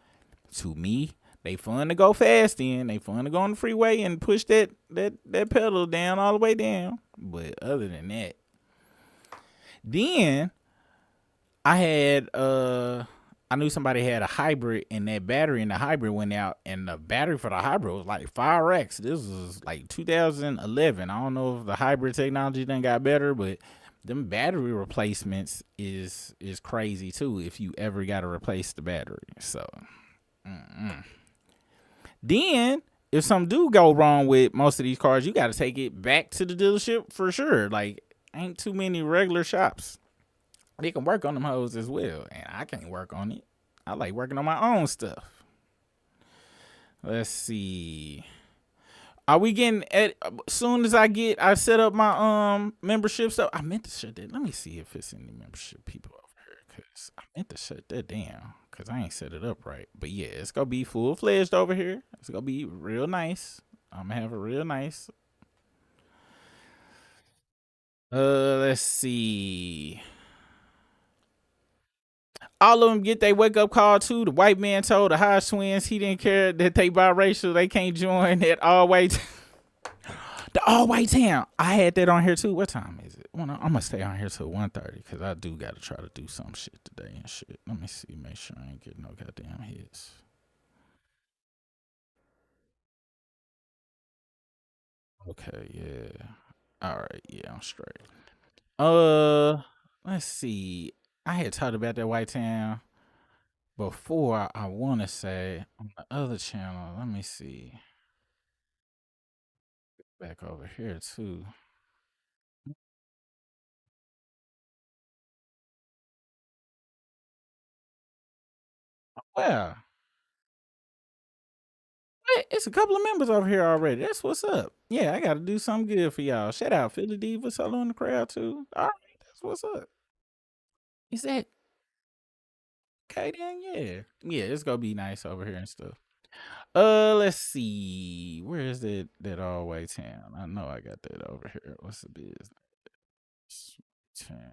to me. They fun to go fast in. They fun to go on the freeway and push that pedal down all the way down. But other than that, then I knew somebody had a hybrid, and that battery in the hybrid went out, and the battery for the hybrid was like 5x. This was like 2011. I don't know if the hybrid technology then got better, but them battery replacements is crazy too if you ever got to replace the battery. So, Then, if something do go wrong with most of these cars, you got to take it back to the dealership for sure. Like, ain't too many regular shops. They can work on them hoes as well, and I can't work on it. I like working on my own stuff. Let's see. Are we getting as soon as I set up my membership stuff? I meant to shut that. Let me see if it's any membership people over here, cause I meant to shut that down, cause I ain't set it up right. But yeah, it's gonna be full fledged over here. It's gonna be real nice. I'm gonna have a real nice. Let's see. All of them get their wake up call too. The white man told the Hodge twins he didn't care that they biracial. They can't join that all white. The all white town. I had that on here too. What time is it? Well, I'm gonna stay on here till 1:30 because I do gotta try to do some shit today and shit. Let me see. Make sure I ain't getting no goddamn hits. Okay, yeah. All right, yeah, I'm straight. Let's see. I had talked about that white town before. I want to say on the other channel. Let me see. Back over here too. Well, it's a couple of members over here already. That's what's up. Yeah, I got to do something good for y'all. Shout out Philly Diva, solo in the crowd too. All right, that's what's up. Is that okay then? Yeah, yeah, it's gonna be nice over here and stuff. Let's see. Where is that all white town? I know I got that over here. What's the business? Town.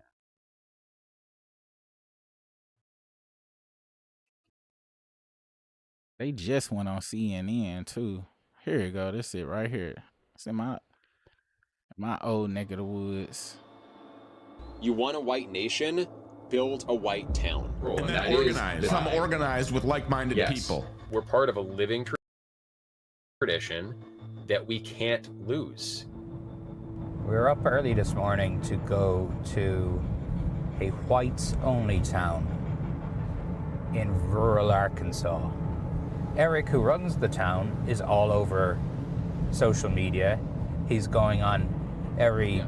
They just went on CNN too. Here you go. This it right here. It's in my old neck of the woods. You want a white nation? Build a white town. And then organize. Come organized with like-minded people. We're part of a living tradition that we can't lose. We were up early this morning to go to a whites-only town in rural Arkansas. Eric, who runs the town, is all over social media. He's going on every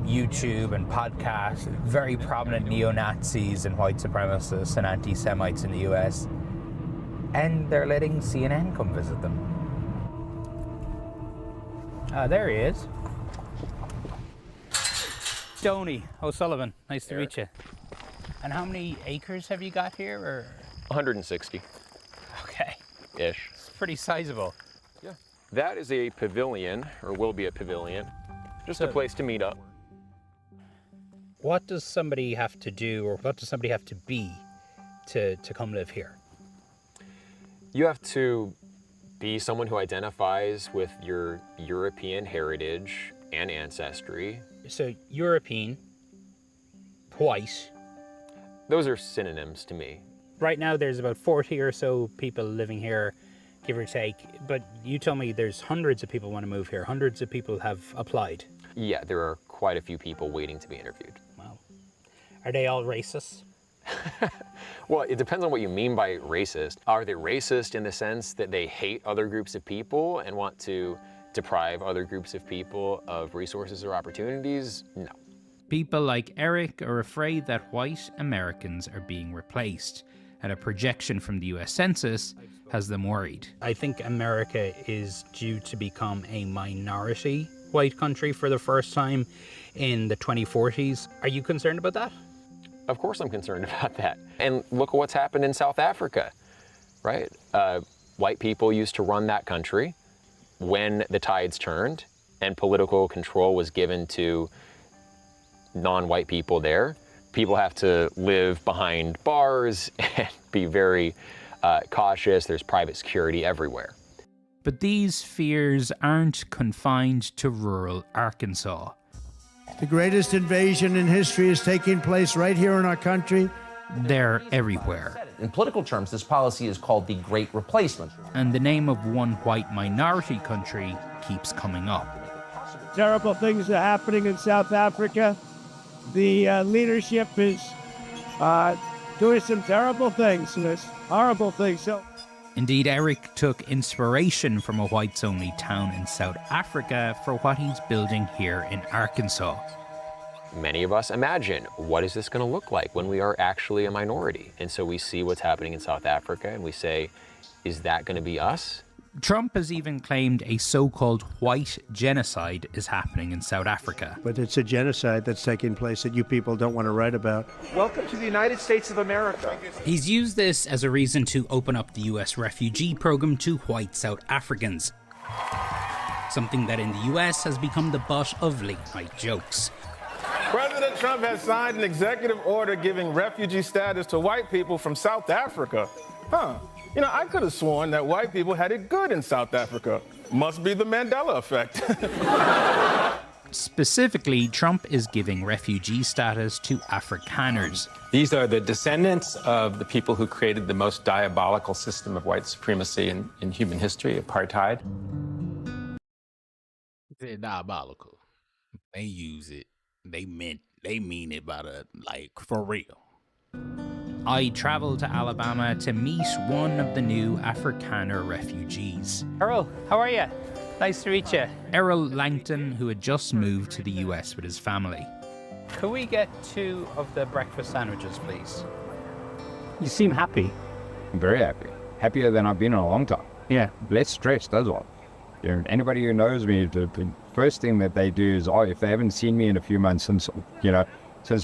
YouTube and podcast. Very prominent neo-Nazis and white supremacists and anti-Semites in the US. And they're letting CNN come visit them. There he is. Stoney O'Sullivan, nice to meet you. And how many acres have you got here? Or 160. okay, Ish. it's pretty sizable. Yeah. That is a pavilion, or will be a pavilion. Just a place to meet up. What does somebody have to do, or what does somebody have to be to come live here? You have to be someone who identifies with your European heritage and ancestry. So European, white. Those are synonyms to me. Right now there's about 40 or so people living here, give or take. But you told me there's hundreds of people want to move here. Hundreds of people have applied. Yeah, there are quite a few people waiting to be interviewed. Wow. Are they all racist? Well, it depends on what you mean by racist. Are they racist in the sense that they hate other groups of people and want to deprive other groups of people of resources or opportunities? No. People like Eric are afraid that white Americans are being replaced, and a projection from the US Census has them worried. I think America is due to become a minority white country for the first time in the 2040s. Are you concerned about that? Of course I'm concerned about that. And look at what's happened in South Africa, right? White people used to run that country. When the tides turned and political control was given to non-white people there, people have to live behind bars and be very cautious. There's private security everywhere. But these fears aren't confined to rural Arkansas. The greatest invasion in history is taking place right here in our country. They're everywhere. In political terms, this policy is called the Great Replacement. And the name of one white minority country keeps coming up. Terrible things are happening in South Africa. The leadership is doing some terrible things, horrible things. So, indeed, Eric took inspiration from a whites-only town in South Africa for what he's building here in Arkansas. Many of us imagine, what is this going to look like when we are actually a minority? And so we see what's happening in South Africa and we say, is that going to be us? Trump has even claimed a so-called white genocide is happening in South Africa. But it's a genocide that's taking place that you people don't want to write about. Welcome to the United States of America. He's used this as a reason to open up the US refugee program to white South Africans. Something that in the US has become the butt of late-night jokes. President Trump has signed an executive order giving refugee status to white people from South Africa. Huh. You know, I could have sworn that white people had it good in South Africa. Must be the Mandela effect. Specifically, Trump is giving refugee status to Afrikaners. These are the descendants of the people who created the most diabolical system of white supremacy in human history, apartheid. They're diabolical. They use it. They mean it by the, like, for real. I travelled to Alabama to meet one of the new Afrikaner refugees. Errol, how are you? Nice to meet you. Errol Langton, who had just moved to the US with his family. Could we get 2 of the breakfast sandwiches, please? You seem happy. I'm very happy. Happier than I've been in a long time. Yeah. Less stressed as well. You know, anybody who knows me, the first thing that they do is, if they haven't seen me in a few months since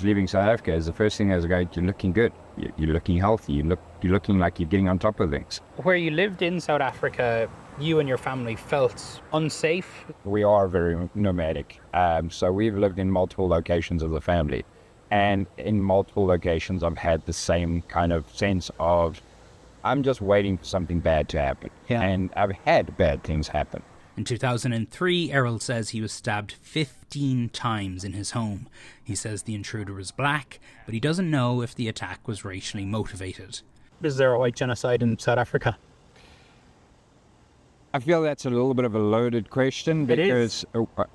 leaving South Africa, is the first thing is go, you're looking good. You're looking healthy. You're looking like you're getting on top of things. Where you lived in South Africa, you and your family felt unsafe? We are very nomadic. So we've lived in multiple locations as a family. And in multiple locations, I've had the same kind of sense of, I'm just waiting for something bad to happen. Yeah. And I've had bad things happen. In 2003, Errol says he was stabbed 15 times in his home. He says the intruder was black, but he doesn't know if the attack was racially motivated. Is there a white genocide in South Africa? I feel that's a little bit of a loaded question because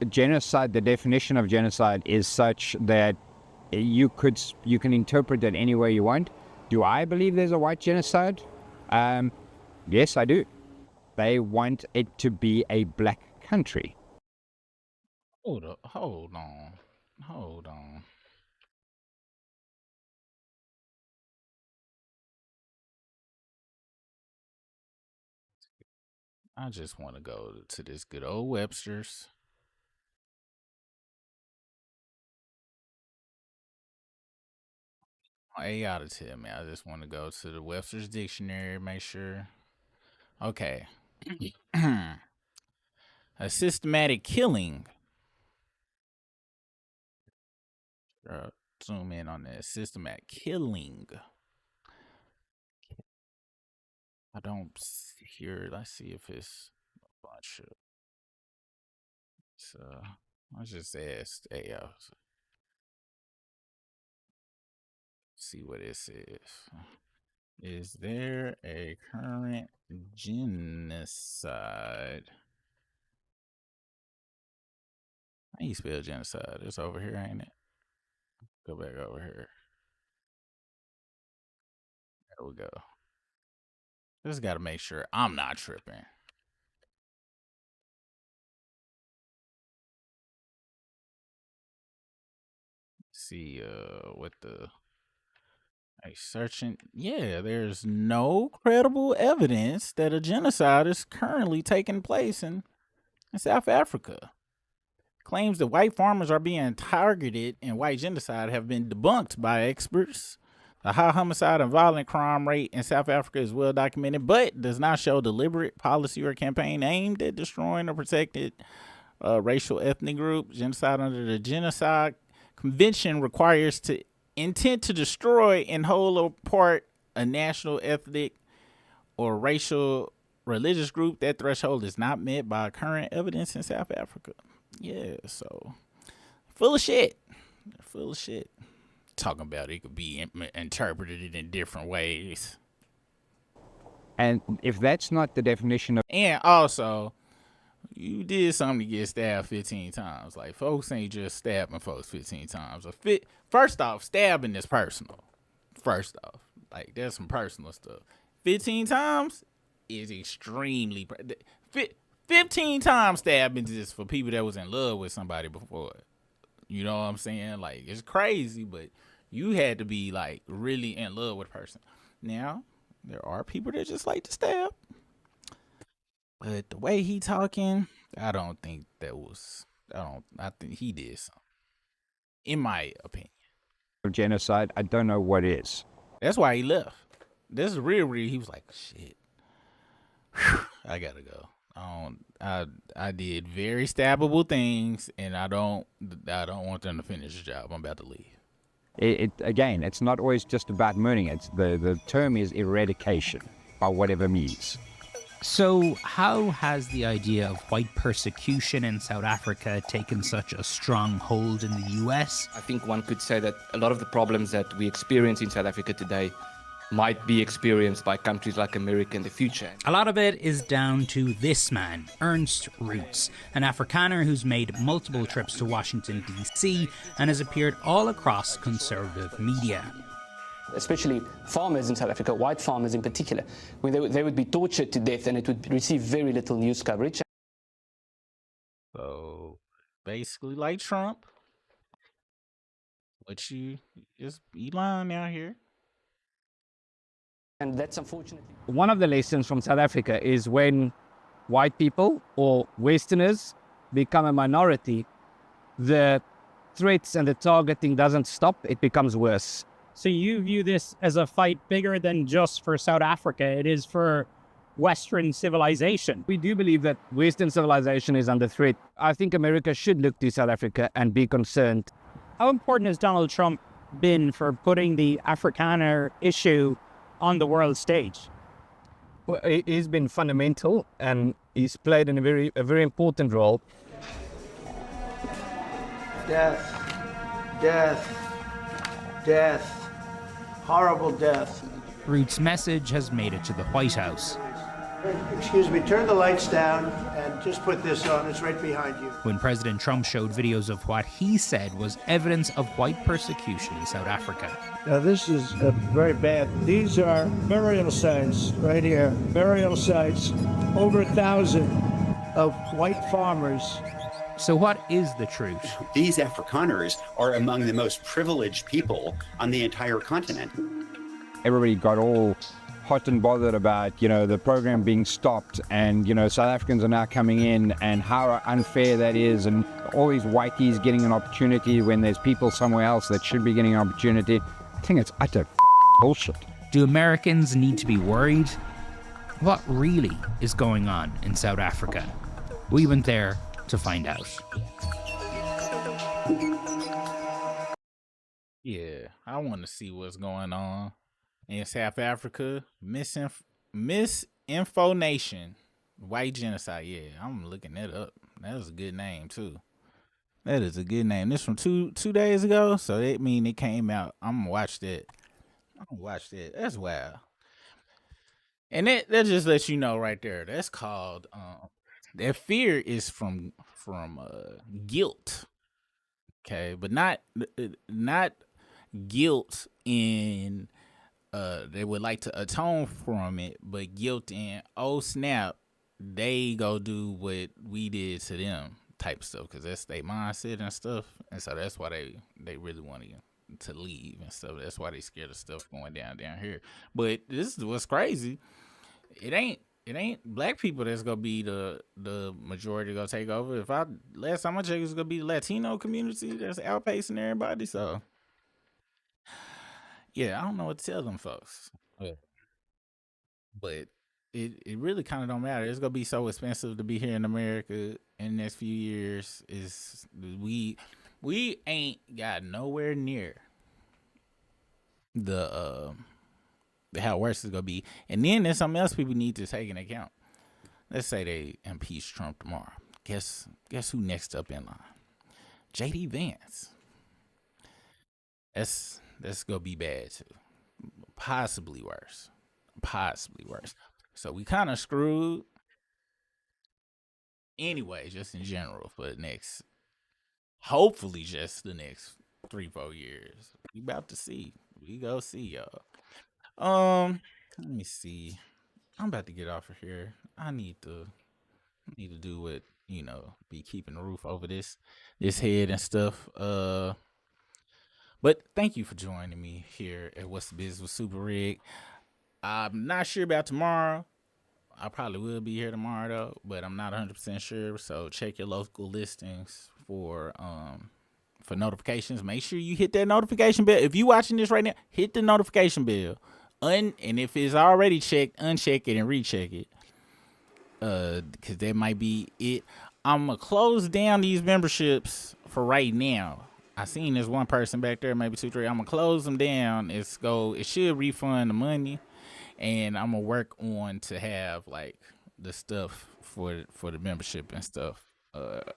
genocide, the definition of genocide is such that you can interpret it any way you want. Do I believe there's a white genocide? Yes, I do. They want it to be a black country. Hold on. I just want to go to this good old Webster's. AI to tell me. I just want to go to the Webster's dictionary, make sure. Okay. A systematic killing. Zoom in on that. Systematic killing. I don't hear. Let's see if it's a bunch of. So I just asked AI. See what it says. Is there a current genocide? How you spell genocide? It's over here, ain't it? Go back over here. There we go. Just got to make sure I'm not tripping. See what the searching. Yeah, there's no credible evidence that a genocide is currently taking place in South Africa. Claims that white farmers are being targeted in white genocide have been debunked by experts. The high homicide and violent crime rate in South Africa is well documented, but does not show deliberate policy or campaign aimed at destroying or protecting racial ethnic group. Genocide under the Genocide Convention requires to intent to destroy in whole or part a national, ethnic, or racial religious group. That threshold is not met by current evidence in South Africa. Yeah, so full of shit. Talking about it could be interpreted in different ways. And if that's not the definition of... And also, you did something to get stabbed 15 times. Like, folks ain't just stabbing folks 15 times. First off, stabbing is personal. First off, like, there's some personal stuff. 15 times is extremely... 15 times stabbings is for people that was in love with somebody before. You know what I'm saying? Like, it's crazy, but you had to be, like, really in love with a person. Now, there are people that just like to stab. But the way he talking, I don't think that was. I think he did something. In my opinion, Genocide, I don't know what is. that's why he left. This is real. He was like, shit. I gotta go. I did very stabbable things, and I don't want them to finish the job. I'm about to leave. Again, it's not always just about murdering. It's the term is eradication, by whatever means. So, how has the idea of white persecution in South Africa taken such a strong hold in the US? I think one could say that a lot of the problems that we experience in South Africa today might be experienced by countries like America in the future. A lot of it is down to this man, Ernst Roots, an Afrikaner who's made multiple trips to Washington, D.C. and has appeared all across conservative media. Especially farmers in South Africa, white farmers in particular, when they would be tortured to death and it would receive very little news coverage. So, basically like Trump, which is Elon out here. And that's unfortunately one of the lessons from South Africa is when white people or Westerners become a minority, the threats and the targeting doesn't stop, it becomes worse. So you view this as a fight bigger than just for South Africa. It is for Western civilization. We do believe that Western civilization is under threat. I think America should look to South Africa and be concerned. How important has Donald Trump been for putting the Afrikaner issue on the world stage? Well, he's been fundamental and he's played a very important role. Death, death, death, horrible death. Roots' message has made it to the White House. Excuse me, turn the lights down and just put this on. It's right behind you. When President Trump showed videos of what he said was evidence of white persecution in South Africa. Now this is very bad. These are burial sites right here. Burial sites, over 1,000 of white farmers. So what is the truth? These Afrikaners are among the most privileged people on the entire continent. Everybody got all hot and bothered about, the program being stopped and, South Africans are now coming in and how unfair that is and all these whiteys getting an opportunity when there's people somewhere else that should be getting an opportunity. I think it's utter bullshit. Do Americans need to be worried? What really is going on in South Africa? We went there to find out. Yeah, I want to see what's going on in South Africa. Misinfo Nation, white genocide. Yeah, I'm looking that up. That was a good name too. That is a good name. This from two days ago, so that mean it came out. I'm gonna watch that. That's wild. And that just lets you know right there. That's called that fear is from guilt. Okay, but not guilt in they would like to atone from it, but guilt in, oh snap, they go do what we did to them type stuff, because that's their mindset and stuff, and so that's why they really want to leave and stuff. That's why they scared of stuff going down here. But this is what's crazy. It ain't black people that's gonna be the majority gonna take over. Last time I checked, it's gonna be the Latino community that's outpacing everybody. So yeah, I don't know what to tell them folks. But it really kind of don't matter. It's gonna be so expensive to be here in America in the next few years. We ain't got nowhere near the how worse it's gonna be. And then there's something else people need to take into account. Let's say they impeach Trump tomorrow. Guess who next up in line? J.D. Vance. That's gonna be bad too. Possibly worse. So we kind of screwed. Anyway, just in general for the next, hopefully just the next 3-4 years. We about to see. We go see y'all. Let me see. I'm about to get off of here. I need to do what, be keeping the roof over this head and stuff. But thank you for joining me here at What's the Biz with Super Rig. I'm not sure about tomorrow. I probably will be here tomorrow though, but I'm not 100% sure. So check your local listings for notifications. Make sure you hit that notification bell. If you watching this right now, hit the notification bell. And if it's already checked, uncheck it and recheck it. Because that might be it. I'm gonna close down these memberships for right now. I seen this one person back there, maybe 2, 3. I'm gonna close them down. It should refund the money, and I'm gonna work on to have like the stuff for the membership and stuff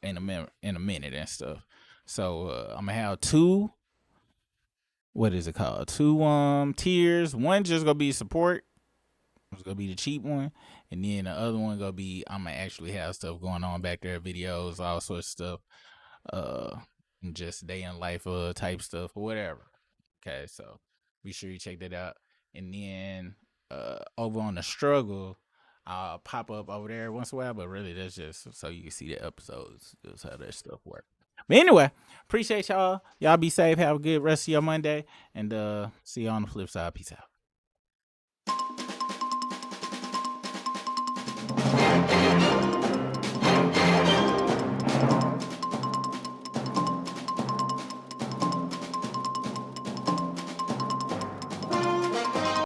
in a minute and stuff. So I'm gonna have 2. What is it called? 2 tiers. One just gonna be support. It's gonna be the cheap one, and then the other one gonna be I'm gonna actually have stuff going on back there, videos, all sorts of stuff, and just day in life type stuff or whatever. Okay, so be sure you check that out. And then over on the struggle, I'll pop up over there once in a while, but really that's just so you can see the episodes. That's how that stuff works. But anyway, appreciate y'all. Y'all be safe. Have a good rest of your Monday, and see you on the flip side. Peace out.